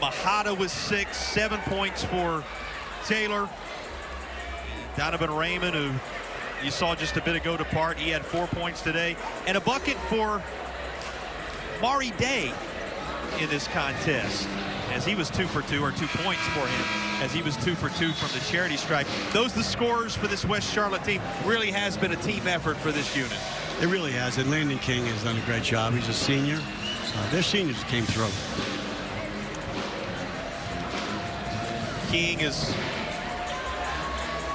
Mahata with 6, 7 points for Taylor. Donovan Raymond, who you saw just a bit ago depart, he had 4 points today. And a bucket for Mari Day in this contest, as he was 2 for 2, or 2 points for him, as he was 2 for 2 from the charity stripe. Those are the scores for this West Charlotte team. Really has been a team effort for this unit. It really has, and Landon King has done a great job. He's a senior. Their seniors came through. King is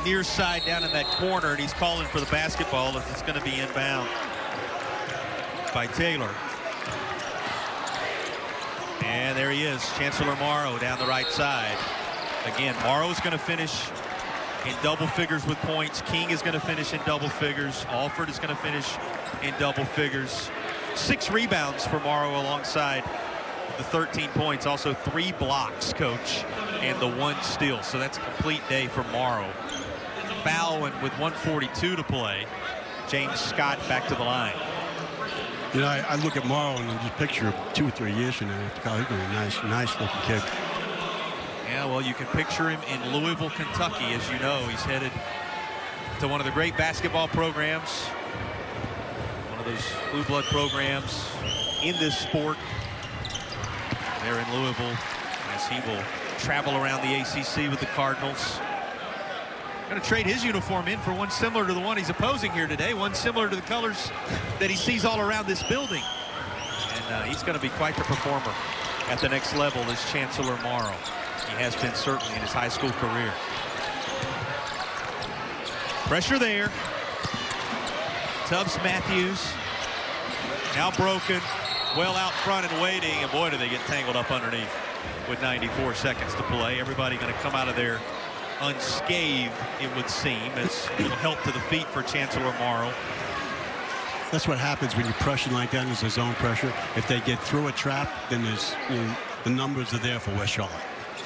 near side down in that corner, and he's calling for the basketball as it's going to be inbound by Taylor. And there he is, Chancellor Morrow down the right side. Again, Morrow's going to finish in double figures with points. King is going to finish in double figures. Alford is going to finish in double figures. 6 rebounds for Morrow alongside the 13 points. Also 3 blocks, Coach. and the 1 steal. So that's a complete day for Morrow. Foul and with 1:42 to play. James Scott back to the line. You know, I look at Morrow and I just picture 2 or 3 years from now after college. He's going to be a nice looking kid. Yeah, well, you can picture him in Louisville, Kentucky. As you know, he's headed to one of the great basketball programs, one of those blue blood programs in this sport there in Louisville, as he will travel around the ACC with the Cardinals. Going to trade his uniform in for one similar to the one he's opposing here today, one similar to the colors that he sees all around this building. And he's going to be quite the performer at the next level, as Chancellor Morrow. He has been certainly in his high school career. Pressure there. Tubbs Matthews now broken, well out front and waiting, and boy, do they get tangled up underneath with 94 seconds to play. Everybody going to come out of there unscathed, it would seem, as a little help to the feet for Chancellor Morrow. That's what happens when you pressure like that. There's a zone pressure. If they get through a trap, then there's, you know, the numbers are there for West Charlotte.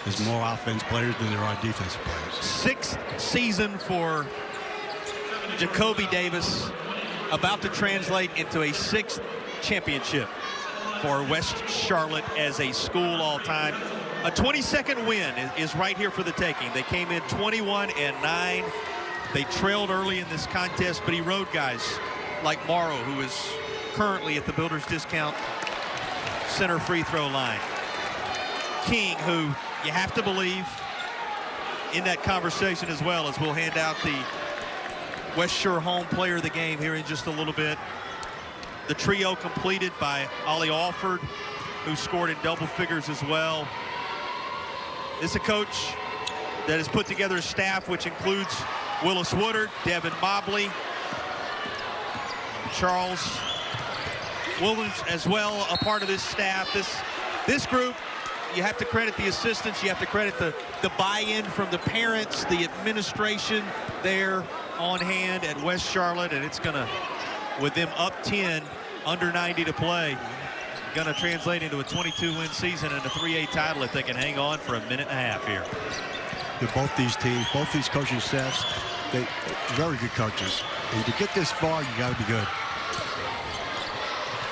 There's more offense players than there are defensive players. 6th season for Jacoby Davis, about to translate into a 6th championship for West Charlotte as a school all-time. A 22nd win is right here for the taking. They came in 21-9. They trailed early in this contest, but he rode guys like Morrow, who is currently at the Builders Discount center free throw line. King, who you have to believe in that conversation as well, as we'll hand out the West Shore Home Player of the Game here in just a little bit. The trio completed by Ollie Alford, who scored in double figures as well. This is a coach that has put together a staff which includes Willis Woodard, Devin Mobley, Charles Williams as well, a part of this staff. This group, you have to credit the assistants, you have to credit the buy-in from the parents, the administration there on hand at West Charlotte, and it's gonna, with them up 10, under 90 to play, gonna translate into a 22-win season and a 3A title if they can hang on for a minute and a half here. Both these teams, both these coaching staffs, they're very good coaches. And to get this far, you gotta be good.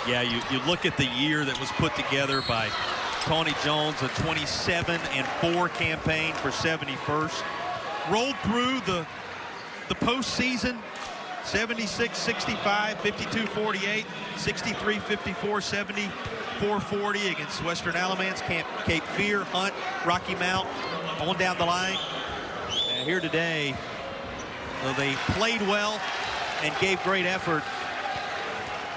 Yeah, you look at the year that was put together by Tony Jones, a 27-4 campaign for 71st. Rolled through the postseason, 76-65, 52-48, 63-54, 74-40 against Western Alamance, Cape Fear, Hunt, Rocky Mount, on down the line. And here today, though they played well and gave great effort,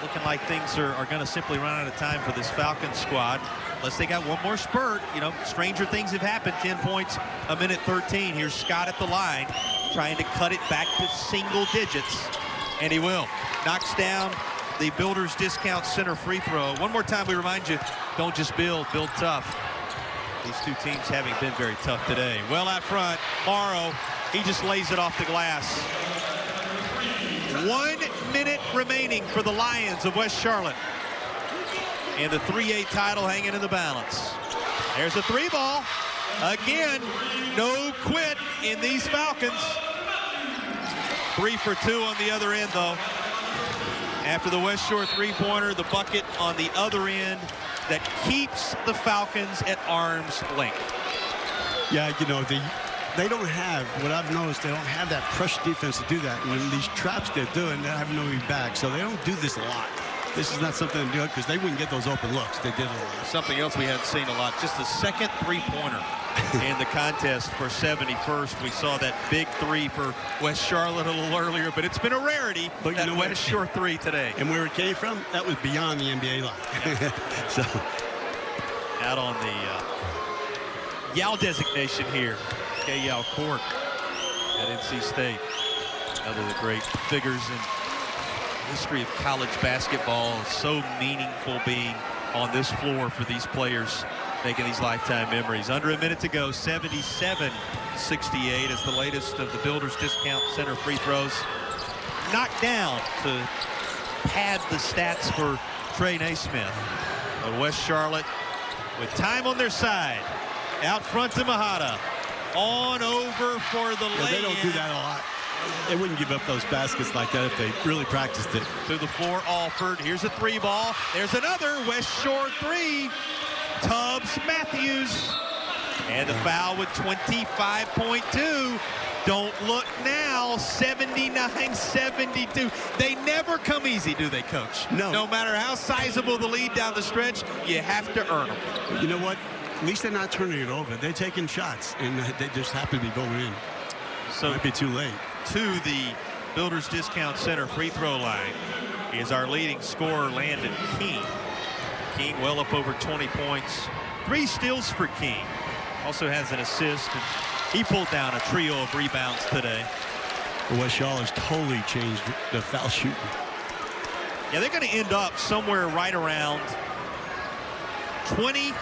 looking like things are going to simply run out of time for this Falcons squad. Unless they got one more spurt. You know, stranger things have happened. 10 points, a minute 13. Here's Scott at the line, trying to cut it back to single digits. And he will. Knocks down the Builders Discount center free throw. One more time, we remind you, don't just build tough. These two teams having been very tough today. Well out front, Morrow, he just lays it off the glass. 1 minute remaining for the Lions of West Charlotte. And the 3A title hanging in the balance. There's a 3-ball. Again, no quit in these Falcons. 3 for 2 on the other end, though. After the West Shore three-pointer, the bucket on the other end that keeps the Falcons at arm's length. Yeah, you know, they don't have, what I've noticed, they don't have that pressure defense to do that. And in these traps they're doing, they have nobody back. So they don't do this a lot. This is not something to do because they wouldn't get those open looks. They did a lot. Something else we haven't seen a lot, just the second three-pointer in the contest for 71st. We saw that big 3 for West Charlotte a little earlier, but it's been a rarity, but that West Shore 3 today. And where it came from, that was beyond the NBA line. So out on the Yao designation here, K. Yao Court at NC State. Another of the great figures in history of college basketball. So meaningful being on this floor for these players, making these lifetime memories. Under a minute to go, 77-68 is the latest of the Builders Discount center free throws. Knocked down to pad the stats for Trey Naismith. But West Charlotte, with time on their side, Out front to Mahata. On over for the lay-in. They don't do that a lot. They wouldn't give up those baskets like that if they really practiced it. To the floor, Alford. Here's a three ball. There's another West Shore three. Tubbs Matthews. And the foul with 25.2. Don't look now. 79-72. They never come easy, do they, Coach? No. No matter how sizable the lead down the stretch, you have to earn them. You know what? At least they're not turning it over. They're taking shots, and they just happen to be going in. So might be too late. To the Builders Discount Center free throw line is our leading scorer, Landon King. King well up over 20 points. 3 steals for King. Also has an assist. And he pulled down a trio of rebounds today. West Charlotte's totally changed the foul shooting. Yeah, they're going to end up somewhere right around 20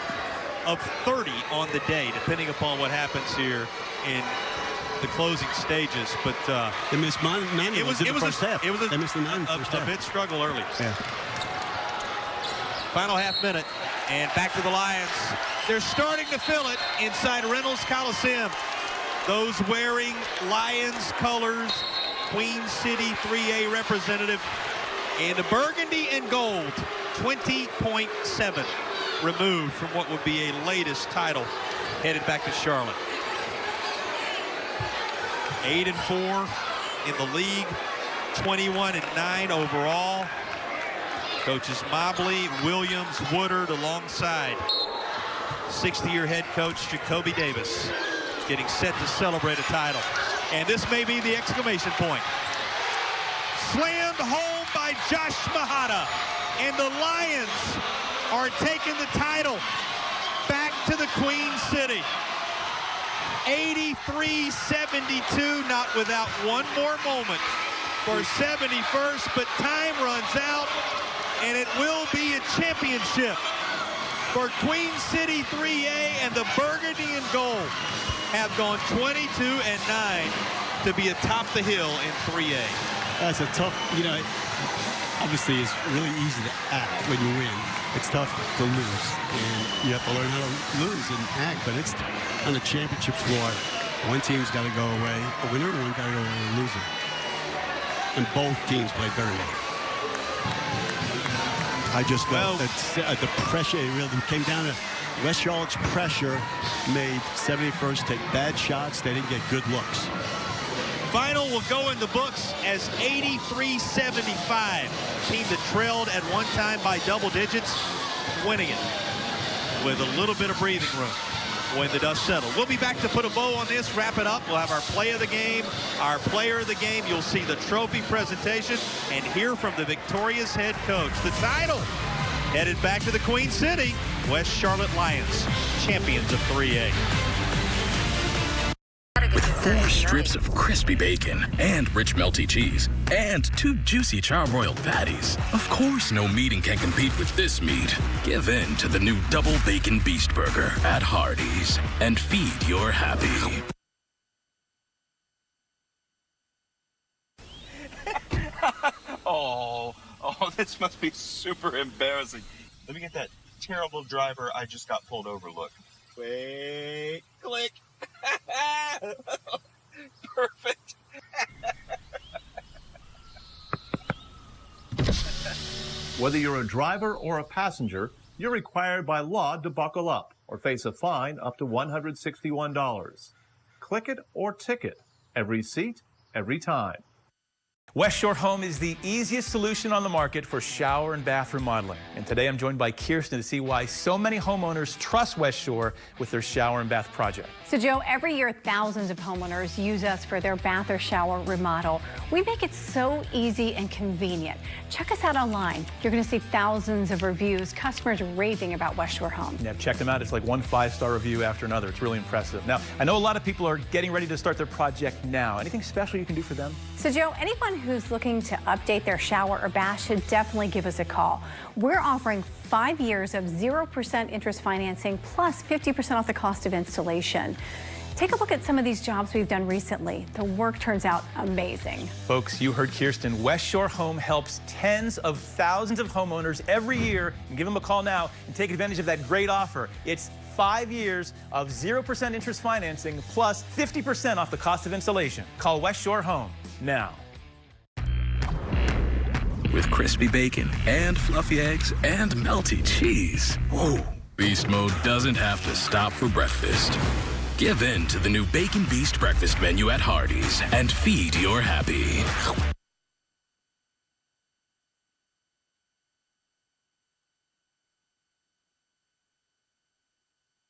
of 30 on the day, depending upon what happens here in the closing stages. But they missed 9 of them in the first half. It was they missed the 9 in the first half. A bit struggle early. Yeah. Final half minute, and back to the Lions. They're starting to fill it inside Reynolds Coliseum. Those wearing Lions colors, Queen City 3A representative, and the burgundy and gold, 20.7 removed from what would be a latest title headed back to Charlotte. 8-4 in the league, 21-9 overall. Coaches Mobley, Williams, Woodard alongside 60-year head coach Jacoby Davis, getting set to celebrate a title. And this may be the exclamation point. Slammed home by Josh Mahata, and the Lions are taking the title back to the Queen City. 83-72, not without one more moment for 71st, but time runs out, and it will be a championship for Queen City 3A, and the burgundy and gold have gone 22-9 to be atop the hill in 3A. That's a tough, obviously it's really easy to act when you win. It's tough to lose, and you have to learn how to lose and act, but it's on the championship floor. One team's got to go away, a winner, and one got to go away, a loser. And both teams played very well. I just felt that the pressure, it really came down to West Charlotte's pressure made 71st take bad shots. They didn't get good looks. Final will go in the books as 83-75. Team that trailed at one time by double digits, winning it with a little bit of breathing room when the dust settled. We'll be back to put a bow on this, wrap it up. We'll have our play of the game, our player of the game. You'll see the trophy presentation and hear from the victorious head coach. The title headed back to the Queen City. West Charlotte Lions, champions of 3A. With 4 strips of crispy bacon and rich melty cheese and 2 juicy charbroiled patties. Of course, no meeting can compete with this meat. Give in to the new Double Bacon Beast Burger at Hardee's and feed your happy. Oh, this must be super embarrassing. Let me get that terrible driver I just got pulled over look. Wait, click. Perfect. Whether you're a driver or a passenger, you're required by law to buckle up or face a fine up to $161. Click it or ticket. Every seat, every time. West Shore Home is the easiest solution on the market for shower and bath remodeling. And today I'm joined by Kirsten to see why so many homeowners trust West Shore with their shower and bath project. So Joe, every year thousands of homeowners use us for their bath or shower remodel. We make it so easy and convenient. Check us out online. You're going to see thousands of reviews, customers raving about West Shore Home. Yeah, check them out. It's like one 5-star review after another. It's really impressive. Now, I know a lot of people are getting ready to start their project now. Anything special you can do for them? So Joe, anyone who's looking to update their shower or bath should definitely give us a call. We're offering 5 years of 0% interest financing plus 50% off the cost of installation. Take a look at some of these jobs we've done recently. The work turns out amazing. Folks, you heard Kirsten. West Shore Home helps tens of thousands of homeowners every year. Give them a call now and take advantage of that great offer. It's 5 years of 0% interest financing plus 50% off the cost of installation. Call West Shore Home now. With crispy bacon and fluffy eggs and melty cheese. Ooh, Beast Mode doesn't have to stop for breakfast. Give in to the new Bacon Beast breakfast menu at Hardee's and feed your happy.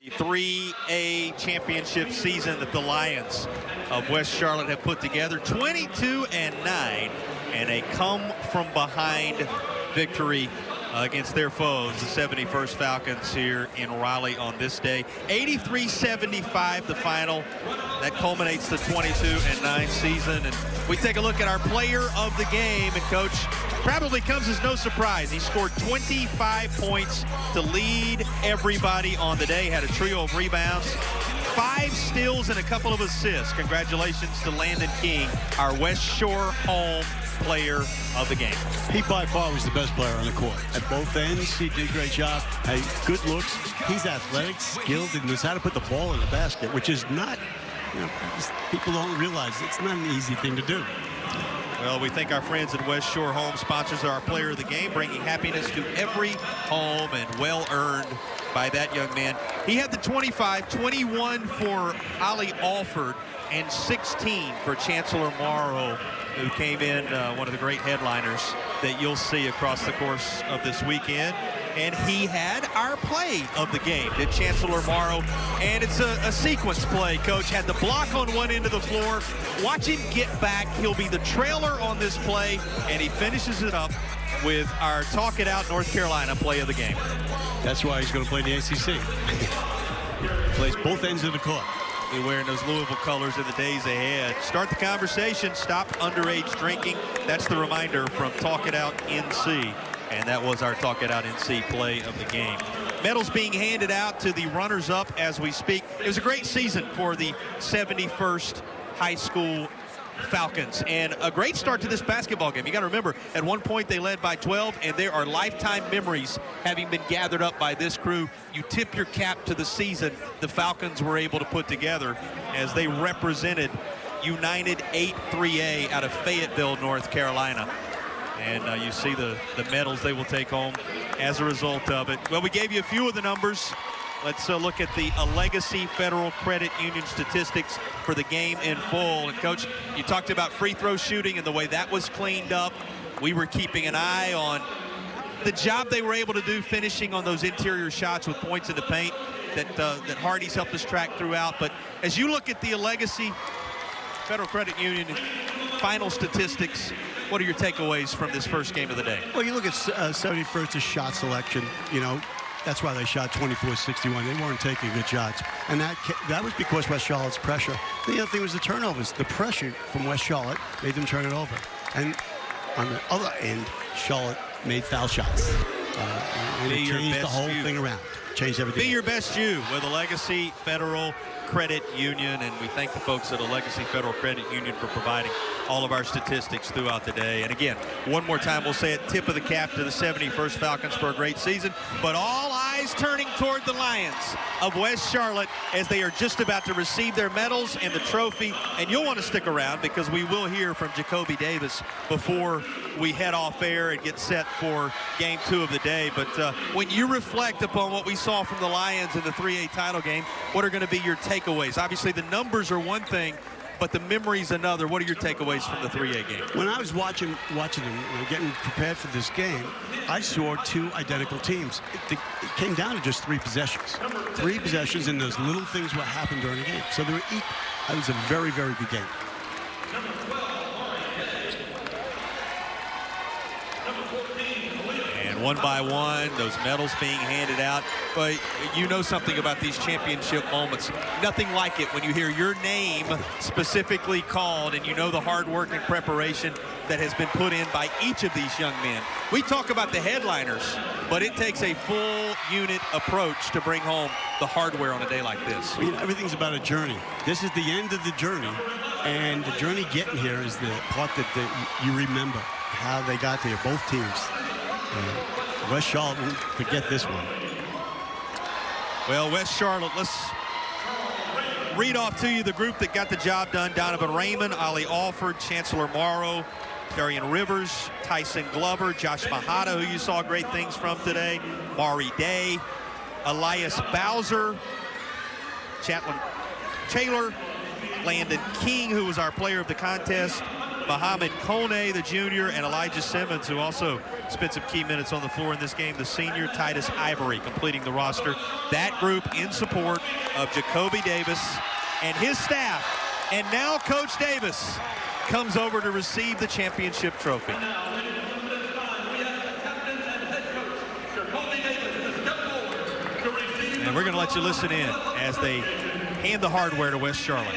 3A championship season that the Lions of West Charlotte have put together, 22-9, and a come-from-behind victory against their foes, the 71st Falcons here in Raleigh on this day. 83-75 the final. That culminates the 22-9 season. And we take a look at our player of the game, and Coach, probably comes as no surprise. He scored 25 points to lead everybody on the day, had a trio of rebounds, 5 steals and a couple of assists. Congratulations to Landon King, our West Shore home player of the game. He by far was the best player on the court. At both ends, he did a great job. Hey, good looks. He's athletic, skilled, and knows how to put the ball in the basket, which is not, people don't realize it's not an easy thing to do. Well, we thank our friends at West Shore Home, sponsors of our player of the game, bringing happiness to every home, and well earned by that young man. He had the 25, 21 for Ollie Alford, and 16 for Chancellor Morrow, who came in one of the great headliners that you'll see across the course of this weekend. And he had our play of the game, did Chancellor Morrow. And it's a sequence play, Coach. Had the block on one end of the floor. Watch him get back. He'll be the trailer on this play, and he finishes it up with our Talk It Out North Carolina play of the game. That's why he's going to play in the ACC. Plays both ends of the court. Be wearing those Louisville colors in the days ahead. Start the conversation. Stop underage drinking. That's the reminder from Talk It Out NC. And that was our Talk It Out NC play of the game. Medals being handed out to the runners-up as we speak. It was a great season for the 71st High School Falcons, and a great start to this basketball game. You got to remember, at one point they led by 12, and there are lifetime memories having been gathered up by this crew. You tip your cap to the season the Falcons were able to put together as they represented United 8-3A out of Fayetteville, North Carolina. And you see the medals they will take home as a result of it. Well, we gave you a few of the numbers. Let's look at the Legacy Federal Credit Union statistics for the game in full. And Coach, you talked about free throw shooting and the way that was cleaned up. We were keeping an eye on the job they were able to do finishing on those interior shots with points in the paint that Hardee's helped us track throughout. But as you look at the Legacy Federal Credit Union final statistics, what are your takeaways from this first game of the day? Well, you look at 71st's shot selection, that's why they shot 24-61. They weren't taking good shots. And that was because West Charlotte's pressure. The other thing was the turnovers. The pressure from West Charlotte made them turn it over. And on the other end, Charlotte made foul shots. And it changed the whole thing around. Changed everything. Be your best you with a Legacy Federal Credit Union, and we thank the folks at a Legacy Federal Credit Union for providing all of our statistics throughout the day. And again, one more time, we'll say it, tip of the cap to the 71st Falcons for a great season, but all eyes turning toward the Lions of West Charlotte as they are just about to receive their medals and the trophy. And you'll want to stick around because we will hear from Jacoby Davis before we head off air and get set for game 2 of the day. But when you reflect upon what we saw from the Lions in the 3A title game, what are going to be your takeaways? Obviously, the numbers are one thing, but the memory's another. What are your takeaways from the 3A game? When I was watching them, getting prepared for this game, I saw 2 identical teams. It came down to just 3 possessions. 3 possessions, and those little things what happened during the game. So they were equal. It was a very, very good game. One by one, those medals being handed out. But you know something about these championship moments. Nothing like it when you hear your name specifically called and you know the hard work and preparation that has been put in by each of these young men. We talk about the headliners, but it takes a full unit approach to bring home the hardware on a day like this. Everything's about a journey. This is the end of the journey, and the journey getting here is the part that you remember, how they got there, both teams. West Charlotte won't forget this one. Well, West Charlotte, let's read off to you the group that got the job done. Donovan Raymond, Ollie Alford, Chancellor Morrow, Darian Rivers, Tyson Glover, Josh Mahata, who you saw great things from today, Maury Day, Elias Bowser, Chatlin Taylor, Landon King, who was our player of the contest, Muhammad Kone, the junior, and Elijah Simmons, who also spent some key minutes on the floor in this game, the senior, Titus Ivory, completing the roster. That group in support of Jacoby Davis and his staff. And now Coach Davis comes over to receive the championship trophy. And we're going to let you listen in as they hand the hardware to West Charlotte.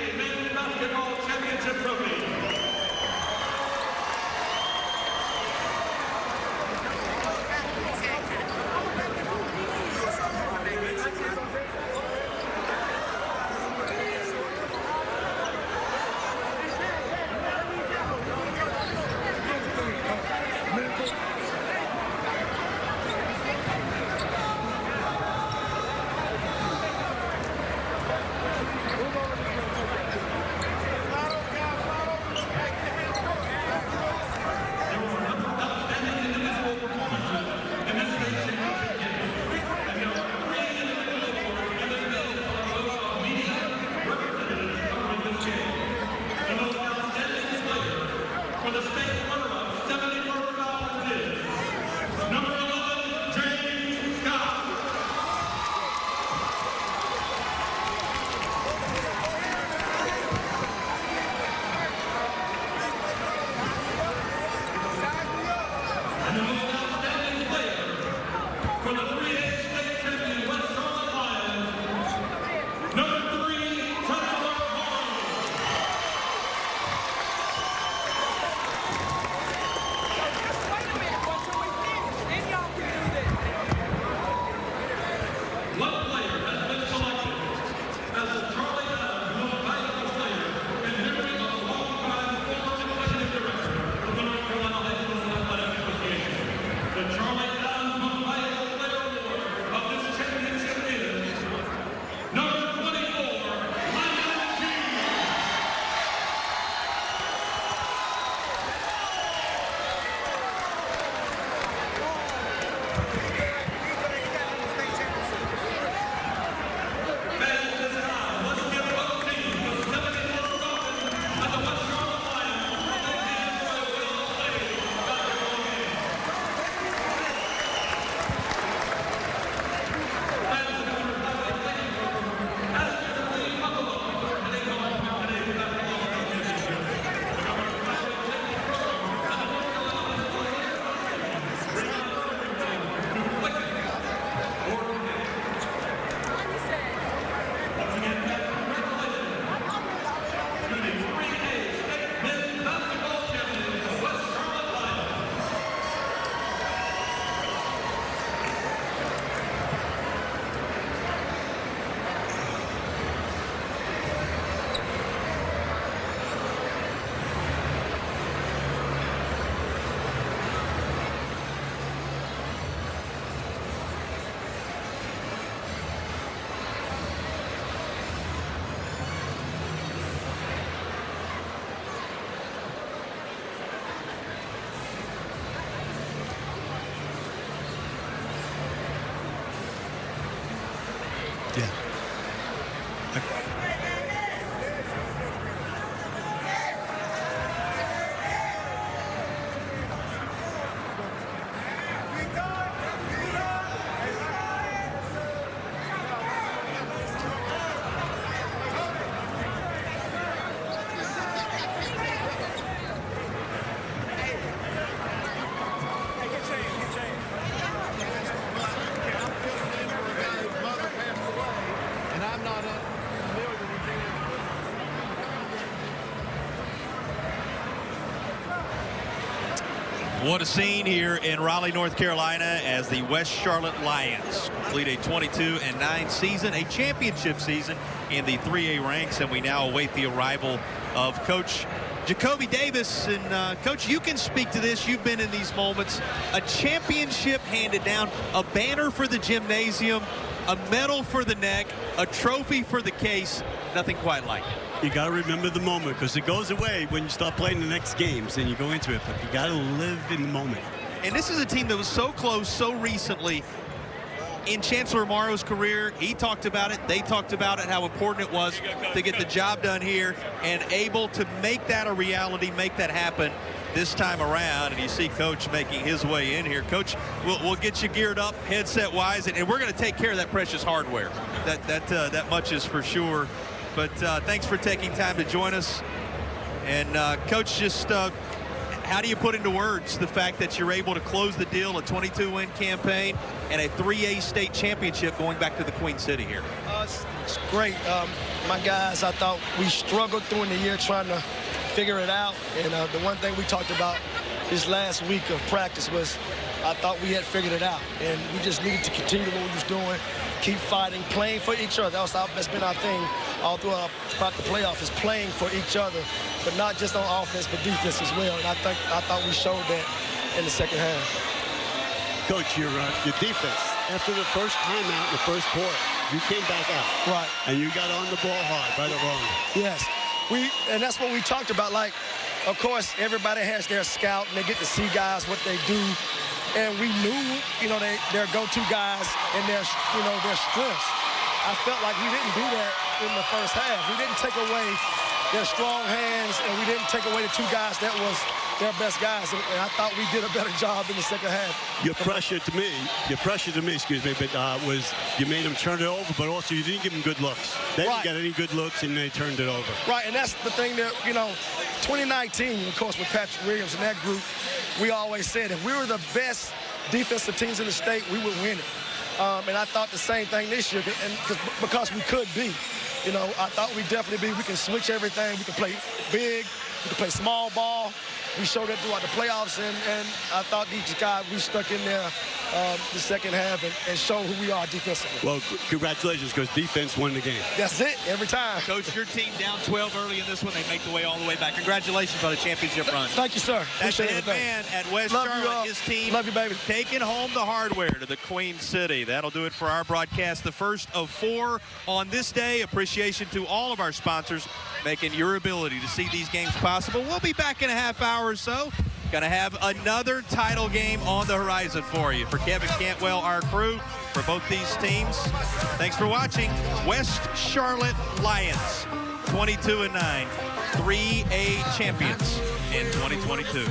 What a scene here in Raleigh, North Carolina, as the West Charlotte Lions complete a 22-9 season, a championship season in the 3A ranks, and we now await the arrival of Coach Jacoby Davis. And Coach, you can speak to this. You've been in these moments. A championship handed down, a banner for the gymnasium, a medal for the neck, a trophy for the case, nothing quite like it. You got to remember the moment because it goes away when you start playing the next games and you go into it, but you got to live in the moment. And this is a team that was so close so recently. In Chancellor Morrow's career, he talked about it, they talked about it, how important it was to get the job done here and able to make that a reality, make that happen this time around. And you see Coach making his way in here. Coach, we'll get you geared up headset-wise, and we're going to take care of that precious hardware. That much is for sure. But thanks for taking time to join us. And Coach, just how do you put into words the fact that you're able to close the deal, a 22-win campaign, and a 3A state championship going back to the Queen City here? It's great. My guys, I thought we struggled during the year trying to figure it out. And the one thing we talked about this last week of practice was I thought we had figured it out. And we just needed to continue what we was doing, keep fighting, playing for each other. That's been our thing all throughout the playoffs, is playing for each other, but not just on offense, but defense as well. And I thought we showed that in the second half. Coach, your defense, after the first timeout in the first quarter, you came back out. Right. And you got on the ball hard, right or wrong. Yes. And that's what we talked about. Like, of course, everybody has their scout, and they get to see guys, what they do. And we knew, their go-to guys and their strengths. I felt like we didn't do that in the first half. We didn't take away their strong hands, and we didn't take away the two guys that was their best guys. And I thought we did a better job in the second half. Your pressure to me, was you made them turn it over, but also you didn't give them good looks. They didn't get any good looks, and they turned it over. Right, and that's the thing that, 2019, of course, with Patrick Williams and that group, we always said if we were the best defensive teams in the state, we would win it. And I thought the same thing this year, because we could be. I thought we'd definitely be. We can switch everything. We can play big. We can play small ball. We showed that throughout the playoffs, and I thought these guys, we stuck in there the second half and showed who we are defensively. Well, congratulations, because defense won the game. That's it, every time. Coach, your team down 12 early in this one. They make the way all the way back. Congratulations on the championship run. Thank you, sir. That's the head man at West Charlotte. His team, love you, baby, taking home the hardware to the Queen City. That'll do it for our broadcast, the first of 4 on this day. Appreciation to all of our sponsors making your ability to see these games possible. We'll be back in a half hour or so. Going to have another title game on the horizon for you. For Kevin Cantwell, our crew, for both these teams, thanks for watching. West Charlotte Lions, 22-9, 3A champions in 2022.